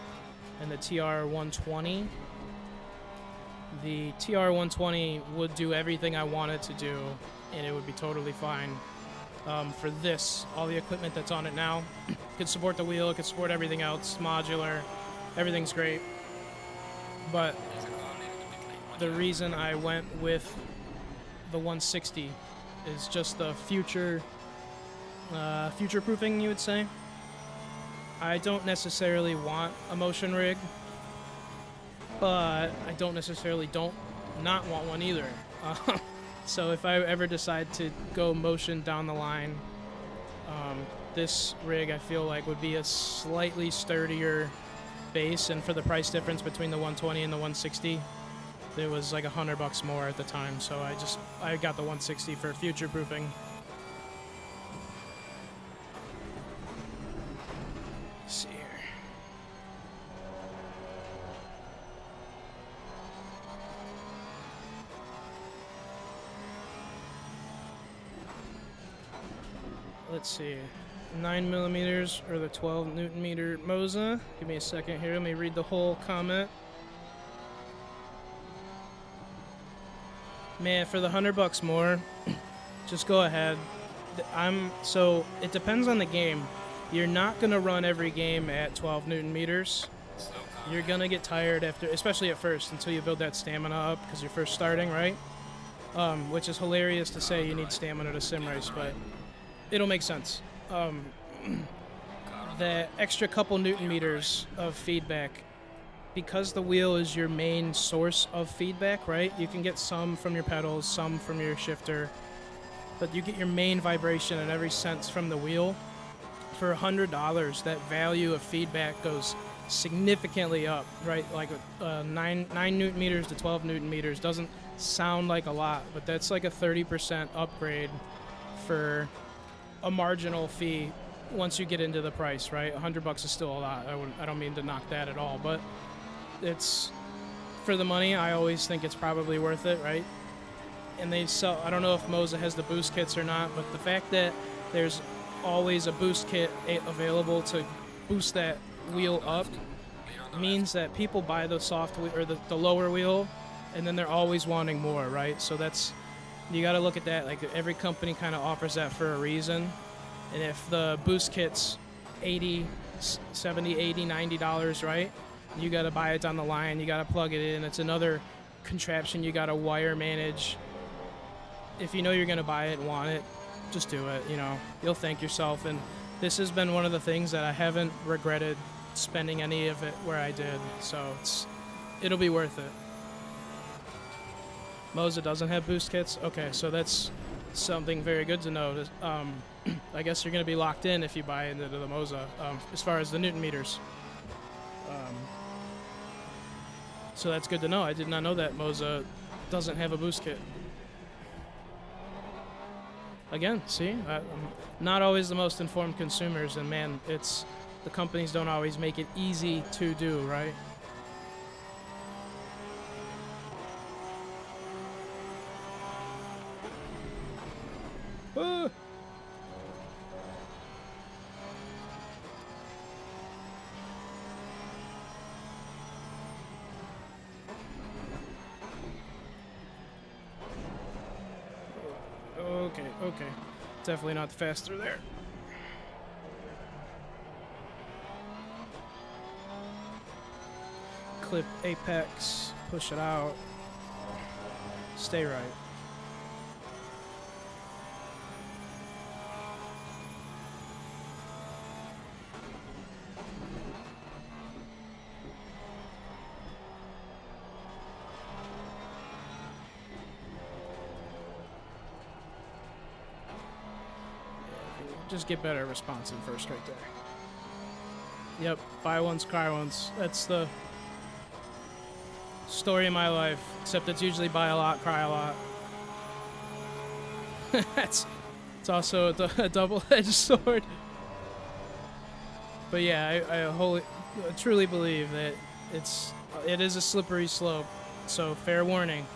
and the TR120. The TR120 would do everything I wanted to do, and it would be totally fine. For this, all the equipment that's on it now, it could support the wheel, it could support everything else, modular, everything's great. But the reason I went with the 160 is just the future-proofing, you would say. I don't necessarily want a motion rig, but I don't necessarily not want one either. So if I ever decide to go motion down the line, this rig I feel like would be a slightly sturdier base, and for the price difference between the 120 and the 160, it was like $100 more at the time, so I got the 160 for future proofing. Let's see here. Let's see. 9 millimeters or the 12 Newton meter Monza. Give me a second here. Let me read the whole comment. Man, for the $100 more, just go ahead. So it depends on the game. You're not gonna run every game at 12 Newton meters. You're gonna get tired after, especially at first, until you build that stamina up because you're first starting, right? Which is hilarious to say you need stamina to sim race, but it'll make sense. The extra couple Newton meters of feedback, because the wheel is your main source of feedback, right? You can get some from your pedals, some from your shifter, but you get your main vibration in every sense from the wheel. For $100, that value of feedback goes significantly up, right? Like 9 Newton meters to 12 Newton meters doesn't sound like a lot, but that's like a 30% upgrade for a marginal fee once you get into the price, right? $100 is still a lot. I don't mean to knock that at all, but it's for the money. I always think it's probably worth it, right? And they sell, I don't know if Monza has the boost kits or not, but the fact that there's always a boost kit available to boost that wheel up means that people buy the soft wheel or the lower wheel, and then they're always wanting more, right? So that's, you got to look at that. Like every company kind of offers that for a reason. And if the boost kit's $80, $70, $80, $90, right? You got to buy it down the line. You got to plug it in. It's another contraption you got to wire manage. If you know you're going to buy it and want it, just do it. You know, you'll thank yourself. And this has been one of the things that I haven't regretted spending any of it where I did. So it'll be worth it. Monza doesn't have boost kits. Okay, so that's something very good to know. I guess you're going to be locked in if you buy into the Monza as far as the Newton meters. So that's good to know. I did not know that Monza doesn't have a boost kit. Again, see, I'm not always the most informed consumers, and man, the companies don't always make it easy to do, right? Ah. Okay. Definitely not the faster there. Clip apex, push it out. Stay right. Just get better responsive first right there. Yep, buy once, cry once. That's the story of my life, except it's usually buy a lot, cry a lot. It's also a double-edged sword. But yeah, I truly believe that it is a slippery slope, so fair warning.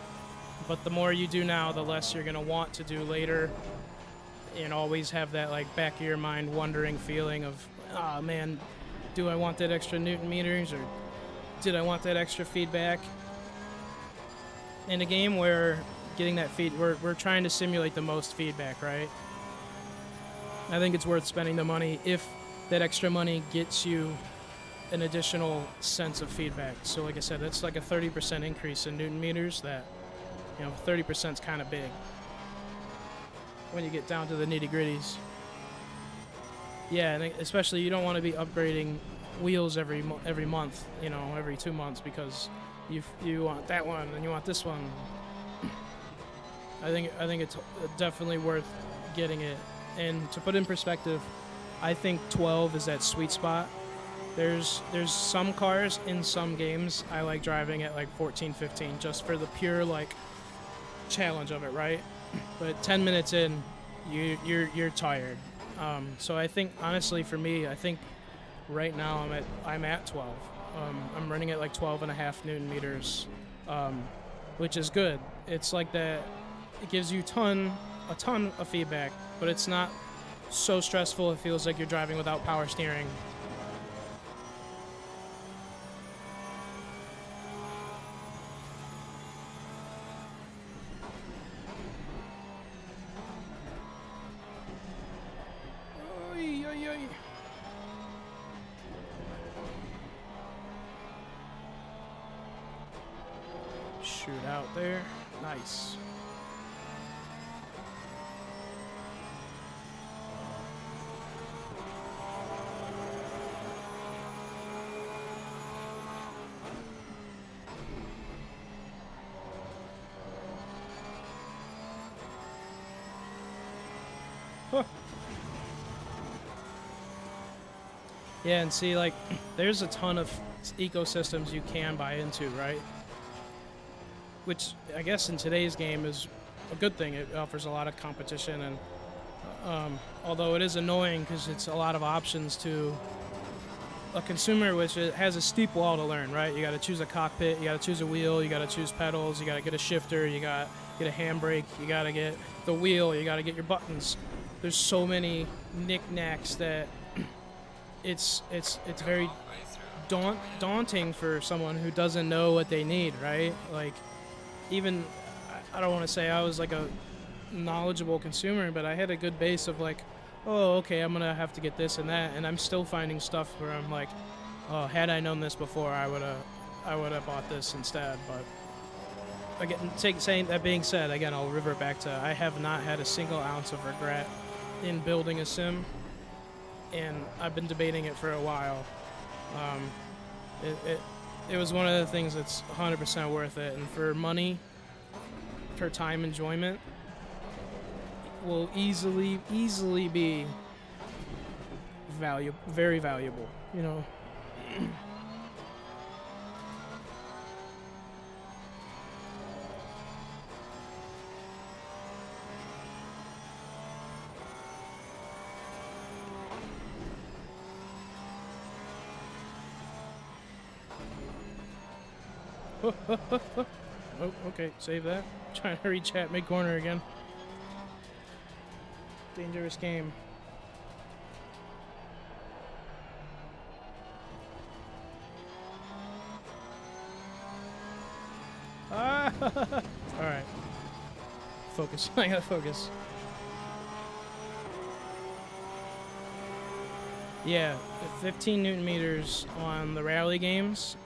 But the more you do now, the less you're going to want to do later. And always have that like back of your mind wondering feeling of, oh man, do I want that extra Newton meters, or did I want that extra feedback? In a game where getting that we're trying to simulate the most feedback, right? I think it's worth spending the money if that extra money gets you an additional sense of feedback. So like I said, that's like a 30% increase in Newton meters. That, 30% is kind of big when you get down to the nitty-gritties. Yeah, and especially you don't want to be upgrading wheels every month, every 2 months, because you want that one and you want this one. I think it's definitely worth getting it. And to put in perspective, I think 12 is that sweet spot. There's some cars in some games I like driving at like 14, 15, just for the pure like challenge of it, right? But 10 minutes in, you're tired. So I think honestly for me, I think right now I'm at 12. I'm running at like 12.5 Newton meters, which is good. It's like that. It gives you a ton of feedback, but it's not so stressful it feels like you're driving without power steering. Oy, oy, oy. Shoot out there. Nice. Huh. Yeah, and see, like, there's a ton of ecosystems you can buy into, right? Which I guess in today's game is a good thing. It offers a lot of competition, and although it is annoying because it's a lot of options to a consumer, which has a steep wall to learn, right? You got to choose a cockpit, you got to choose a wheel, you got to choose pedals, you got to get a shifter, you got to get a handbrake, you got to get the wheel, you got to get your buttons. There's so many knickknacks that it's very daunting for someone who doesn't know what they need, right? Like, even I don't want to say I was like a knowledgeable consumer, but I had a good base of like, oh, okay, I'm gonna have to get this and that, and I'm still finding stuff where I'm like, oh, had I known this before, I would have bought this instead. But again, saying that being said, again, I'll revert back to I have not had a single ounce of regret in building a sim, and I've been debating it for a while. It was one of the things that's 100% worth it, and for money, for time enjoyment, will easily be very valuable, you know. Oh, okay, save that. Trying to reach at mid-corner again. Dangerous game. Ah! Alright. Focus. I gotta focus. Yeah, 15 Newton meters on the rally games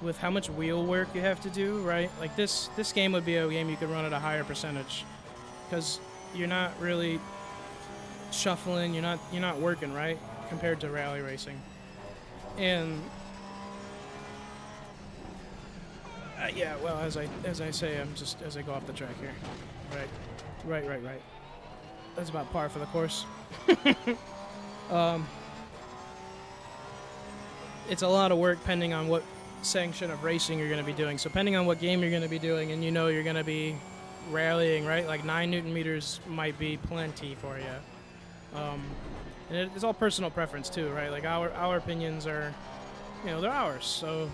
with how much wheel work you have to do, right? Like this game would be a game you could run at a higher percentage because you're not really shuffling, you're not working, right? Compared to rally racing. And yeah, well, as I say, I'm just as I go off the track here. Right. That's about par for the course. It's a lot of work depending on what sanction of racing you're going to be doing. So depending on what game you're going to be doing, and you know you're going to be rallying, right? Like 9 Newton meters might be plenty for you. And it's all personal preference too, right? Like our opinions are, you know, they're ours. So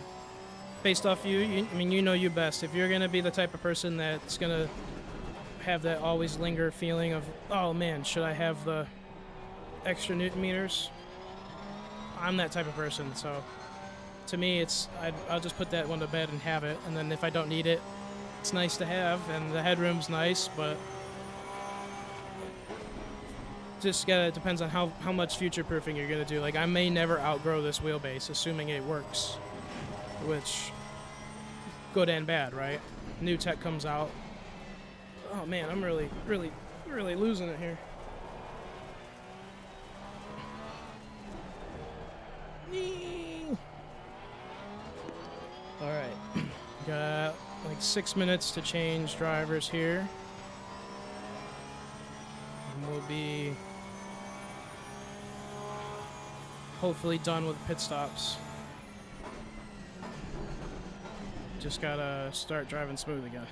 based off you know you best. If you're going to be the type of person that's going to have that always linger feeling of, oh man, should I have the extra Newton meters? I'm that type of person, so to me, I'll just put that one to bed and have it, and then if I don't need it, it's nice to have, and the headroom's nice, but just it depends on how much future proofing you're gonna do. Like, I may never outgrow this wheelbase, assuming it works, which good and bad, right? New tech comes out. Oh man, I'm really losing it here. Alright, got like 6 minutes to change drivers here. And we'll be hopefully done with pit stops. Just gotta start driving smooth again.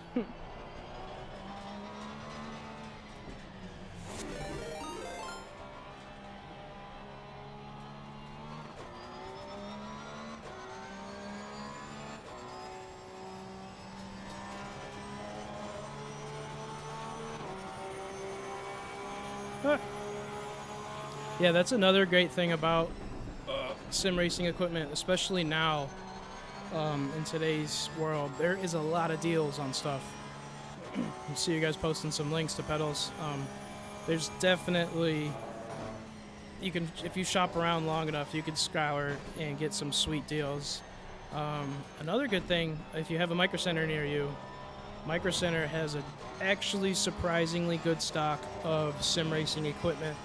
Yeah, that's another great thing about sim racing equipment, especially now in today's world. There is a lot of deals on stuff. I see you guys posting some links to pedals. There's definitely, you can, if you shop around long enough, you can scour and get some sweet deals. Another good thing, if you have a Micro Center near you, Micro Center has a actually surprisingly good stock of sim racing equipment.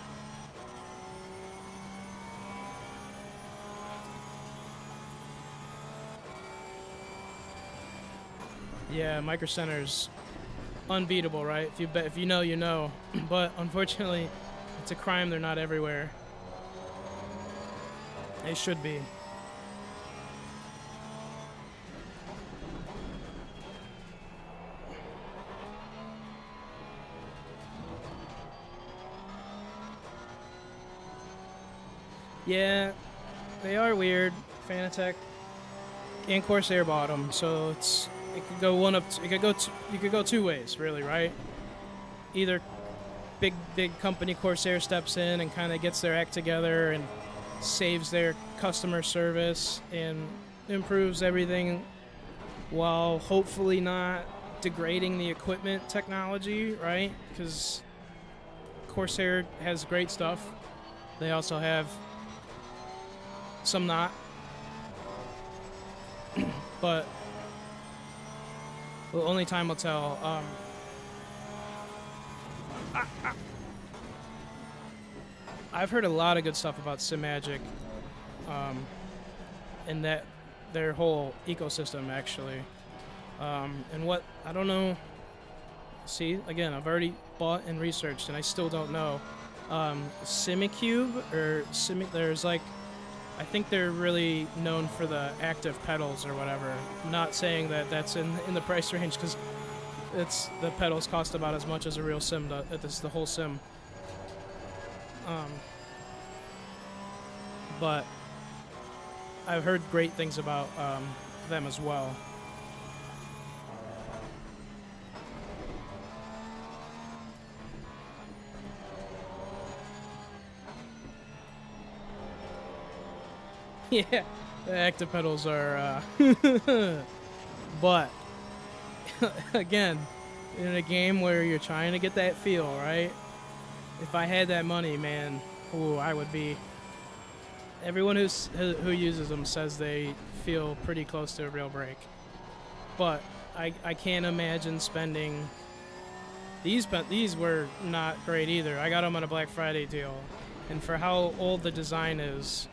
Yeah, Micro Center's unbeatable, right? If you know, you know. But unfortunately, it's a crime they're not everywhere. They should be. Yeah, they are weird. Fanatec and Corsair bought them, so it could go you could go two ways, really, right? Either big company Corsair steps in and kind of gets their act together and saves their customer service and improves everything while hopefully not degrading the equipment technology, right? Because Corsair has great stuff. They also have some not. But well, only time will tell. I've heard a lot of good stuff about SimMagic, and that their whole ecosystem actually. And what I don't know. See, again, I've already bought and researched, and I still don't know. Simicube or there's like, I think they're really known for the active pedals or whatever. I'm not saying that that's in the price range, because the pedals cost about as much as a real sim does. It's the whole sim. But I've heard great things about them as well. Yeah, the active pedals are, but again, in a game where you're trying to get that feel, right? If I had that money, man, ooh, I would be. Everyone who uses them says they feel pretty close to a real break, but I can't imagine spending. These were not great either. I got them on a Black Friday deal, and for how old the design is,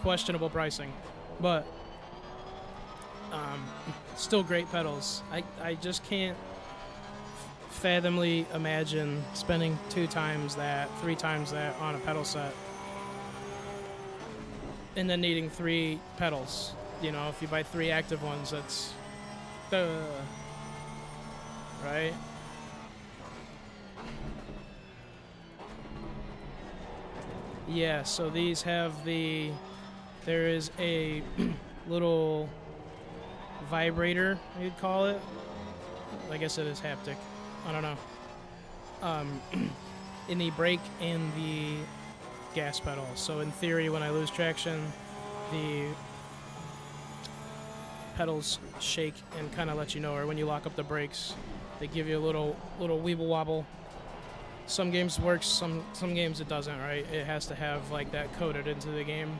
questionable pricing, but still great pedals. I just can't fathomly imagine spending 2 times that, 3 times that on a pedal set, and then needing 3 pedals. You know, if you buy 3 active ones, that's right. Yeah, so these have there is a little vibrator, you'd call it. I guess it is haptic. I don't know. In the brake and the gas pedal. So in theory, when I lose traction, the pedals shake and kind of let you know, or when you lock up the brakes, they give you a little weeble wobble. Some games works, some games it doesn't, right? It has to have like that coded into the game.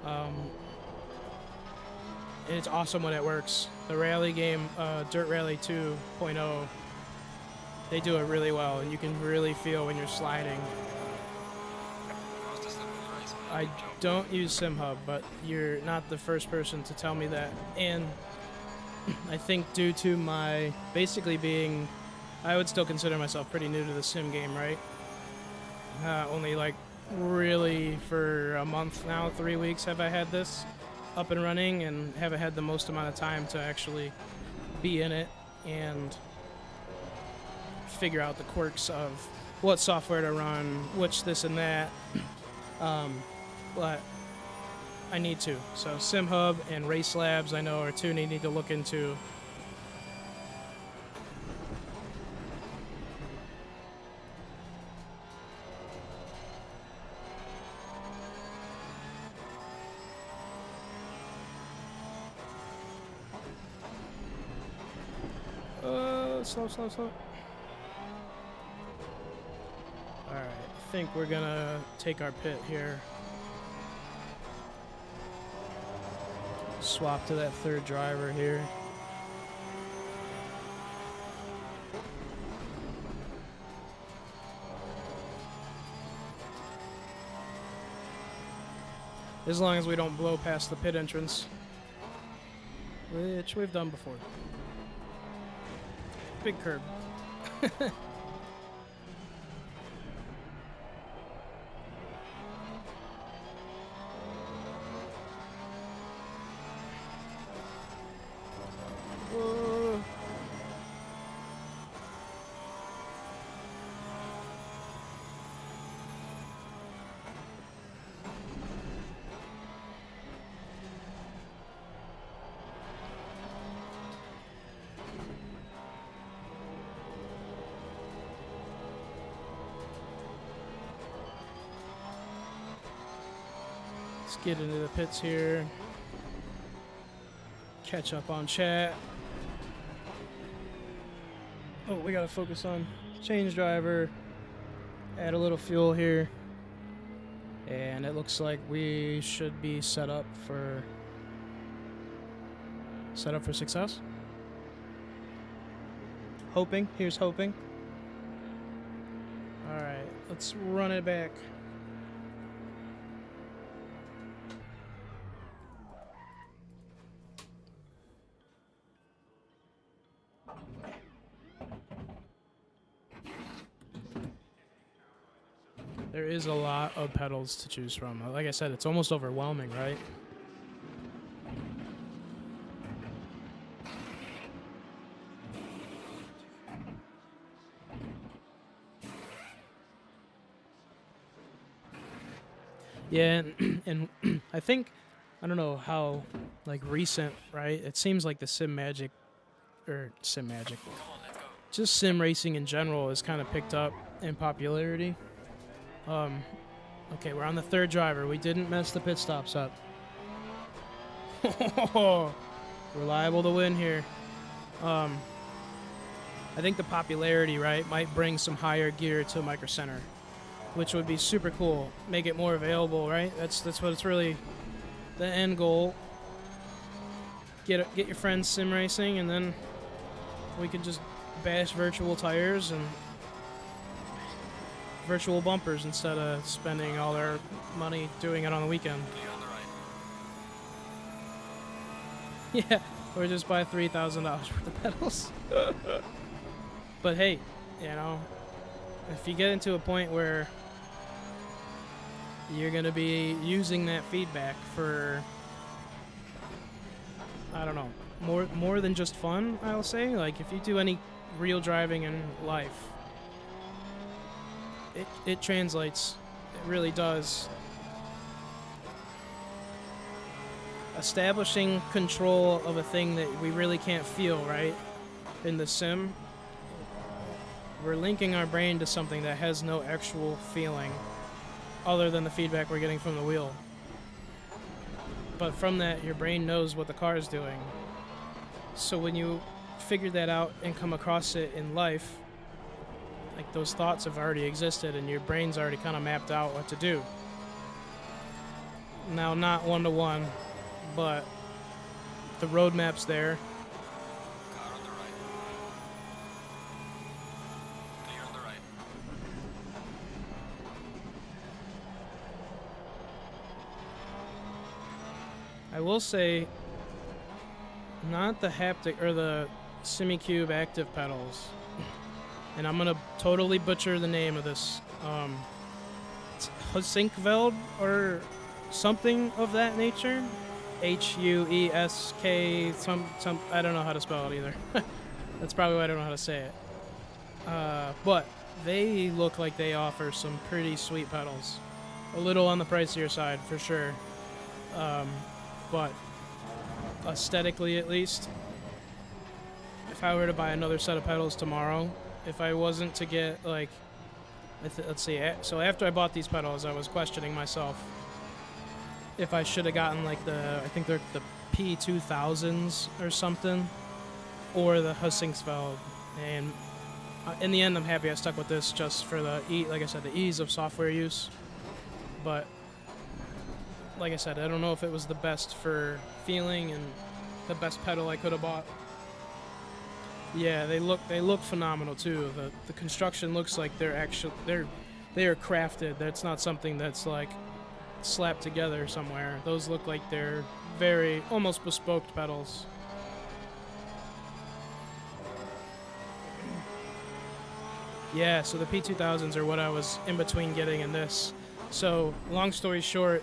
And it's awesome when it works. The rally game, Dirt Rally 2.0, they do it really well, and you can really feel when you're sliding. I don't use SimHub, but you're not the first person to tell me that. And I think due to my basically being, I would still consider myself pretty new to the sim game, right? Only like really for a month now, 3 weeks have I had this up and running, and haven't had the most amount of time to actually be in it and figure out the quirks of what software to run, which this and that. But I need to. So SimHub and Race Labs, I know, are 2 you need to look into. slow. Alright, I think we're gonna take our pit here. Swap to that third driver here. As long as we don't blow past the pit entrance, which we've done before. Big curb. Whoa. Let's get into the pits here. Catch up on chat. Oh, we gotta focus on change driver. Add a little fuel here. And it looks like we should be set up for success. Hoping. Here's hoping. Alright, let's run it back. There is a lot of pedals to choose from. Like I said, it's almost overwhelming, right? Yeah, and I think, I don't know how, like, recent, right? It seems like the sim magic, just sim racing in general has kind of picked up in popularity. Okay, we're on the third driver. We didn't mess the pit stops up. Reliable to win here. I think the popularity, right, might bring some higher gear to Micro Center, which would be super cool. Make it more available, right? That's what it's really the end goal. Get your friends sim racing, and then we could just bash virtual tires and virtual bumpers instead of spending all our money doing it on the weekend. Yeah, or just buy $3,000 worth of pedals. But hey, you know, if you get into a point where you're going to be using that feedback for, I don't know, more than just fun, I'll say. Like, if you do any real driving in life, it translates. It really does. Establishing control of a thing that we really can't feel, right? In the sim, we're linking our brain to something that has no actual feeling other than the feedback we're getting from the wheel. But from that, your brain knows what the car is doing. So when you figure that out and come across it in life, like, those thoughts have already existed and your brain's already kind of mapped out what to do. Now, not one-to-one, but the roadmap's there. Car on the right. Clear on the right. I will say, not the haptic or the SimiCube active pedals. And I'm gonna totally butcher the name of this. It's Husinkveld or something of that nature. Huesk some I don't know how to spell it either. That's probably why I don't know how to say it. But they look like they offer some pretty sweet pedals. A little on the pricier side for sure. But aesthetically, at least, if I were to buy another set of pedals tomorrow, if I wasn't to get, like, let's see, so after I bought these pedals, I was questioning myself if I should have gotten, like, I think they're the P2000s or something, or the Husingsfeld And in the end, I'm happy I stuck with this just for like I said, the ease of software use. But like I said, I don't know if it was the best for feeling and the best pedal I could have bought. Yeah, they look phenomenal too. The construction looks like they are crafted. That's not something that's like slapped together somewhere. Those look like they're very almost bespoke pedals. Yeah, so the P2000s are what I was in between getting in this. So long story short,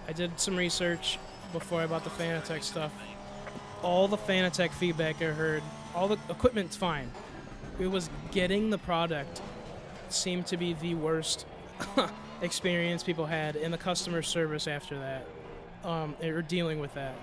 I did some research before I bought the Fanatec stuff. All the Fanatec feedback I heard, all the equipment's fine. It was getting the product seemed to be the worst experience people had, and the customer service after that, or dealing with that.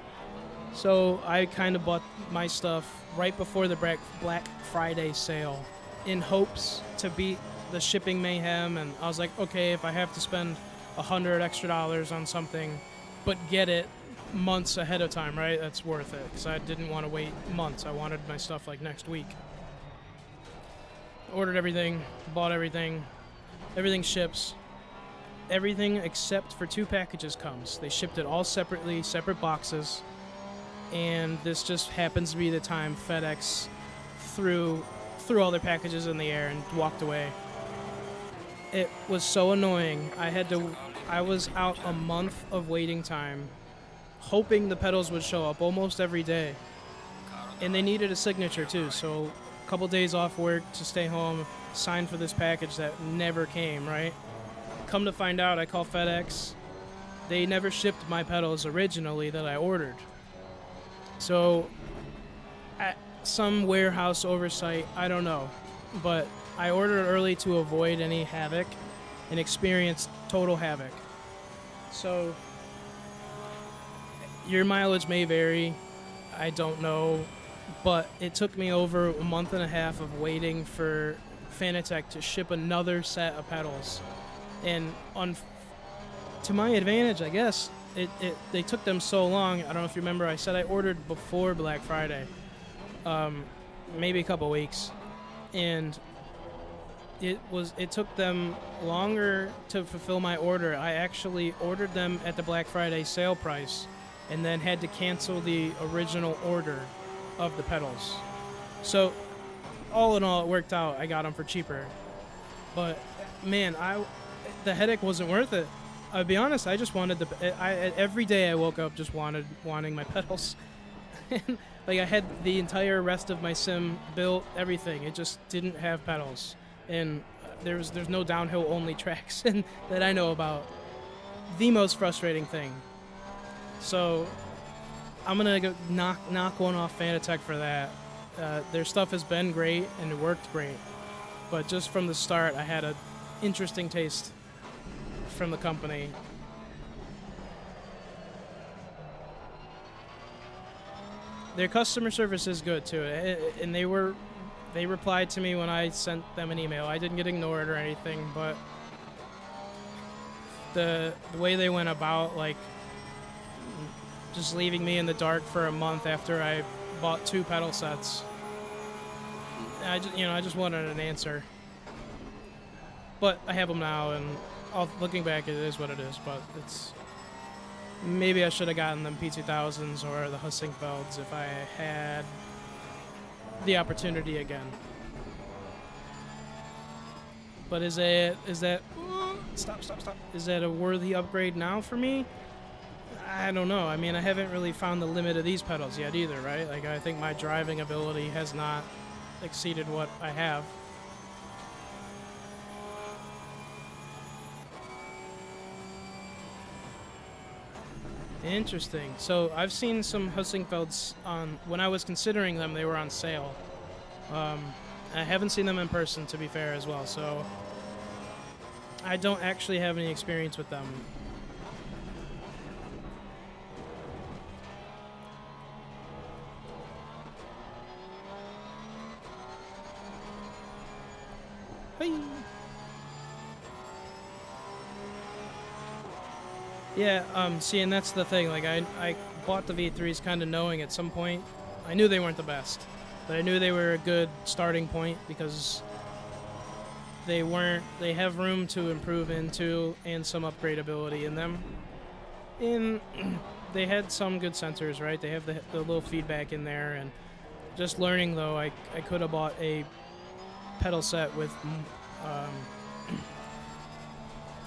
So I kind of bought my stuff right before the Black Friday sale in hopes to beat the shipping mayhem, and I was like, okay, if I have to spend $100 extra on something, but get it months ahead of time, right? That's worth it, because I didn't want to wait months. I wanted my stuff like next week. Ordered everything, bought everything, everything ships. Everything except for 2 packages comes. They shipped it all separately, separate boxes, and this just happens to be the time FedEx threw all their packages in the air and walked away. It was so annoying. I was out a month of waiting time, hoping the pedals would show up almost every day. And they needed a signature too, so a couple days off work to stay home, sign for this package that never came, right? Come to find out, I call FedEx. They never shipped my pedals originally that I ordered. So, at some warehouse oversight, I don't know. But I ordered early to avoid any havoc and experienced total havoc. So, your mileage may vary. I don't know. But it took me over a month and a half of waiting for Fanatec to ship another set of pedals. And to my advantage, I guess, they took them so long. I don't know if you remember, I said I ordered before Black Friday, maybe a couple weeks, and it took them longer to fulfill my order. I actually ordered them at the Black Friday sale price, and then had to cancel the original order of the pedals. So, all in all, it worked out. I got them for cheaper, but man, the headache wasn't worth it. I'll be honest, I just wanted every day I woke up just wanting my pedals. Like, I had the entire rest of my sim built, everything. It just didn't have pedals. And there's no downhill only tracks that I know about. The most frustrating thing. So I'm gonna go knock one off Fanatec for that. Their stuff has been great and it worked great. But just from the start, I had an interesting taste from the company. Their customer service is good too, and they replied to me when I sent them an email. I didn't get ignored or anything, but the way they went about, like, just leaving me in the dark for a month after I bought 2 pedal sets, I just wanted an answer. But I have them now, and looking back, it is what it is. But maybe I should have gotten them P2000s or the Hussingfelds if I had the opportunity again. But is that stop? Is that a worthy upgrade now for me? I don't know. I mean, I haven't really found the limit of these pedals yet either, right? Like, I think my driving ability has not exceeded what I have. Interesting. So I've seen some Hussingfelds when I was considering them, they were on sale. I haven't seen them in person, to be fair, as well. So I don't actually have any experience with them. Hey. Yeah, see, and that's the thing. Like, I bought the V3s kind of knowing at some point, I knew they weren't the best. But I knew they were a good starting point because they have room to improve into and some upgradability in them. And they had some good sensors, right? They have the little feedback in there, and just learning though, I could have bought a pedal set with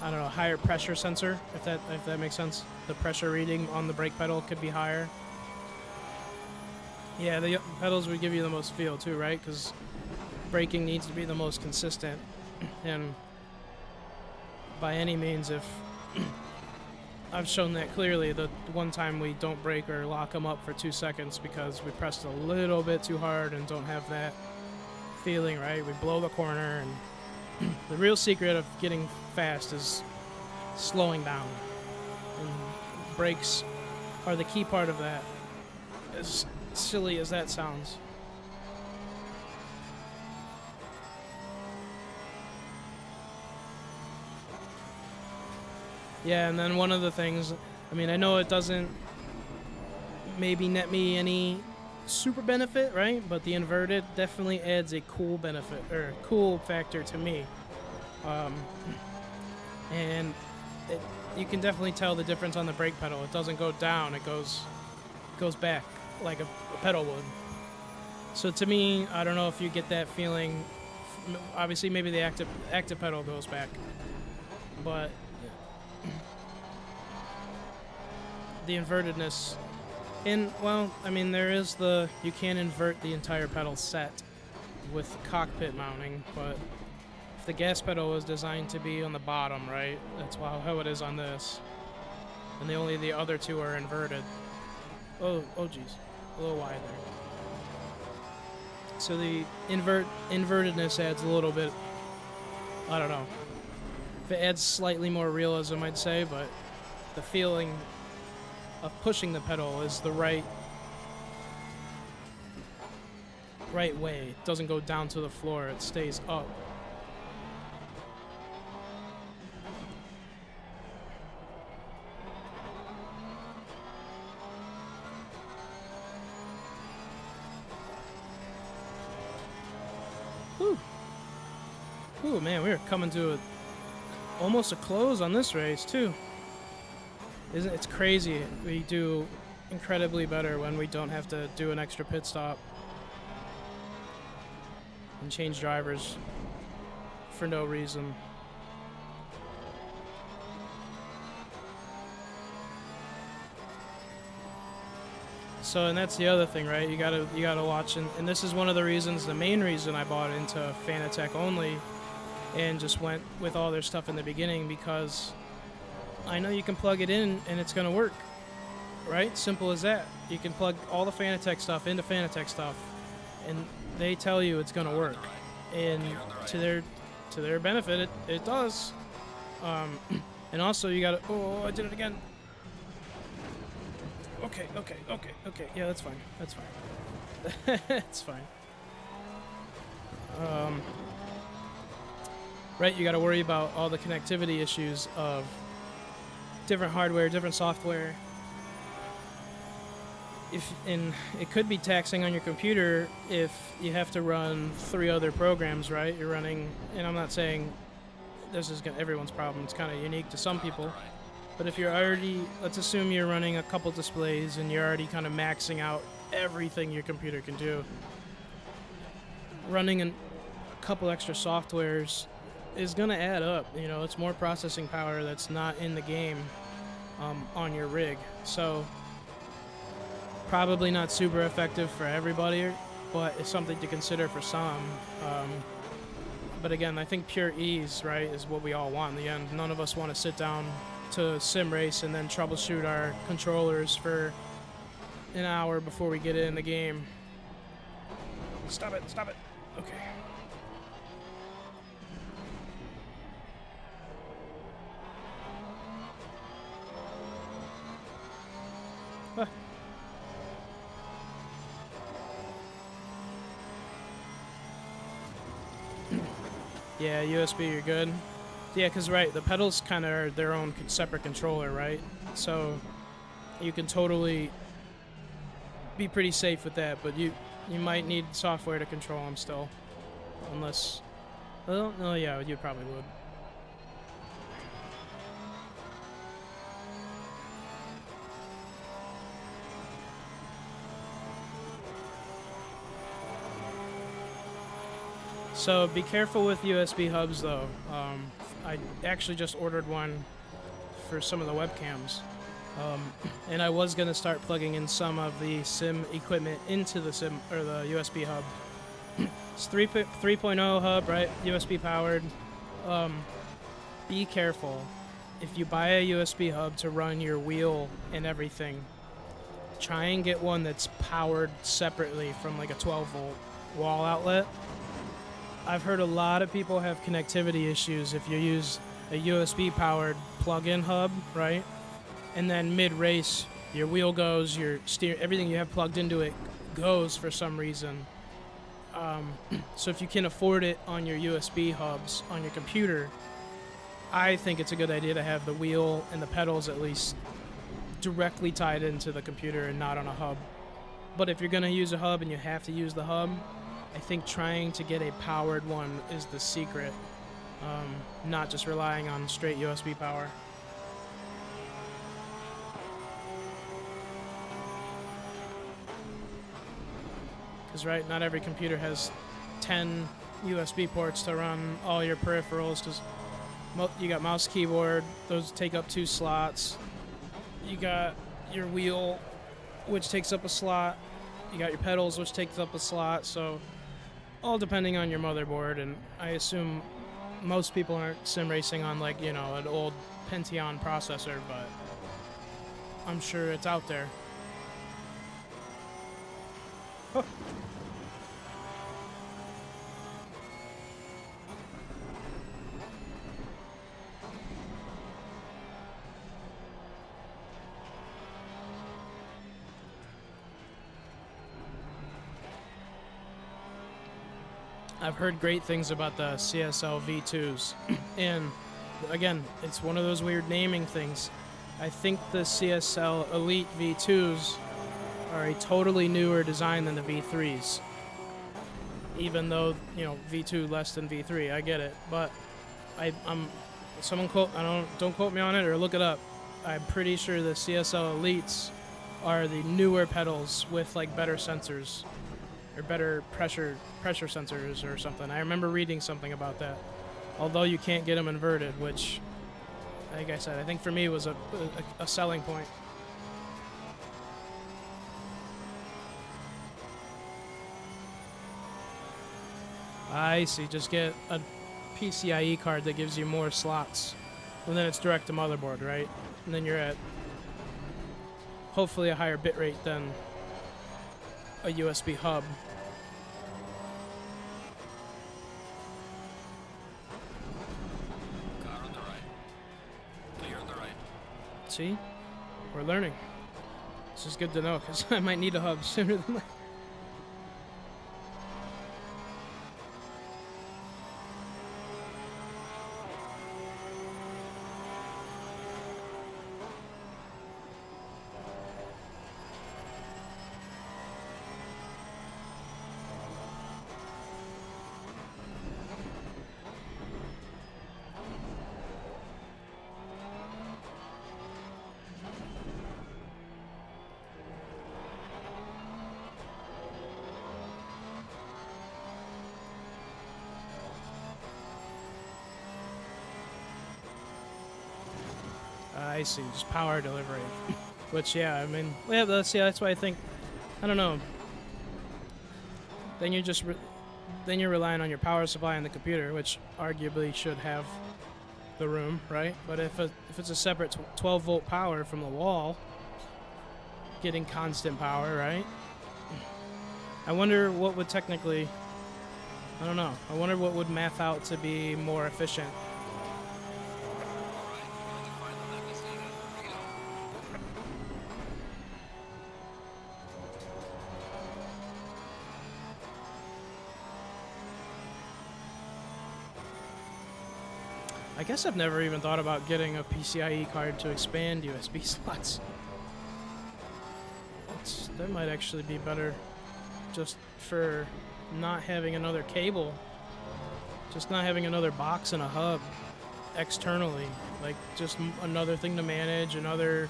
I don't know, higher pressure sensor, if that makes sense. The pressure reading on the brake pedal could be higher. Yeah, the pedals would give you the most feel too, right? Because braking needs to be the most consistent. And by any means, if I've shown that clearly, the one time we don't brake or lock them up for 2 seconds because we pressed a little bit too hard and don't have that feeling, right? We blow the corner, and the real secret of getting fast is slowing down. And brakes are the key part of that, as silly as that sounds. Yeah, and then one of the things, I mean, I know it doesn't maybe net me any super benefit, right? But the inverted definitely adds a cool benefit, or cool factor to me. And you can definitely tell the difference on the brake pedal. It doesn't go down, it goes back like a pedal would. So to me, I don't know if you get that feeling. Obviously, maybe the active pedal goes back, but the invertedness, and well, I mean, there is you can invert the entire pedal set with cockpit mounting, but if the gas pedal was designed to be on the bottom, right, that's how it is on this, and only the other two are inverted. Oh geez, a little wide there. So the invertedness adds a little bit, I don't know if it adds slightly more realism, I'd say, but the feeling of pushing the pedal is the right way. It doesn't go down to the floor, it stays up. Whew. Ooh, man, we are coming to almost a close on this race too. It's crazy. We do incredibly better when we don't have to do an extra pit stop and change drivers for no reason. So, and that's the other thing, right? You gotta watch, and this is one of the reasons, the main reason I bought into Fanatec only and just went with all their stuff in the beginning, because I know you can plug it in and it's going to work, right? Simple as that. You can plug all the Fanatec stuff into Fanatec stuff, and they tell you it's going to work. And to their benefit, it does. And also you got to, oh, I did it again. Okay. Yeah, that's fine. It's fine. Right, you got to worry about all the connectivity issues of different hardware, different software. And it could be taxing on your computer if you have to run 3 other programs, right? You're running, and I'm not saying this is everyone's problem. It's kind of unique to some people. But if you're already, let's assume you're running a couple displays and you're already kind of maxing out everything your computer can do. Running a couple extra softwares is going to add up. You know, it's more processing power that's not in the game on your rig. So probably not super effective for everybody, but it's something to consider for some. But again, I think pure ease, right, is what we all want in the end. None of us want to sit down to sim race and then troubleshoot our controllers for an hour before we get in the game. Stop it. Okay. Yeah, USB, you're good. Yeah, because, right, the pedals kind of are their own separate controller, right? So you can totally be pretty safe with that, but You might need software to control them still. Unless... Well, no, yeah, you probably would. So be careful with USB hubs though. I actually just ordered one for some of the webcams. And I was gonna start plugging in some of the sim equipment into the sim or the USB hub. It's 3.0 hub, right? USB powered. Be careful. If you buy a USB hub to run your wheel and everything, try and get one that's powered separately from like a 12-volt wall outlet. I've heard a lot of people have connectivity issues if you use a USB powered plug-in hub, right? And then mid-race, your wheel goes, your steer, everything you have plugged into it goes for some reason. So if you can afford it on your USB hubs on your computer, I think it's a good idea to have the wheel and the pedals at least directly tied into the computer and not on a hub. But if you're going to use a hub and you have to use the hub, I think trying to get a powered one is the secret, not just relying on straight USB power. Because, right, not every computer has 10 USB ports to run all your peripherals, because you got mouse, keyboard, those take up 2 slots. You got your wheel, which takes up a slot. You got your pedals, which takes up a slot, so all depending on your motherboard, and I assume most people aren't sim racing on, like, you know, an old Pentium processor, but I'm sure it's out there. Huh. I've heard great things about the CSL V2s, and again, it's one of those weird naming things. I think the CSL Elite V2s are a totally newer design than the V3s. Even though, you know, V2 less than V3, I get it, but don't quote me on it or look it up. I'm pretty sure the CSL Elites are the newer pedals with like better sensors. Or better pressure sensors or something. I remember reading something about that. Although you can't get them inverted, which, like I said, I think for me was a selling point. I see. Just get a PCIe card that gives you more slots, and then it's direct to motherboard, right? And then you're at hopefully a higher bit rate than a USB hub. Car on the right. Clear on the right. See? We're learning. This is good to know, because I might need a hub sooner than later. I see, just power delivery. Which, yeah, I mean, yeah, that's why I think, I don't know. Then you're just, then you're relying on your power supply in the computer, which arguably should have the room, right? But if it's a separate 12-volt power from the wall, getting constant power, right? I wonder what would technically, I don't know. I wonder what would math out to be more efficient. I guess I've never even thought about getting a PCIe card to expand USB slots. That might actually be better. Just for not having another cable, just not having another box and a hub externally, like just another thing to manage, another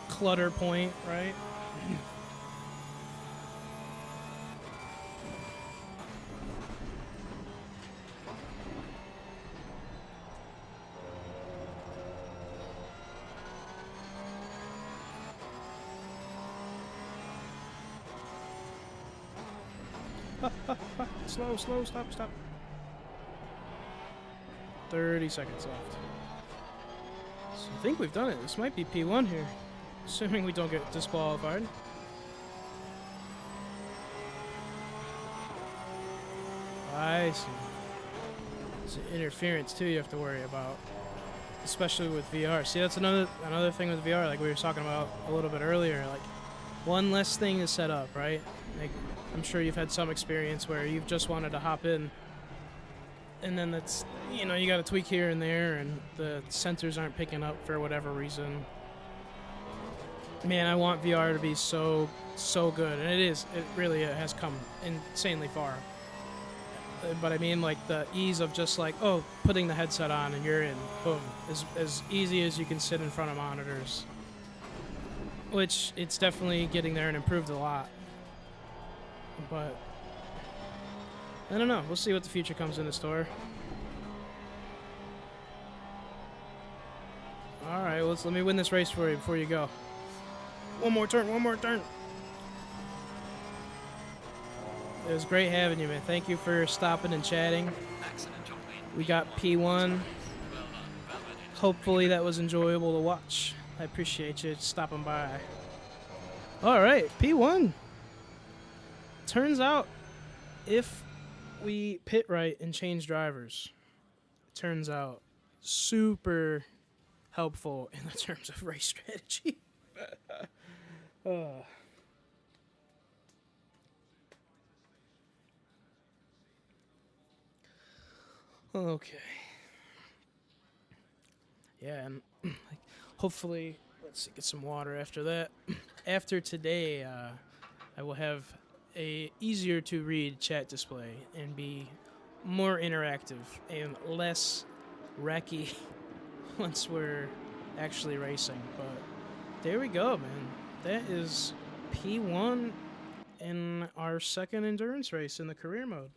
clutter point, right? Slow, slow, stop, stop. 30 seconds left. So I think we've done it. This might be P1 here, assuming we don't get disqualified. I see. It's interference too you have to worry about, especially with VR. See, that's another thing with VR, like we were talking about a little bit earlier. Like, one less thing to set up, right? Like, I'm sure you've had some experience where you've just wanted to hop in, and then that's, you know, you got to tweak here and there, and the sensors aren't picking up for whatever reason. Man, I want VR to be so good, and it is. It really has come insanely far. But I mean, like, the ease of just like, oh, putting the headset on and you're in, boom, is as easy as you can sit in front of monitors. Which, it's definitely getting there and improved a lot. But I don't know. We'll see what the future comes in the store. All right, let me win this race for you before you go. One more turn, one more turn. It was great having you, man. Thank you for stopping and chatting. We got P1. Hopefully that was enjoyable to watch. I appreciate you stopping by. All right, P1. Turns out, if we pit right and change drivers, it turns out super helpful in the terms of race strategy. Okay. Yeah, and like, hopefully, let's get some water after that. After today, I will have a easier to read chat display and be more interactive and less wrecky once we're actually racing. But there we go, man. That is P1 in our second endurance race in the career mode.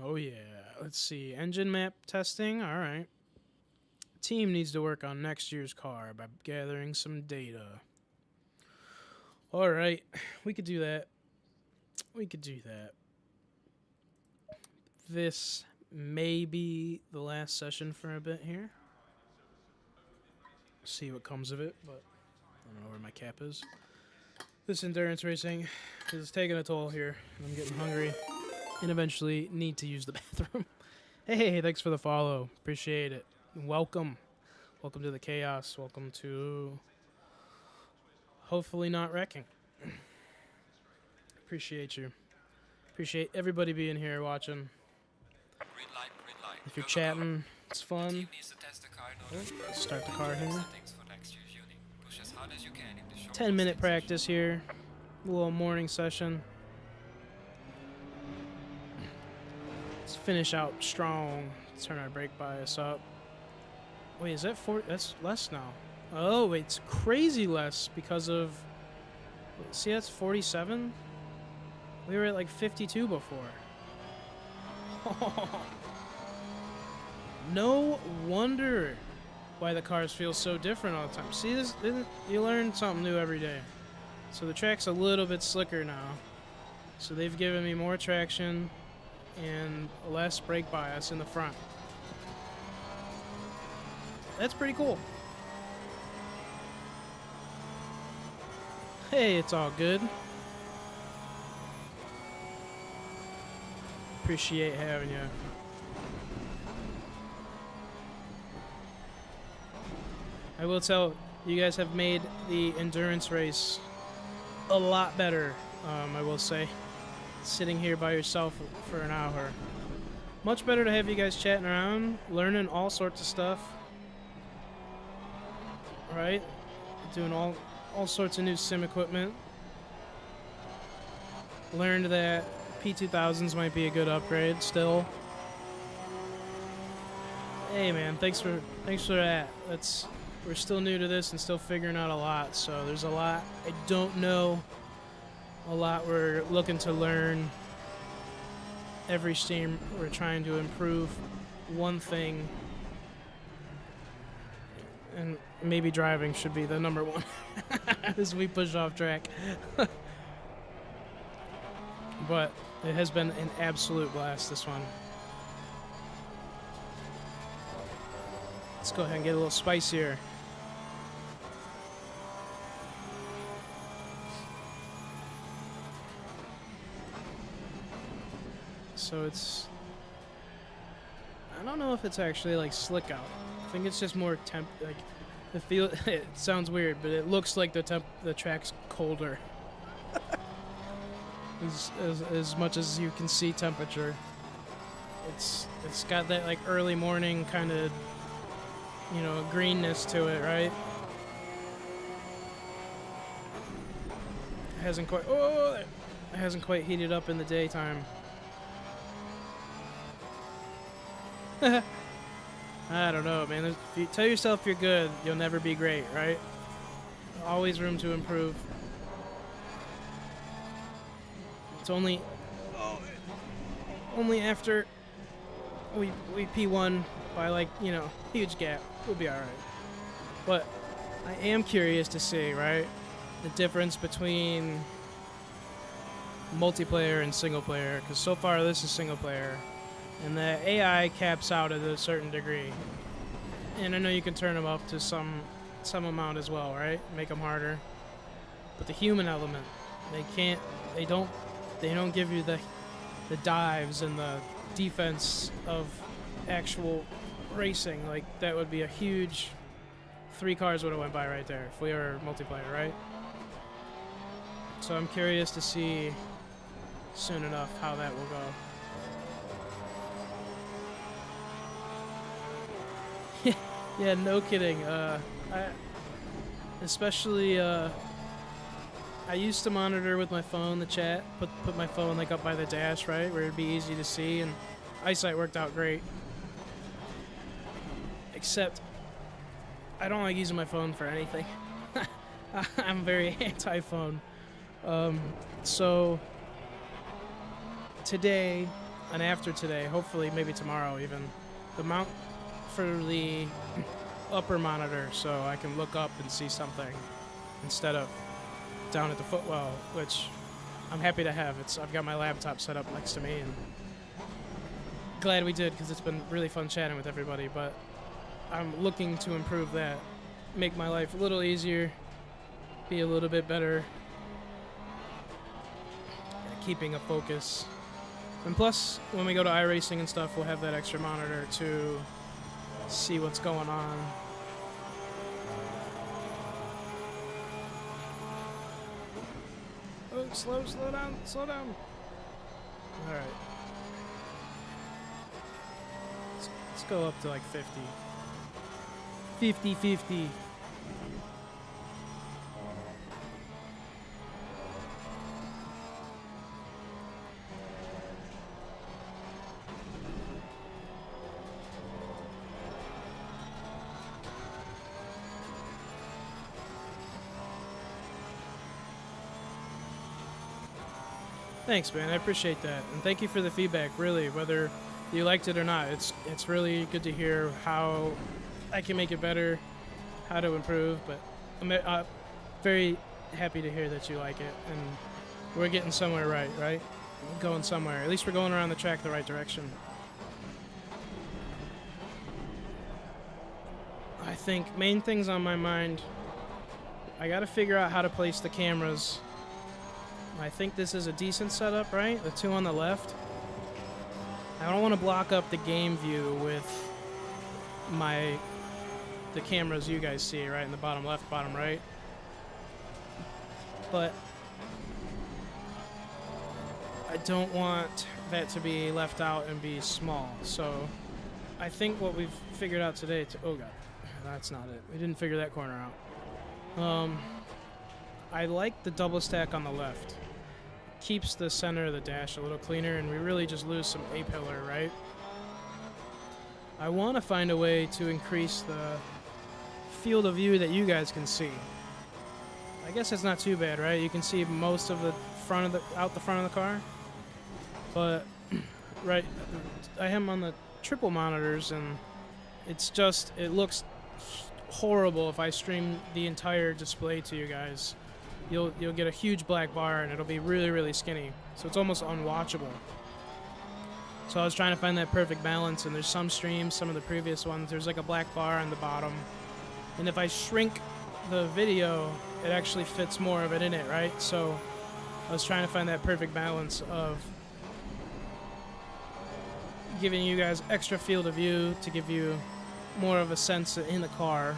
Oh yeah, let's see. Engine map testing, all right. Team needs to work on next year's car by gathering some data. All right, we could do that. We could do that. This may be the last session for a bit here. See what comes of it, but I don't know where my cap is. This endurance racing is taking a toll here. I'm getting hungry and eventually need to use the bathroom. Hey, thanks for the follow. Appreciate it. Welcome. Welcome to the chaos. Welcome to hopefully not wrecking. Appreciate you. Appreciate everybody being here watching. Green light, green light. If you're chatting, it's fun. Team needs to test the car in order to Start the car here. settings for next year's unit. Push as hard as you can in the short 10-minute distance. practice here. A little morning session. Let's finish out strong. Turn our brake bias up. Wait, is that 40? That's less now. Oh, wait, it's crazy less because of... See, that's 47? We were at like 52 before. No wonder why the cars feel so different all the time. See, this, you learn something new every day. So the track's a little bit slicker now. So they've given me more traction and less brake bias in the front. That's pretty cool. Hey, it's all good. Appreciate having you. I will tell you guys have made the endurance race a lot better, I will say. sitting here by yourself for an hour. Much better to have you guys chatting around, learning all sorts of stuff. Right? Doing all sorts of new sim equipment. Learned that P2000s might be a good upgrade still. Hey man, thanks for that. We're still new to this and still figuring out a lot, so there's a lot I don't know, a lot we're looking to learn. Every stream we're trying to improve one thing, and maybe driving should be the number one as we push off track. But it has been an absolute blast, this one. Let's go ahead and get a little spicier. So it's, I don't know if it's actually like slick out. I think it's just more like the feel. It sounds weird, but it looks like the track's colder. as much as you can see temperature. It's got that like early morning kind of, you know, greenness to it, right? It hasn't quite heated up in the daytime. I don't know, man. If you tell yourself you're good, you'll never be great, right? Always room to improve. It's only after we P1 by, like, you know, huge gap, we'll be all right. But I am curious to see, right, the difference between multiplayer and single player, because so far this is single player. And the AI caps out at a certain degree. And I know you can turn them up to some amount as well, right? Make them harder. But the human element, they don't give you the dives and the defense of actual racing. Like, that would be a huge, 3 cars would have went by right there if we were multiplayer, right? So I'm curious to see soon enough how that will go. Yeah, no kidding. I used to monitor with my phone the chat, put my phone like up by the dash, right, where it'd be easy to see, and eyesight worked out great. Except I don't like using my phone for anything. I'm very anti-phone. So today and after today, hopefully maybe tomorrow even, the mount for the upper monitor so I can look up and see something instead of down at the footwell, which I'm happy to have. I've got my laptop set up next to me, and glad we did, because it's been really fun chatting with everybody. But I'm looking to improve that, make my life a little easier, be a little bit better at keeping a focus. And plus, when we go to iRacing and stuff, we'll have that extra monitor to see what's going on. Oh, slow down. All right. Let's go up to like 50. 50. Thanks, man. I appreciate that, and thank you for the feedback. Really, whether you liked it or not, it's really good to hear how I can make it better, how to improve. But I'm very happy to hear that you like it, and we're getting somewhere right? We're going somewhere. At least we're going around the track the right direction. I think main things on my mind, I got to figure out how to place the cameras. I think this is a decent setup, right? The 2 on the left. I don't want to block up the game view with the cameras you guys see, right? In the bottom left, bottom right. But I I don't want that to be left out and be small. So I think what we've figured out today, oh god, that's not it. We didn't figure that corner out. I like the double stack on the left. Keeps the center of the dash a little cleaner, and we really just lose some A-pillar, right? I want to find a way to increase the field of view that you guys can see. I guess it's not too bad, right? You can see most of the front of the front of the car. But right, I am on the triple monitors, and it's just, it looks horrible if I stream the entire display to you guys. You'll get a huge black bar, and it'll be really, really skinny. So it's almost unwatchable. So I was trying to find that perfect balance, and there's some streams, some of the previous ones, there's like a black bar on the bottom. And if I shrink the video, it actually fits more of it in it, right? So I was trying to find that perfect balance of giving you guys extra field of view to give you more of a sense in the car,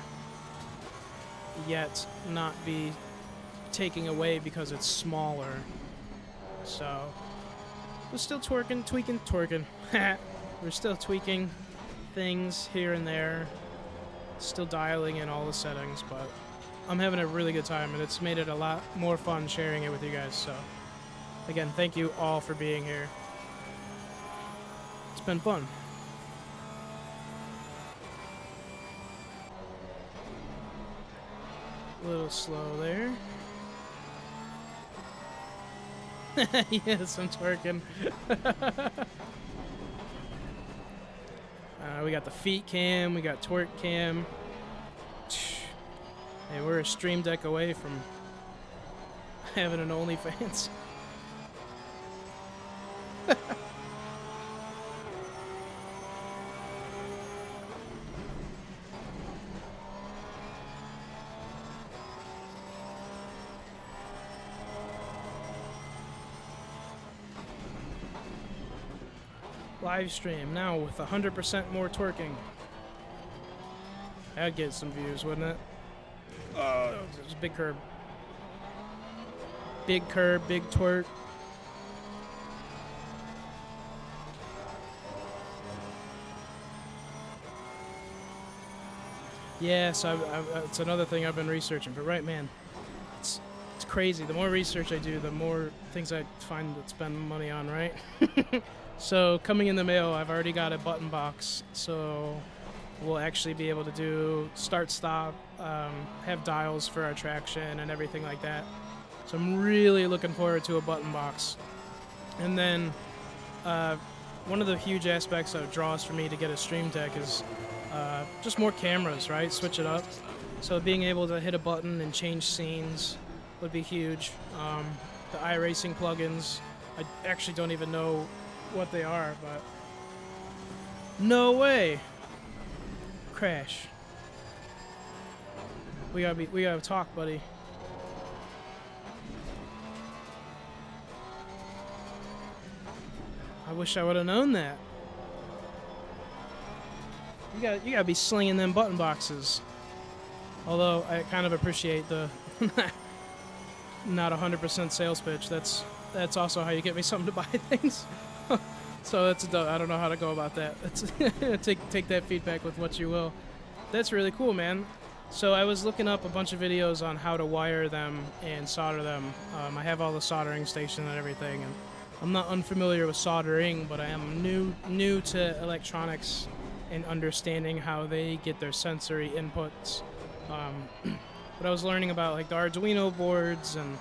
yet not be taking away because it's smaller. So we're still tweaking. We're still tweaking things here and there, still dialing in all the settings, but I'm having a really good time, and it's made it a lot more fun sharing it with you guys. So again, thank you all for being here. It's been fun. A little slow there. Yes, I'm twerking. We got the feet cam, we got twerk cam. Hey, we're a stream deck away from having an OnlyFans. Live stream now with 100% more twerking. That'd get some views, wouldn't it? Oh, there's a big curb. Big curb, big twerk. Yeah, so it's another thing I've been researching. But right, man, it's crazy. The more research I do, the more things I find to spend money on, right? So coming in the mail, I've already got a button box, so we'll actually be able to do start, stop, have dials for our traction and everything like that. So I'm really looking forward to a button box. And then one of the huge aspects that draws for me to get a stream deck is just more cameras, right? Switch it up. So being able to hit a button and change scenes would be huge. The iRacing plugins, I actually don't even know what they are, but no way. Crash. We gotta talk, buddy. I wish I would have known that. You gotta be slinging them button boxes. Although I kind of appreciate the not 100% sales pitch. That's also how you get me something to buy things. So I don't know how to go about that. Take that feedback with what you will. That's really cool, man. So I was looking up a bunch of videos on how to wire them and solder them. I have all the soldering station and everything, and I'm not unfamiliar with soldering, but I am new to electronics and understanding how they get their sensory inputs. But I was learning about like the Arduino boards and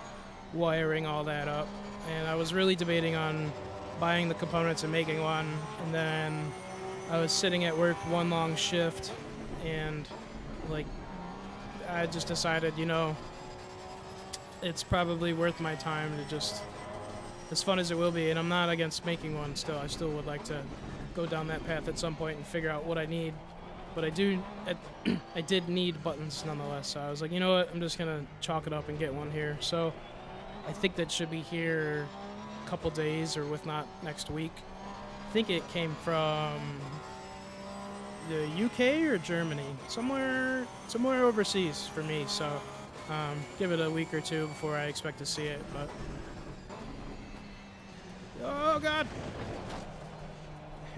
wiring all that up, and I was really debating on buying the components and making one, and then I was sitting at work one long shift, and like I just decided, it's probably worth my time to just, as fun as it will be, and I'm not against making one still. I still would like to go down that path at some point and figure out what I need. But I did need buttons nonetheless, so I was like, you know what, I'm just gonna chalk it up and get one here. So I think that should be here a couple days, or if not next week. I think it came from the UK or Germany, somewhere overseas for me. So give it a week or two before I expect to see it. But Oh God!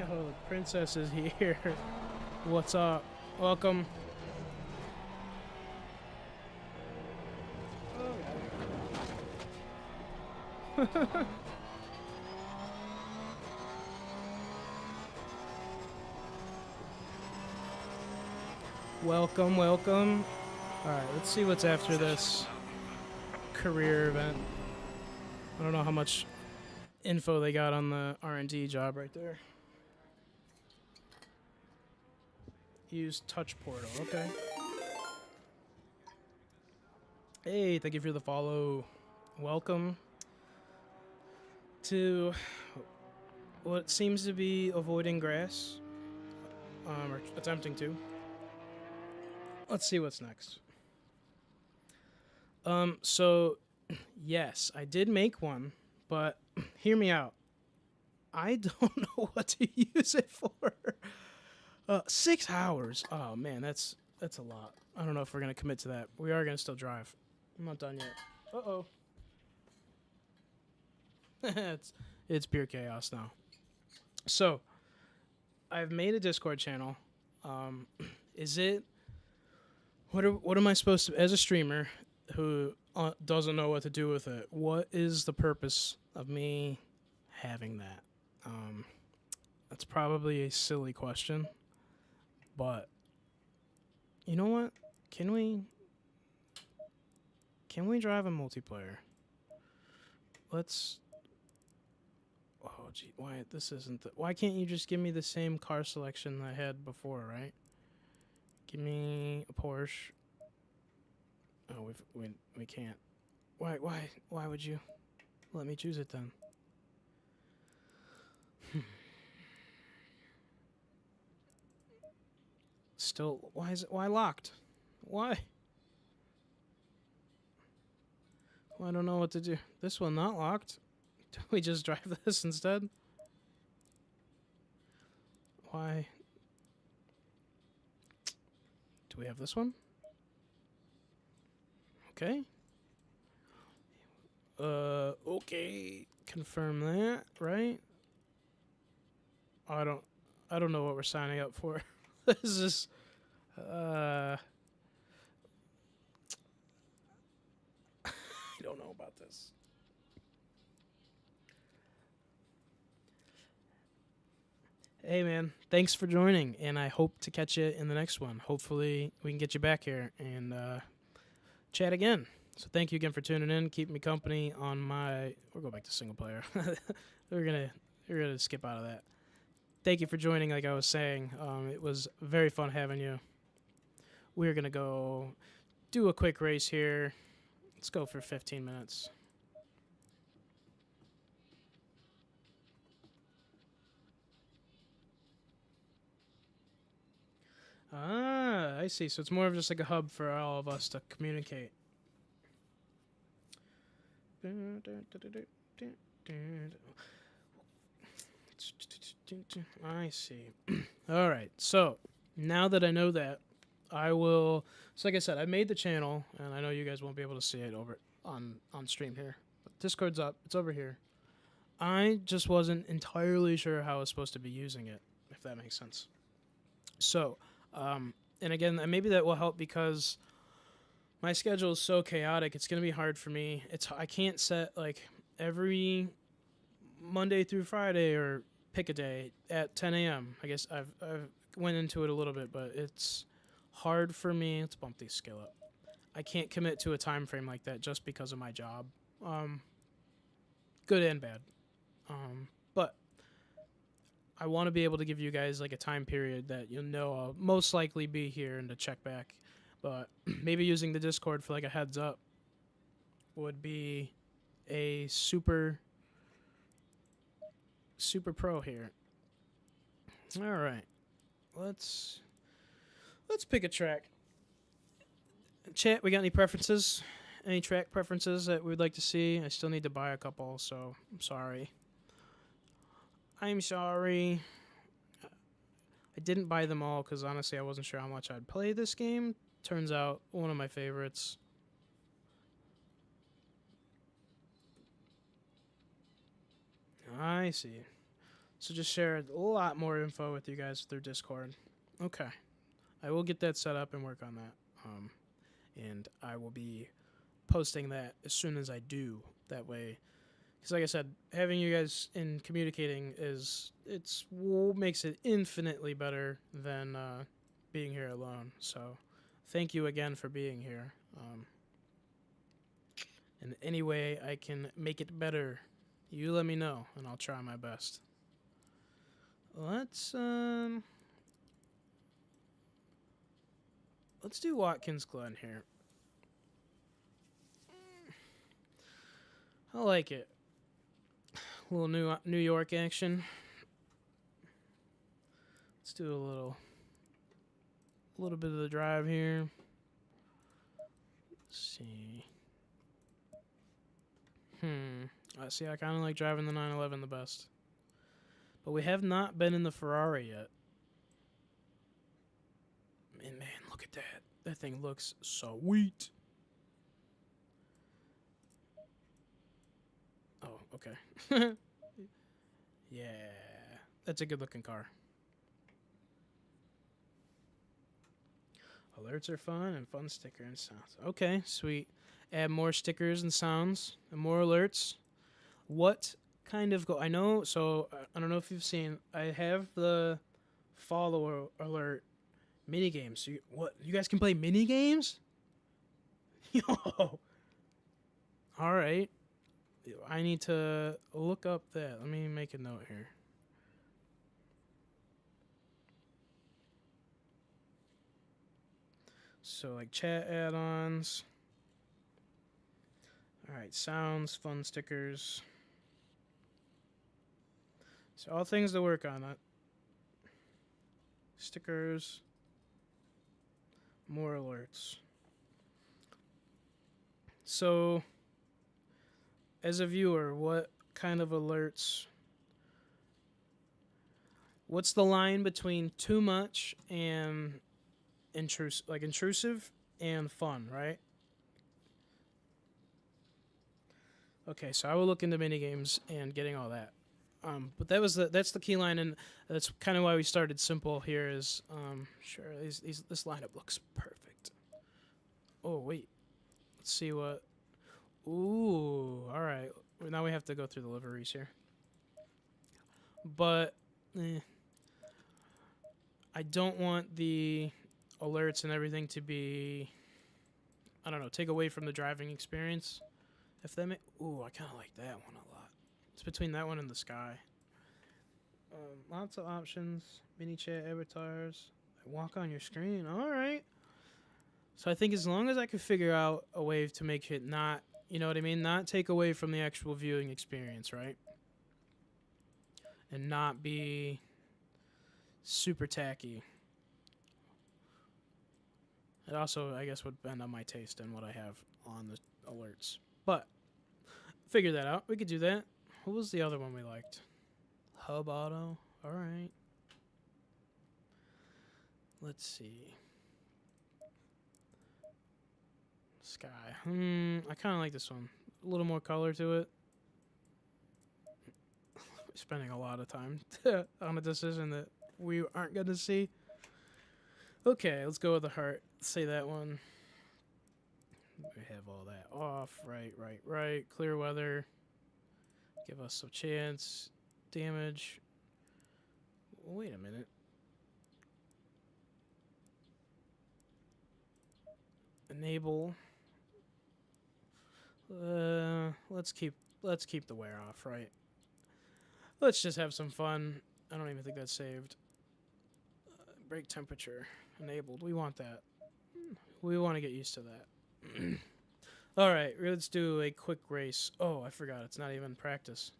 Oh, the princess is here. What's up? Welcome. Oh, welcome, welcome. Alright, let's see what's after this career event. I don't know how much info they got on the R&D job right there. Use touch portal, okay. Hey, thank you for the follow. Welcome to what seems to be avoiding grass, or attempting to. Let's see what's next. So, yes, I did make one, but hear me out. I don't know what to use it for. 6 hours. Oh man, that's a lot. I don't know if we're gonna commit to that. We are gonna still drive. I'm not done yet. Uh-oh. it's pure chaos now. So, I've made a Discord channel. Is it? What am I supposed to, as a streamer who doesn't know what to do with it? What is the purpose of me having that? That's probably a silly question, but you know what? Can we drive a multiplayer? Let's. Oh gee, why this isn't? Why can't you just give me the same car selection I had before, right? Give me a Porsche. Oh, we can't. Why would you let me choose it then? Still, why locked? Why? Well, I don't know what to do. This one not locked. Do we just drive this instead? Why? Do we have this one? Okay. Okay. Confirm that, right? I don't know what we're signing up for. This is I don't know about this. Hey man, thanks for joining, and I hope to catch you in the next one. Hopefully we can get you back here and chat again. So thank you again for tuning in. Keep me company on my. We'll go back to single player. we're gonna skip out of that. Thank you for joining. Like I was saying, it was very fun having you. We're gonna go do a quick race here. Let's go for 15 minutes. Ah, I see. So it's more of just like a hub for all of us to communicate. I see. All right. So now that I know that, I will. So like I said, I made the channel, and I know you guys won't be able to see it over on stream here. But Discord's up. It's over here. I just wasn't entirely sure how I was supposed to be using it, if that makes sense. So, and again, maybe that will help because my schedule is so chaotic. It's gonna be hard for me. I can't set like every Monday through Friday or pick a day at 10 a.m. I guess I've went into it a little bit, but it's hard for me. Let's bump these scale up. I can't commit to a time frame like that just because of my job. Good and bad. But I want to be able to give you guys like a time period that you'll know I'll most likely be here and to check back. But maybe using the Discord for like a heads up would be a super pro here. All right, let's pick a track. Chat, we got any preferences? Any track preferences that we'd like to see? I still need to buy a couple, so I'm sorry. I'm sorry. I didn't buy them all because honestly I wasn't sure how much I'd play this game. Turns out one of my favorites. I see. So just share a lot more info with you guys through Discord. Okay. I will get that set up and work on that. And I will be posting that as soon as I do. That way, because like I said, having you guys in communicating makes it infinitely better than being here alone. So, thank you again for being here. And any way I can make it better, you let me know, and I'll try my best. Let's do Watkins Glen here. I like it. A little New York action. Let's do a little bit of the drive here. Let's see. See, I kind of like driving the 911 the best. But we have not been in the Ferrari yet. And man, look at that. That thing looks sweet. Oh, okay. Yeah. That's a good looking car. Alerts are fun and fun sticker and sounds. Okay, sweet. Add more stickers and sounds and more alerts. What kind of I know, so I don't know if you've seen, I have the follower alert mini games. So you guys can play mini games? Yo. All right. I need to look up that. Let me make a note here. So like chat add-ons. All right, sounds, fun stickers. So all things to work on. Stickers, more alerts. So, as a viewer, what kind of alerts? What's the line between too much and intrusive and fun, right? Okay, so I will look into minigames and getting all that. But that's the key line, and that's kind of why we started simple here. Is sure this lineup looks perfect. Oh wait, let's see what. Ooh, all right. Now we have to go through the liveries here. But I don't want the alerts and everything to be, I don't know, take away from the driving experience. If that ooh, I kind of like that one a lot. It's between that one and the Sky. Lots of options. Mini chat avatars. Walk on your screen. All right. So I think as long as I could figure out a way to make it not, you know what I mean, not take away from the actual viewing experience, right? And not be super tacky. It also, I guess, would bend on my taste and what I have on the alerts. But figure that out. We could do that. What was the other one we liked? Hub auto. All right. Let's see. Sky. I kind of like this one. A little more color to it. Spending a lot of time on a decision that we aren't going to see. Okay, let's go with the heart. Say that one. We have all that off. Right. Clear weather. Give us some chance. Damage. Wait a minute. Enable. Let's keep the wear off, right? Let's just have some fun. I don't even think that's saved. Brake temperature enabled. We want that. We want to get used to that. All right, let's do a quick race. Oh, I forgot. It's not even practice.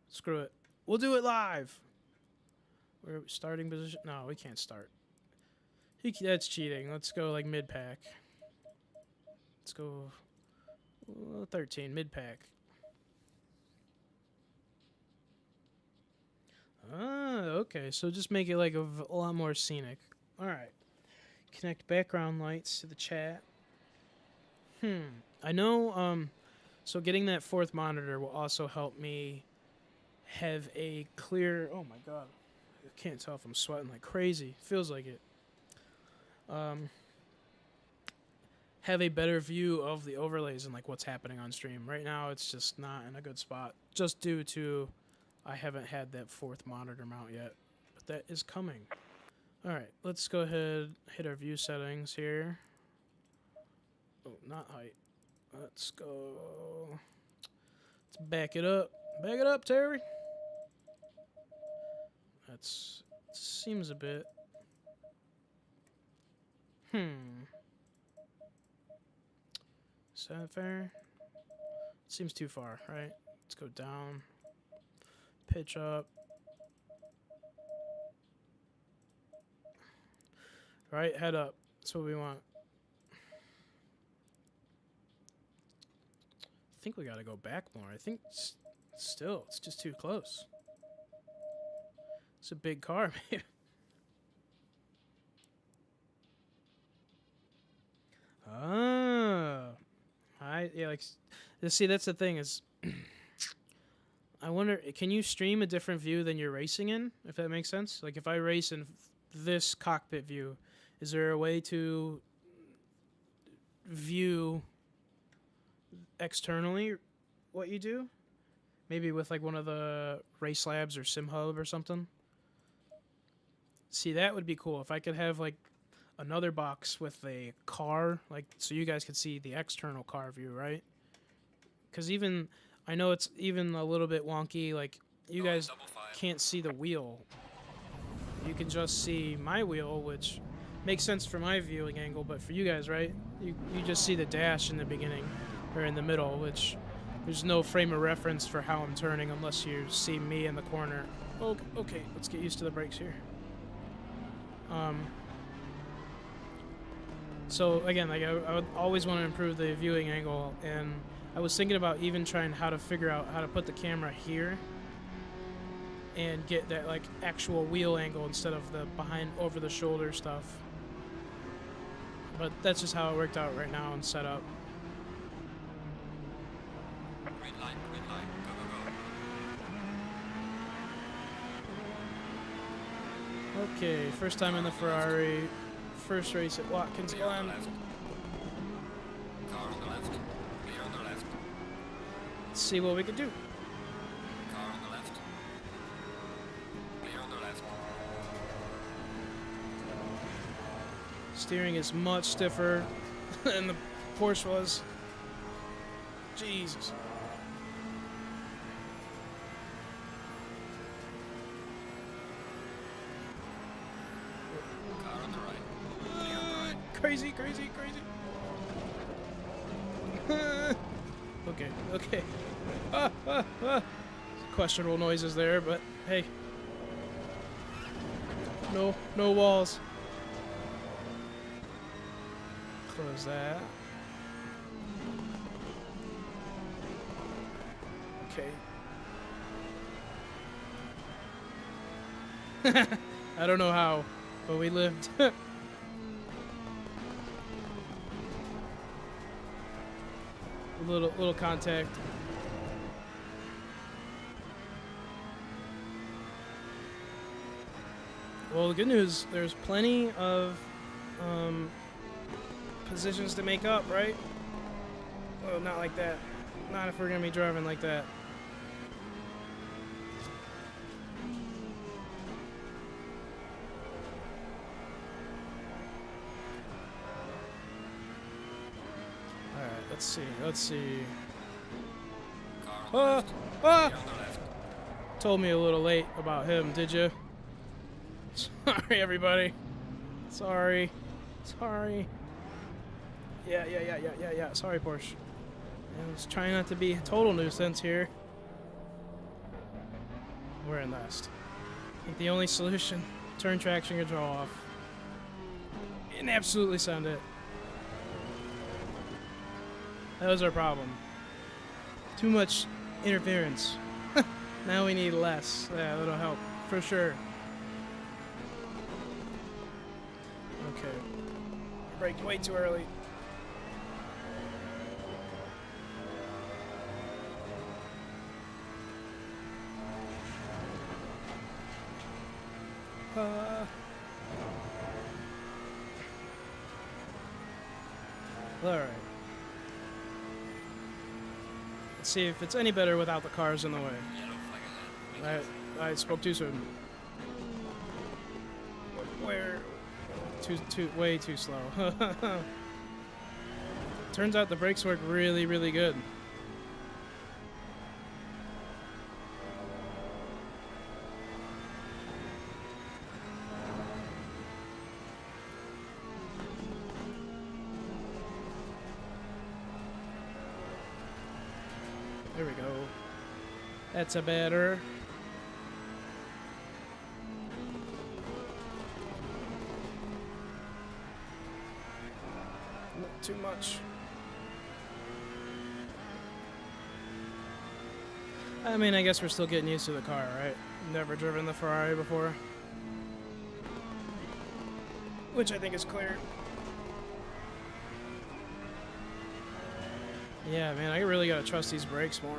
Screw it. We'll do it live. We're starting position. No, we can't start. That's cheating. Let's go like mid-pack. Let's go 13, mid-pack. Okay. So just make it like a lot more scenic. All right. Connect background lights to the chat. I know, so getting that fourth monitor will also help me have a clear. Oh my god, I can't tell if I'm sweating like crazy. Feels like it. Have a better view of the overlays and like what's happening on stream. Right now, it's just not in a good spot, just due to I haven't had that 4th monitor mount yet, but that is coming. All right, let's go ahead, hit our view settings here. Oh, not height. Let's go. Let's back it up. Back it up, Terry. That's seems a bit. Is that fair? Seems too far, right? Let's go down. Pitch up. Right, head up. That's what we want. I think we gotta go back more. I think still, it's just too close. It's a big car, man. Ah. Yeah, like, see, that's the thing is, I wonder, can you stream a different view than you're racing in, if that makes sense? Like, if I race in this cockpit view, is there a way to view externally what you do? Maybe with, like, one of the Race Labs or Sim Hub or something? See, that would be cool. If I could have, like, another box with a car, like, so you guys could see the external car view, right? Because even, I know it's even a little bit wonky, like, you guys can't see the wheel. You can just see my wheel, which makes sense for my viewing angle, but for you guys, right? You just see the dash in the beginning, or in the middle, which there's no frame of reference for how I'm turning unless you see me in the corner. Oh, okay, let's get used to the brakes here. So again, like I would always want to improve the viewing angle, and I was thinking about even trying how to figure out how to put the camera here and get that like actual wheel angle instead of the behind over the shoulder stuff. But that's just how it worked out right now and set up. Green light, go, go, go. Okay, first time in the Ferrari, first race at Watkins Clear on Glen. the left. Car on the left. Clear on the left. Let's see what we can do. Car on the left. Clear on the left. Steering is much stiffer than the Porsche was. Jesus. Car on the right. Clear on the right. Crazy, crazy, crazy. Okay. Questionable noises there, but hey. No walls. Close that. Okay. I don't know how, but we lived. little contact. Well, the good news, there's plenty of positions to make up, right? Oh, not like that. Not if we're gonna be driving like that. Alright, let's see. Car on the left. Clear on the left. Told me a little late about him, did you? Sorry, everybody. Sorry. Yeah. Sorry, Porsche. I was trying not to be a total nuisance here. We're in last. I think the only solution, turn traction control off. And absolutely sound it. That was our problem. Too much interference. Now we need less. Yeah, that'll help, for sure. Okay. Braked way too early. Alright. Let's see if it's any better without the cars in the way. Yellow flag ahead. I spoke too soon. Where? Way too slow. Turns out the brakes work really, really good. There we go. That's a better. Not too much. I mean, I guess we're still getting used to the car, right? Never driven the Ferrari before. Which I think is clear. Yeah, man, I really gotta trust these brakes more.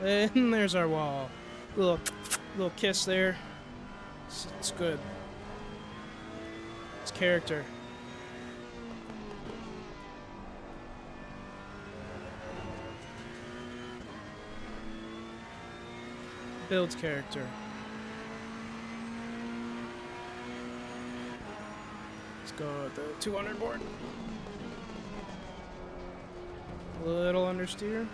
And there's our wall. Little kiss there. It's good. It's character. Builds character. Let's go with the 200 board. Little understeer.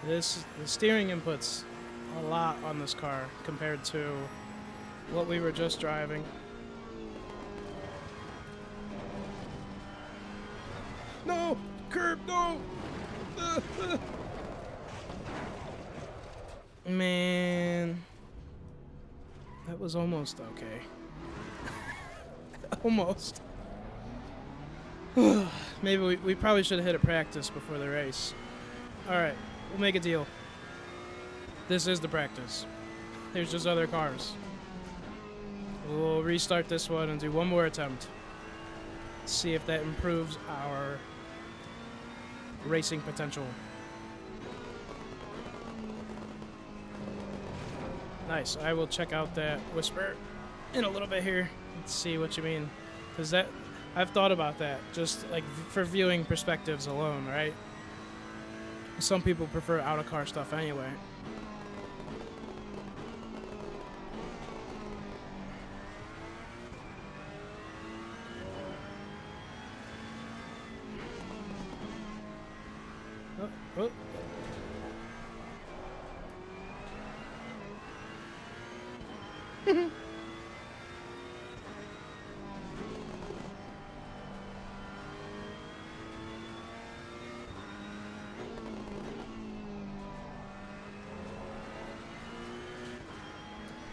The steering inputs a lot on this car compared to what we were just driving. No! Curb, no! Man. That was almost okay. Almost. Maybe we probably should have hit a practice before the race. Alright, we'll make a deal. This is the practice. There's just other cars. We'll restart this one and do one more attempt. See if that improves our racing potential. Nice. I will check out that whisper in a little bit here and see what you mean. Because that, I've thought about that, just like for viewing perspectives alone, right? Some people prefer out-of-car stuff anyway. Oh.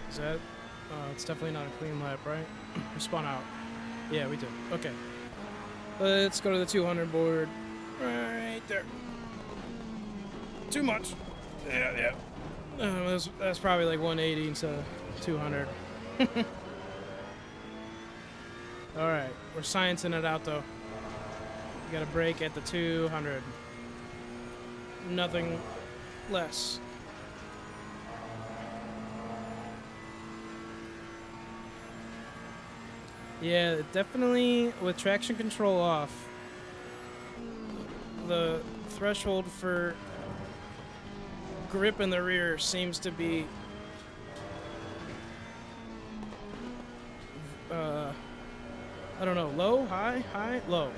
Is that? It's definitely not a clean lap, right? We spun out. Yeah, we did. Okay. Let's go to the 200 board. Right there. Too much. Yeah. That's probably like 180 instead of 200. Alright, we're sciencing it out though. We got a brake at the 200. Nothing less. Yeah, definitely with traction control off, the threshold for grip in the rear seems to be I don't know, low, high, low.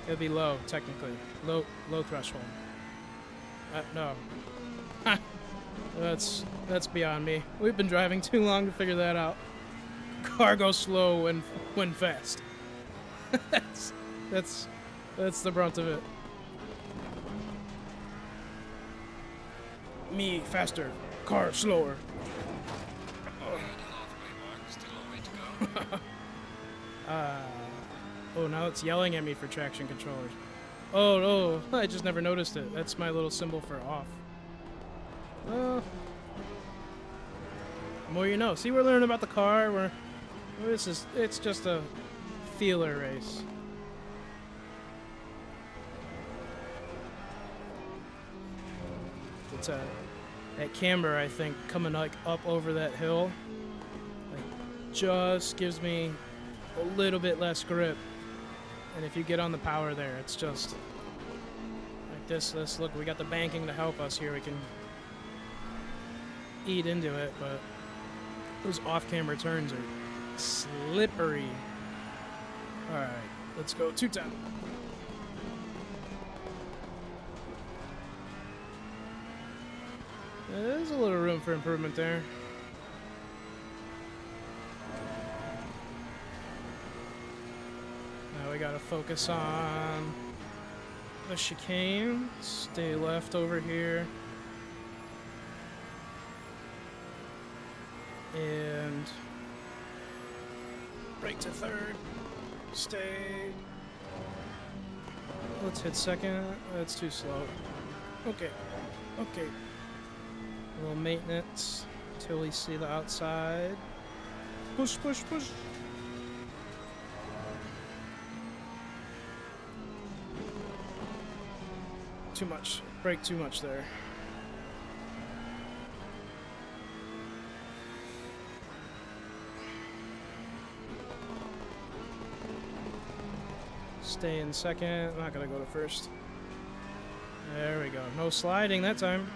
It'd be low technically. Low threshold. No. That's beyond me. We've been driving too long to figure that out. Car goes slow when fast. that's the brunt of it. Me faster, car slower. Oh, now it's yelling at me for traction controllers. Oh no, I just never noticed it. That's my little symbol for off. Well, the more you know. See, we're learning about the car. It's just a feeler race. It's at camber, I think, coming like up over that hill, like just gives me a little bit less grip. And if you get on the power there, it's just like this. Look, we got the banking to help us here. We can eat into it, but those off-camber turns are slippery. All right, let's go 210. There's a little room for improvement there. Now we gotta focus on the chicane. Stay left over here. And brake to third. Stay. Let's hit second. That's too slow. Okay. Okay. A little maintenance until we see the outside. Push, push, push. Too much. Brake too much there. Stay in second. I'm not gonna go to first. There we go. No sliding that time.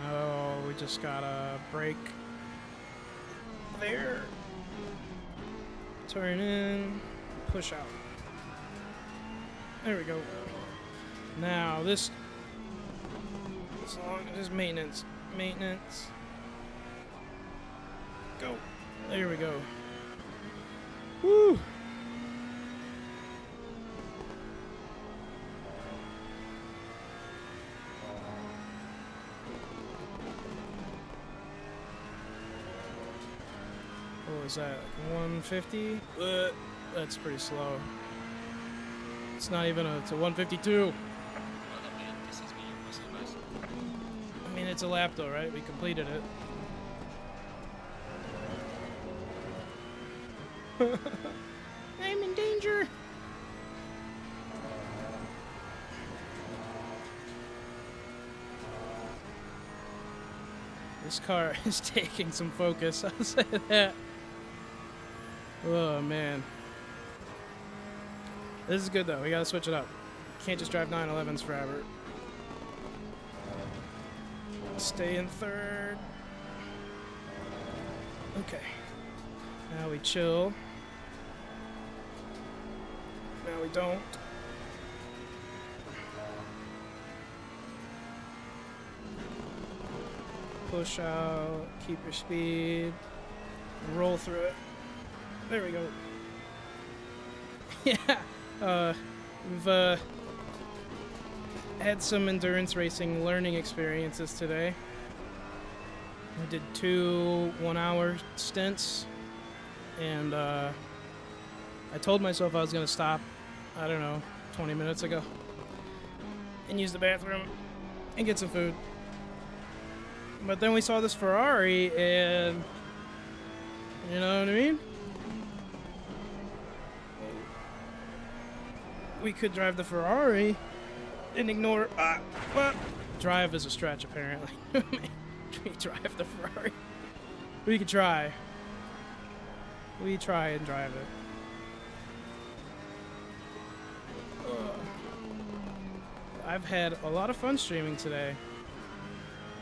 Oh, we just gotta brake there. Turn in. Push out. There we go. Now this is maintenance. Maintenance. Go. There we go. Woo! What was that? Like 150? That's pretty slow. It's not even it's a 152. I mean, it's a lap though, right? We completed it. I'm in danger. This car is taking some focus, I'll say that. Oh man. This is good though, we gotta switch it up. Can't just drive 911s forever. Stay in third. Okay. Now we chill. Now we don't. Push out, keep your speed, roll through it. There we go. Yeah, we've had some endurance racing learning experiences today. I did 2 1-hour stints, and I told myself I was going to stop, I don't know, 20 minutes ago, and use the bathroom and get some food. But then we saw this Ferrari, and you know what I mean? We could drive the Ferrari and ignore. Drive is a stretch, apparently. We drive the Ferrari. We could try. We try and drive it. I've had a lot of fun streaming today.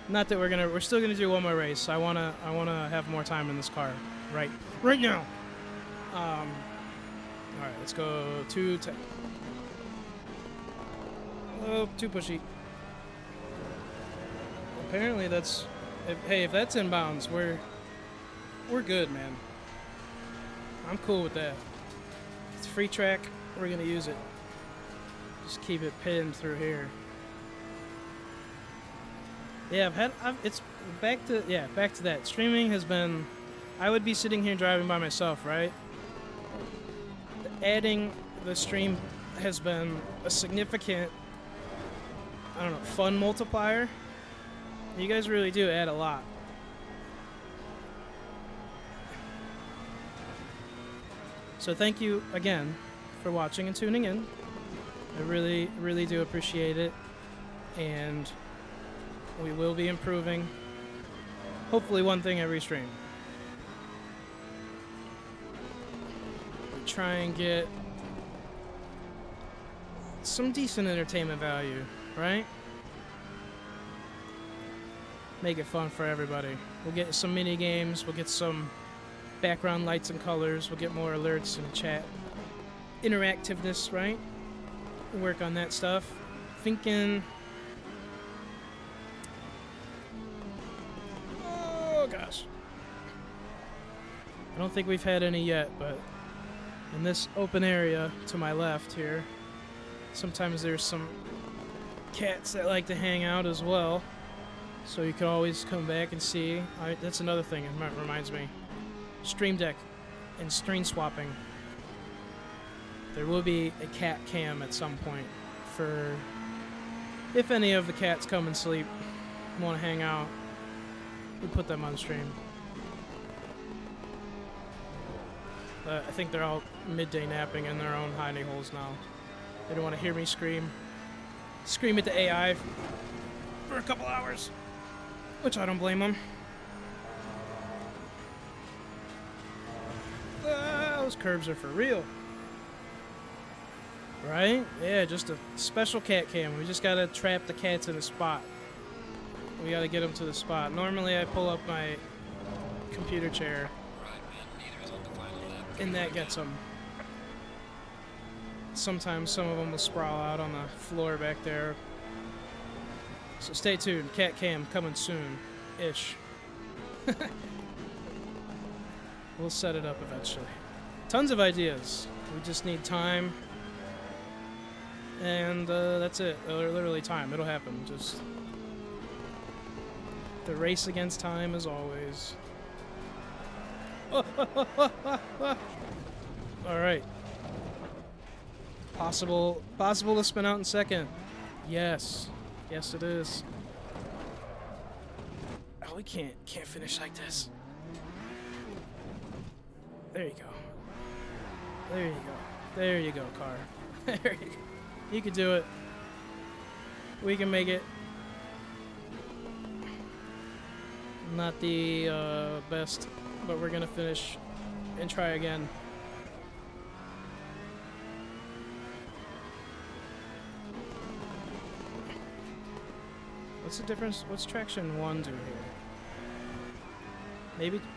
Not that we're still gonna do one more race. I wanna have more time in this car, right now. All right, let's go 210. Oh, too pushy. Apparently that's, if that's inbounds, we're good, man. I'm cool with that. It's free track. We're gonna use it. Just keep it pinned through here. Yeah, it's back to that. Streaming has been, I would be sitting here driving by myself, right? Adding the stream has been a significant I don't know, fun multiplier. You guys really do add a lot. So thank you again for watching and tuning in. I really, really do appreciate it. And we will be improving. Hopefully one thing every stream. We try and get some decent entertainment value, right? Make it fun for everybody. We'll get some mini games, we'll get some background lights and colors, we'll get more alerts and chat interactiveness, right? We'll work on that stuff. Thinking, oh gosh, I don't think we've had any yet, but in this open area to my left here, sometimes there's some cats that like to hang out as well, so you can always come back and see. That's another thing, it reminds me. Stream Deck and screen swapping. There will be a cat cam at some point for if any of the cats come and sleep, want to hang out, we put them on stream. I think they're all midday napping in their own hiding holes now. They don't want to hear me scream at the AI for a couple hours, which I don't blame them. Those curves are for real. Right? Yeah, just a special cat cam. We just gotta trap the cats in a spot. We gotta get them to the spot. Normally I pull up my computer chair and that gets them. Sometimes some of them will sprawl out on the floor back there. So stay tuned. Cat cam coming soon-ish. We'll set it up eventually. Tons of ideas. We just need time. And that's it. Literally time. It'll happen. Just the race against time as always. Alright. Possible to spin out in second. Yes. Yes it is. Oh, we can't finish like this. There you go. There you go. There you go, car. There you go. You can do it. We can make it. Not the best, but we're gonna finish and try again. What's the difference? What's traction 1 do here?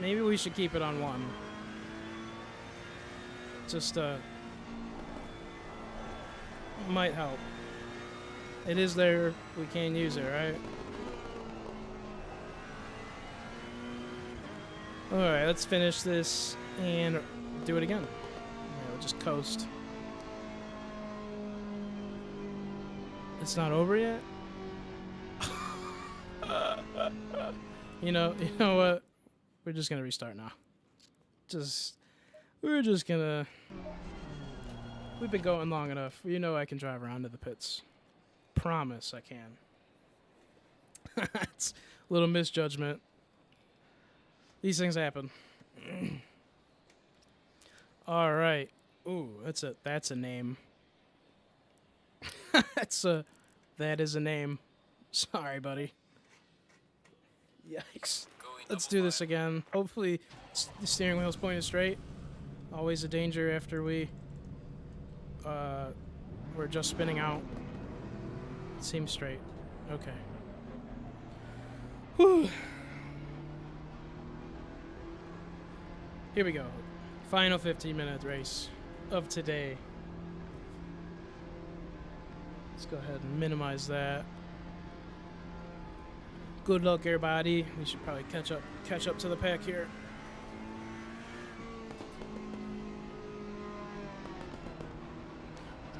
Maybe we should keep it on 1. Just might help. It is there. We can use it, right? Alright, let's finish this and do it again. Yeah, we'll just coast. It's not over yet? You know what? We're just gonna restart now. We're just gonna... We've been going long enough. You know I can drive around to the pits. Promise I can. It's a little misjudgment. These things happen. All right. Ooh, that's a name. That is a name. Sorry, buddy. Yikes. Let's do this again. Hopefully the steering wheel's pointed straight. Always a danger after we're just spinning out. It seems straight. Okay. Whew. Here we go. Final 15-minute race of today. Let's go ahead and minimize that. Good luck, everybody. We should probably catch up to the pack here.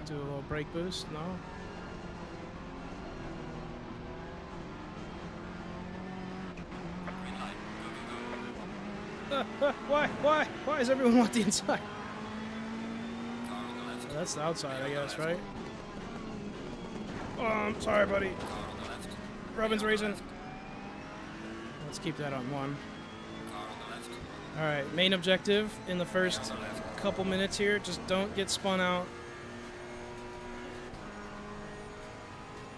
Do a little brake boost. No. Why does everyone want the inside? Well, that's the outside, I guess, right? Sorry, buddy. Car on the left. Robin's Clear on the racing. left. Let's keep that on 1. Car on the left. All right, main objective in the first On the left. couple minutes here, just don't get spun out.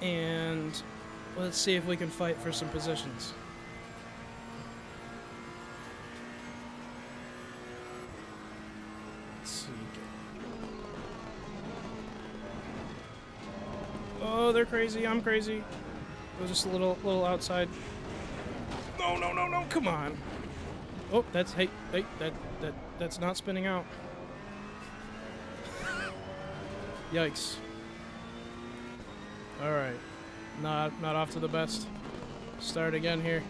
And let's see if we can fight for some positions. Let's see. Oh, they're crazy. I'm crazy. It was just a little outside. No, no, no, no! Come on. Oh, that's that's not spinning out. Yikes. All right, not off to the best. Start again here.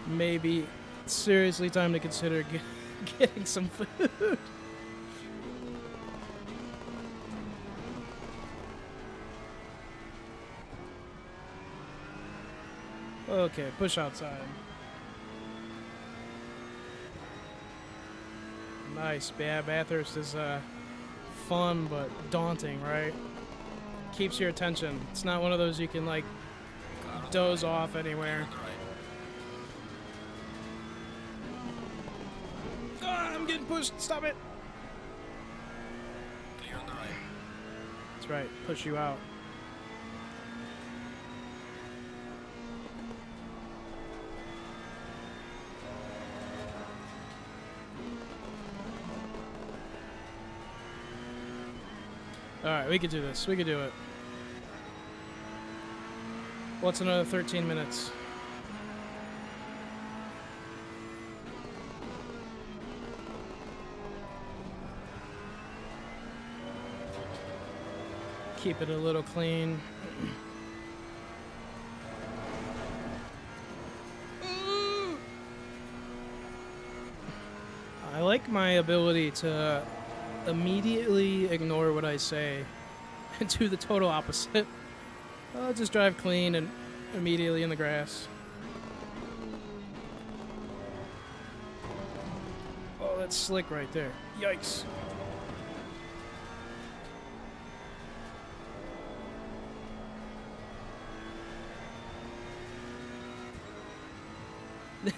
Maybe seriously time to consider getting some food. Okay, push outside. Nice. Yeah, Bathurst is fun but daunting, right? Keeps your attention. It's not one of those you can like Car on the doze right. off anywhere. On the right. Ah, I'm getting pushed. Stop it. Clear on the right. That's right. Push you out. All right, we could do this. We could do it. What's another 13 minutes? Keep it a little clean. I like my ability to immediately ignore what I say and do the total opposite. I'll just drive clean and immediately in the grass. Oh, that's slick right there. Yikes.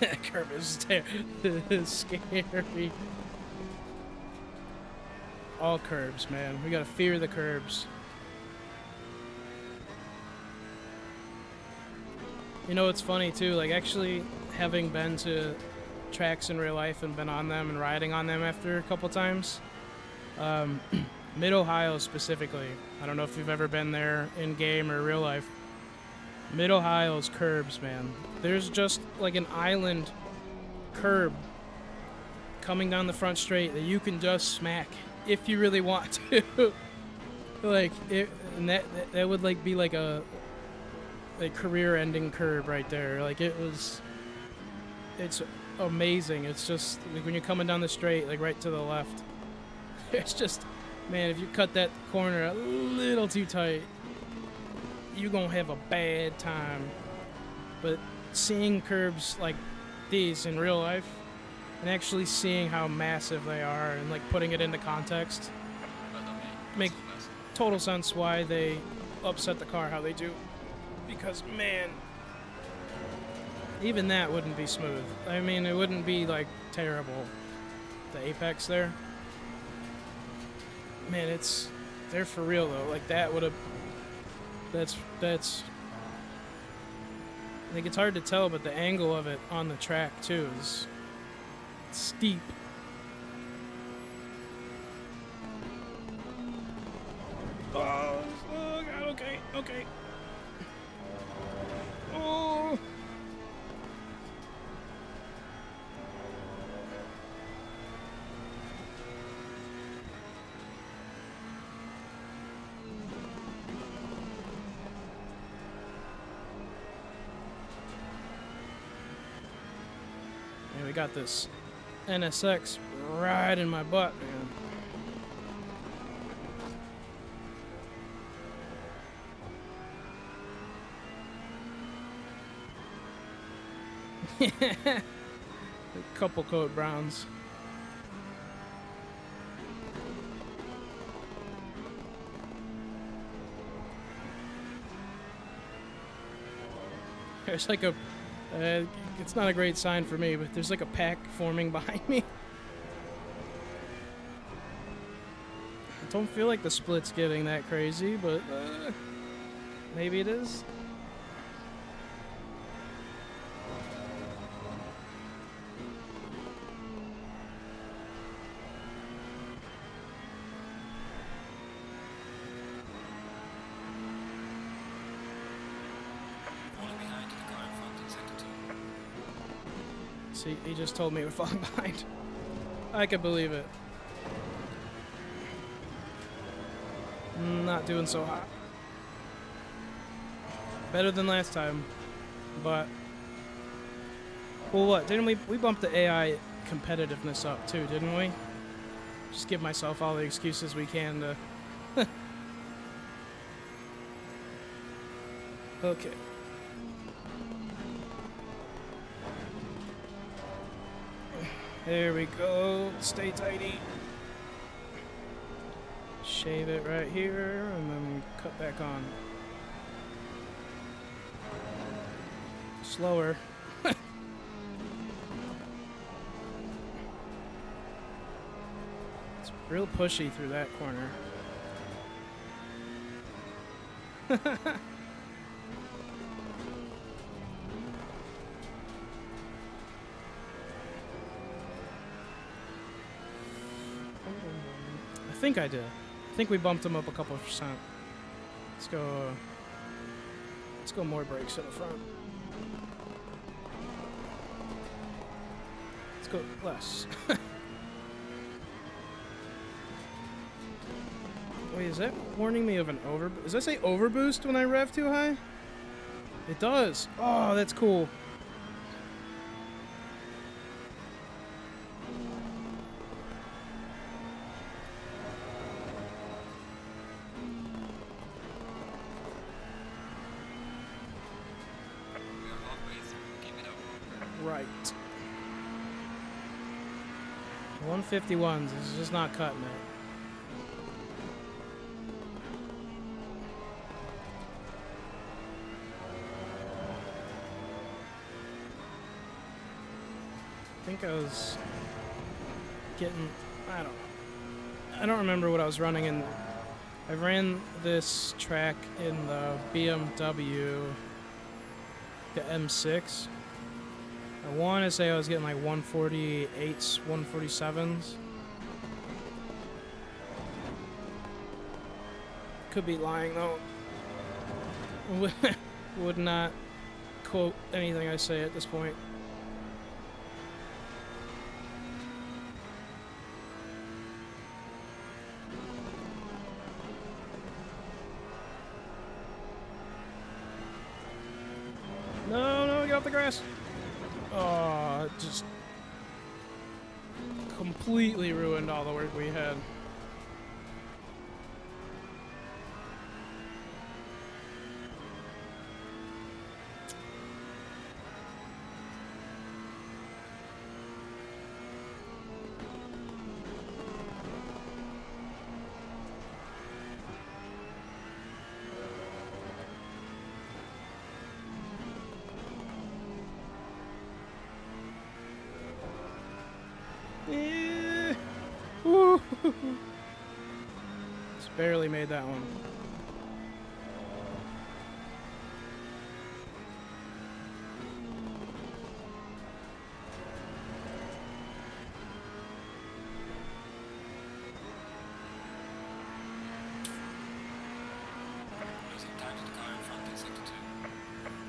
That curb is scary. All curbs, man. We gotta fear the curbs. You know, it's funny too, like actually having been to tracks in real life and been on them and riding on them after a couple times. Mid-Ohio specifically. I don't know if you've ever been there in game or real life. Mid-Ohio's curbs, man. There's just like an island curb coming down the front straight that you can just smack if you really want to. Like it, and that would like be like a career-ending curb right there. Like it's amazing. It's just like when you're coming down the straight, like right to the left. It's just, man, if you cut that corner a little too tight, you're gonna have a bad time. But seeing curbs like these in real life and actually seeing how massive they are and like putting it into context make total sense why they upset the car how they do. Because man, even that wouldn't be smooth. I mean, it wouldn't be like terrible. The apex there, man, they're for real though. Like that would have. That's. Like it's hard to tell, but the angle of it on the track too is steep. Oh God! Okay. Oh. We got this NSX right in my butt, man. A couple coat browns. There's like a... it's not a great sign for me, but there's like a pack forming behind me. I don't feel like the split's getting that crazy, but maybe it is. Falling behind the car in front in sector 2. See, he just told me we're falling behind. I could believe it. Not doing so hot. Better than last time, but... Well, what? Didn't we bumped the AI competitiveness up too, didn't we? Just give myself all the excuses we can to... Okay. There we go. Stay tidy. Shave it right here, and then cut back on. Slower. It's real pushy through that corner. I think I did. I think we bumped him up a couple percent. Let's go more brakes in the front. Let's go less. Wait, is that warning me of an over... Does that say overboost when I rev too high? It does. Oh, that's cool. We are halfway through. Keep it up. Right. 151s is just not cutting it. I think I was getting, I don't know. I don't remember what I was running in. I ran this track in the BMW, the M6. I want to say I was getting like 148s, 147s. Could be lying though. Would not quote anything I say at this point. No, get off the grass. Oh, it just completely ruined all the work we had. Yeah. Woo. Just barely made that one. Losing time to the car in front in sector 2.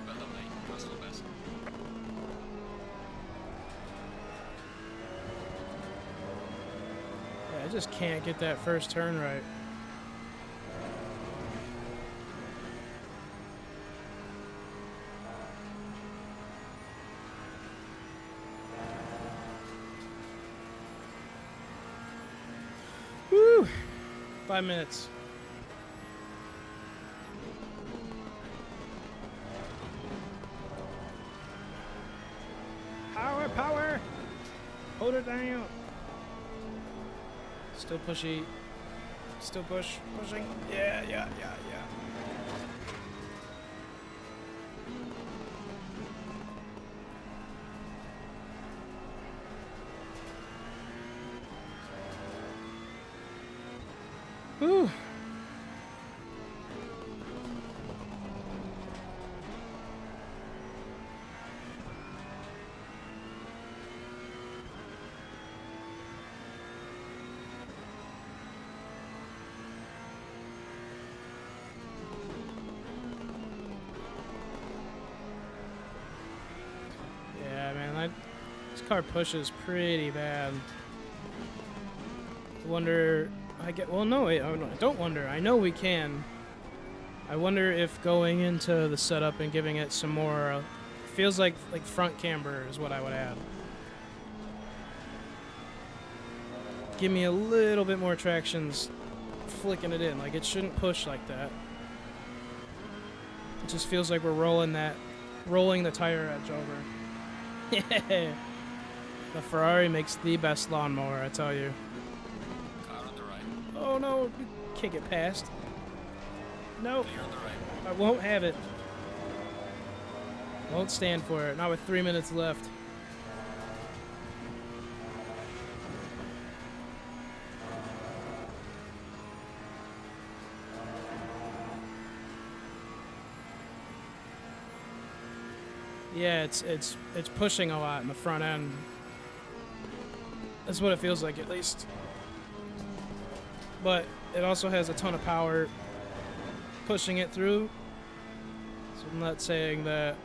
Well done, mate. Personal best. Yeah, I just can't get that first turn right. Woo! 5 minutes. Power! Hold it down. Still pushy. Still pushing. Yeah. Whew. Yeah, man, this car pushes pretty bad. I wonder, well, no, wait, I don't wonder. I know we can. I wonder if going into the setup and giving it some more, feels like front camber is what I would add. Give me a little bit more tractions, flicking it in. Like, it shouldn't push like that. It just feels like we're rolling the tire edge over. Yeah. The Ferrari makes the best lawnmower, I tell you. Car on the right. Oh no, you can't get past. No, Clear on the right. I won't have it. Won't stand for it. Not with 3 minutes left. Yeah, it's pushing a lot in the front end. That's what it feels like, at least. But it also has a ton of power pushing it through. So I'm not saying that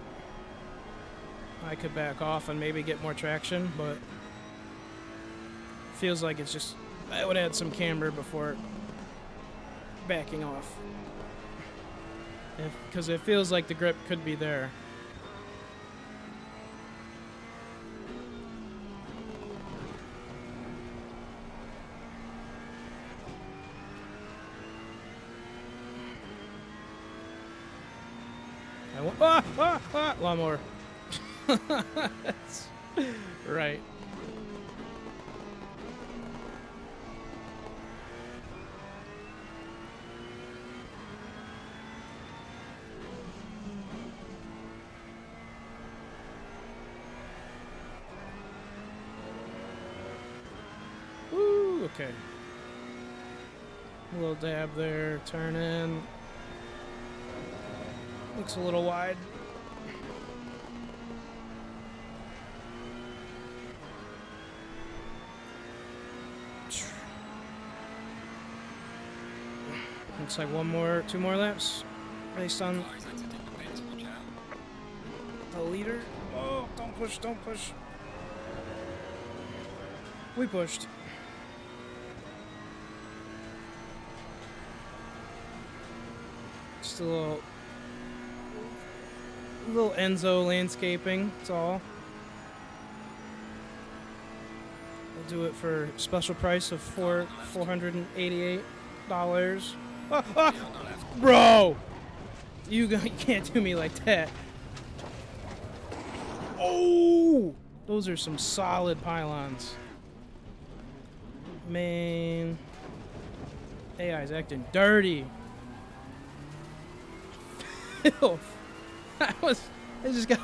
I could back off and maybe get more traction, but it feels like it's just, I would add some camber before backing off. Because it feels like the grip could be there. Lawnmower. That's right. Woo, okay. A little dab there, turn in. Looks a little wide. Looks like two more laps based on Car is exiting the pits. Watch out. the leader. Oh, don't push, don't push. We pushed. Just a little Enzo landscaping, that's all. We'll do it for a special price of $488. Ah, ah, Clear on the left. bro! You can't do me like that. Oh! Those are some solid pylons. Man. AI's acting dirty. Filth. I just got...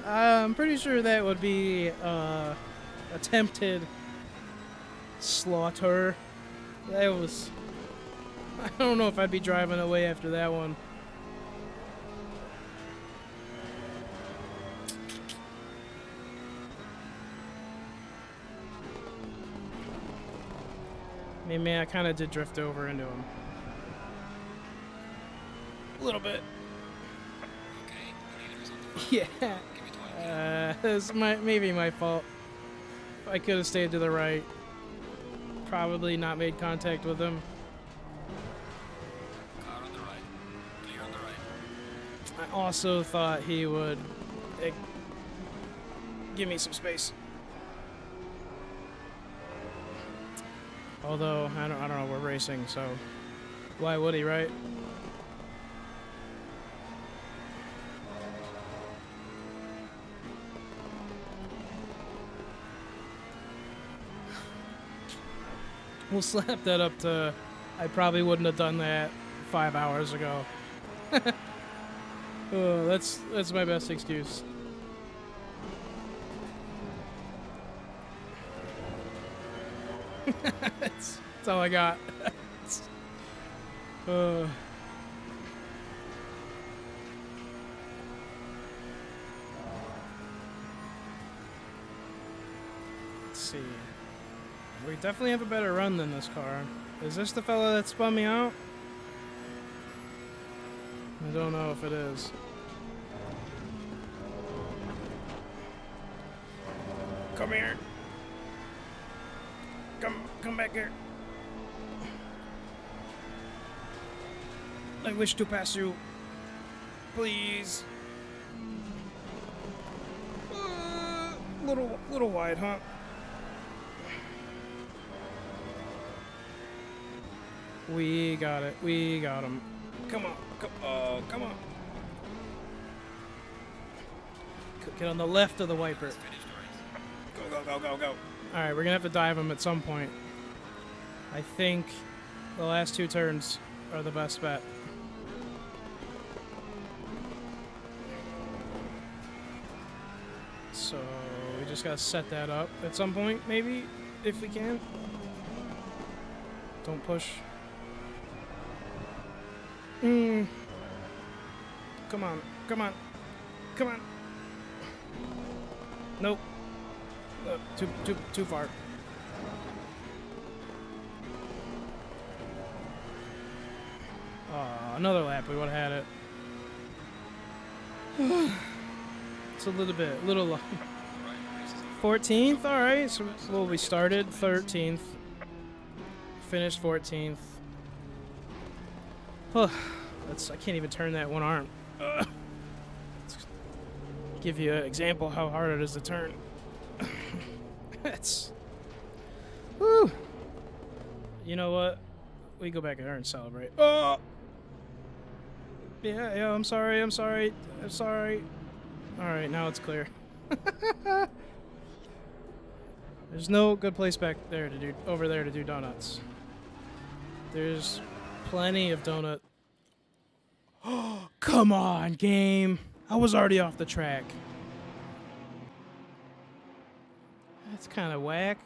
I'm pretty sure that would be attempted slaughter. That was... I don't know if I'd be driving away after that one. I mean, man, I kind of did drift over into him. A little bit. Okay, the leader is on the front. Yeah. Give me 20. This maybe my fault. I could have stayed to the right. Probably not made contact with him. Car on the right. Clear on the right. I also thought he would give me some space. Although I don't know, we're racing, so why would he, right? We'll slap that up to I probably wouldn't have done that 5 hours ago. Oh, that's my best excuse. That's all I got. uh, let's see. We definitely have a better run than this car. Is this the fella that spun me out? I don't know if it is. Come here. Come back here. I wish to pass you. Please. Little wide, huh? We got it. We got him. Come on. Come on. Get on the left of the wiper. Go. Alright, we're gonna have to dive him at some point. I think the last 2 turns are the best bet. So we just gotta set that up at some point, maybe, if we can. Don't push. Come on. Nope. Too far. Another lap, we would have had it. It's a little low. 14th, alright, so we started 13th. Finished 14th. I can't even turn that one arm. Give you an example how hard it is to turn. That's... Woo! You know what? We go back in there and celebrate. Oh! Yeah, I'm sorry. Alright, now it's clear. There's no good place back there to do, over there to do donuts. There's plenty of donut. Oh, come on, game. I was already off the track. That's kind of whack.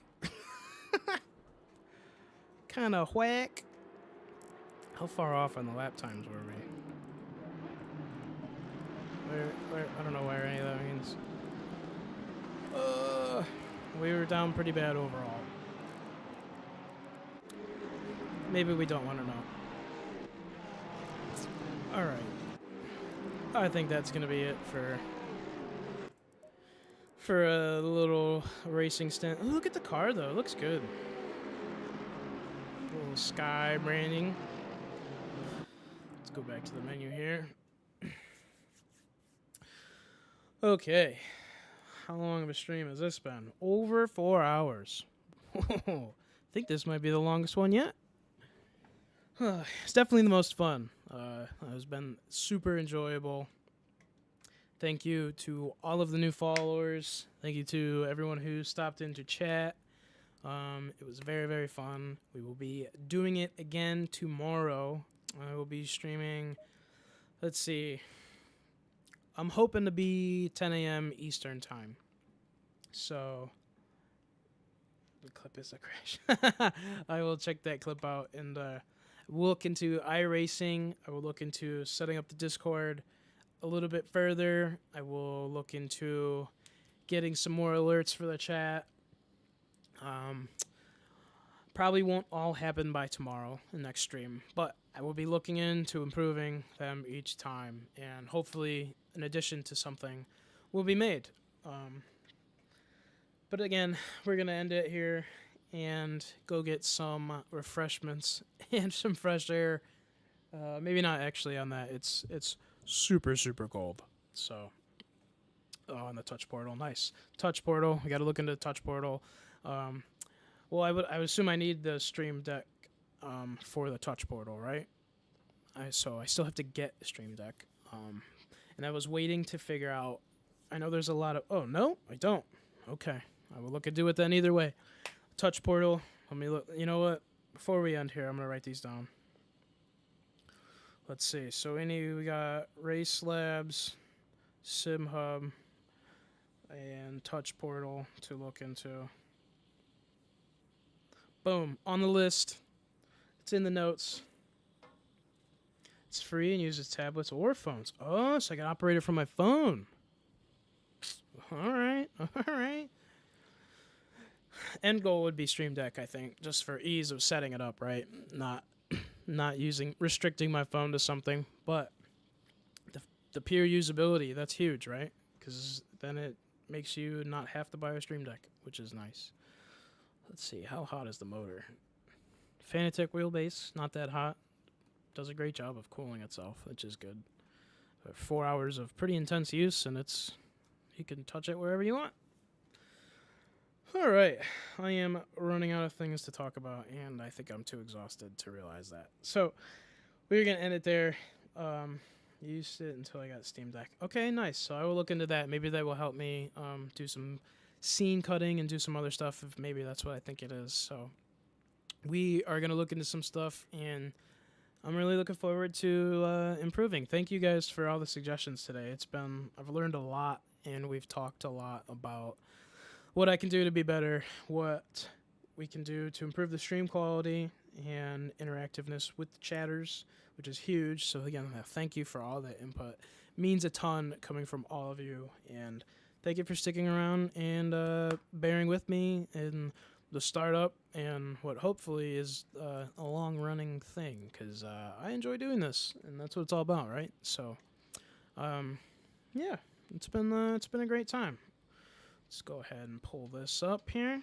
Kind of whack. How far off on the lap times were we? Where? I don't know where any of that means. We were down pretty bad overall. Maybe we don't want to know. Alright. I think that's going to be it for a little racing stint. Oh, look at the car, though. It looks good. A little sky branding. Let's go back to the menu here. Okay. How long of a stream has this been? Over 4 hours. I think this might be the longest one yet. It's definitely the most fun. It's been super enjoyable. Thank you to all of the new followers. Thank you to everyone who stopped in to chat. It was very, very fun. We will be doing it again tomorrow. I will be streaming, let's see. I'm hoping to be 10 a.m. Eastern time. So, the clip is a crash. I will check that clip out and we'll look into iRacing. I will look into setting up the Discord a little bit further. I will look into getting some more alerts for the chat. Probably won't all happen by tomorrow, the next stream, but I will be looking into improving them each time, and hopefully an addition to something will be made. But again, we're going to end it here and go get some refreshments and some fresh air. Maybe not actually on that. It's super, super cold. So, on the touch portal. Nice. Touch portal. We got to look into the touch portal. Well, I would assume I need the Stream Deck for the touch portal, right? So I still have to get the Stream Deck. And I was waiting to figure out. I know there's a lot of. Oh no, I don't. Okay, I will look into it then. Either way, touch portal. Let me look. You know what? Before we end here, I'm gonna write these down. Let's see. So we got Race Labs, Sim Hub, and touch portal to look into. Boom, on the list. It's in the notes. It's free and uses tablets or phones. Oh, so I can operate it from my phone. All right, all right. End goal would be Stream Deck, I think, just for ease of setting it up, right? Not restricting my phone to something, but the pure usability, that's huge, right? Because then it makes you not have to buy a Stream Deck, which is nice. Let's see, how hot is the motor? Fanatec wheelbase, not that hot. Does a great job of cooling itself, which is good. 4 hours of pretty intense use, and you can touch it wherever you want. All right, I am running out of things to talk about, and I think I'm too exhausted to realize that. So we're gonna end it there. Used it until I got Steam Deck. Okay, nice. So I will look into that. Maybe that will help me do some scene cutting and do some other stuff if maybe that's what I think it is. So we are gonna look into some stuff, and I'm really looking forward to improving. Thank you guys for all the suggestions today. I've learned a lot, and we've talked a lot about what I can do to be better, what we can do to improve the stream quality and interactiveness with the chatters, which is huge. So again, thank you for all that input. It means a ton coming from all of you, and thank you for sticking around and bearing with me in the startup and what hopefully is a long-running thing, because I enjoy doing this, and that's what it's all about, right? So, yeah, it's been a great time. Let's go ahead and pull this up here.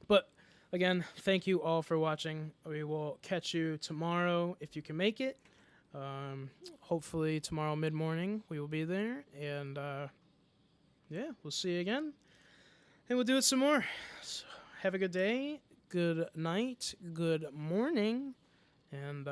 But again, thank you all for watching. We will catch you tomorrow if you can make it. Hopefully tomorrow mid-morning we will be there, and yeah, we'll see you again, and we'll do it some more. So have a good day, good night, good morning, and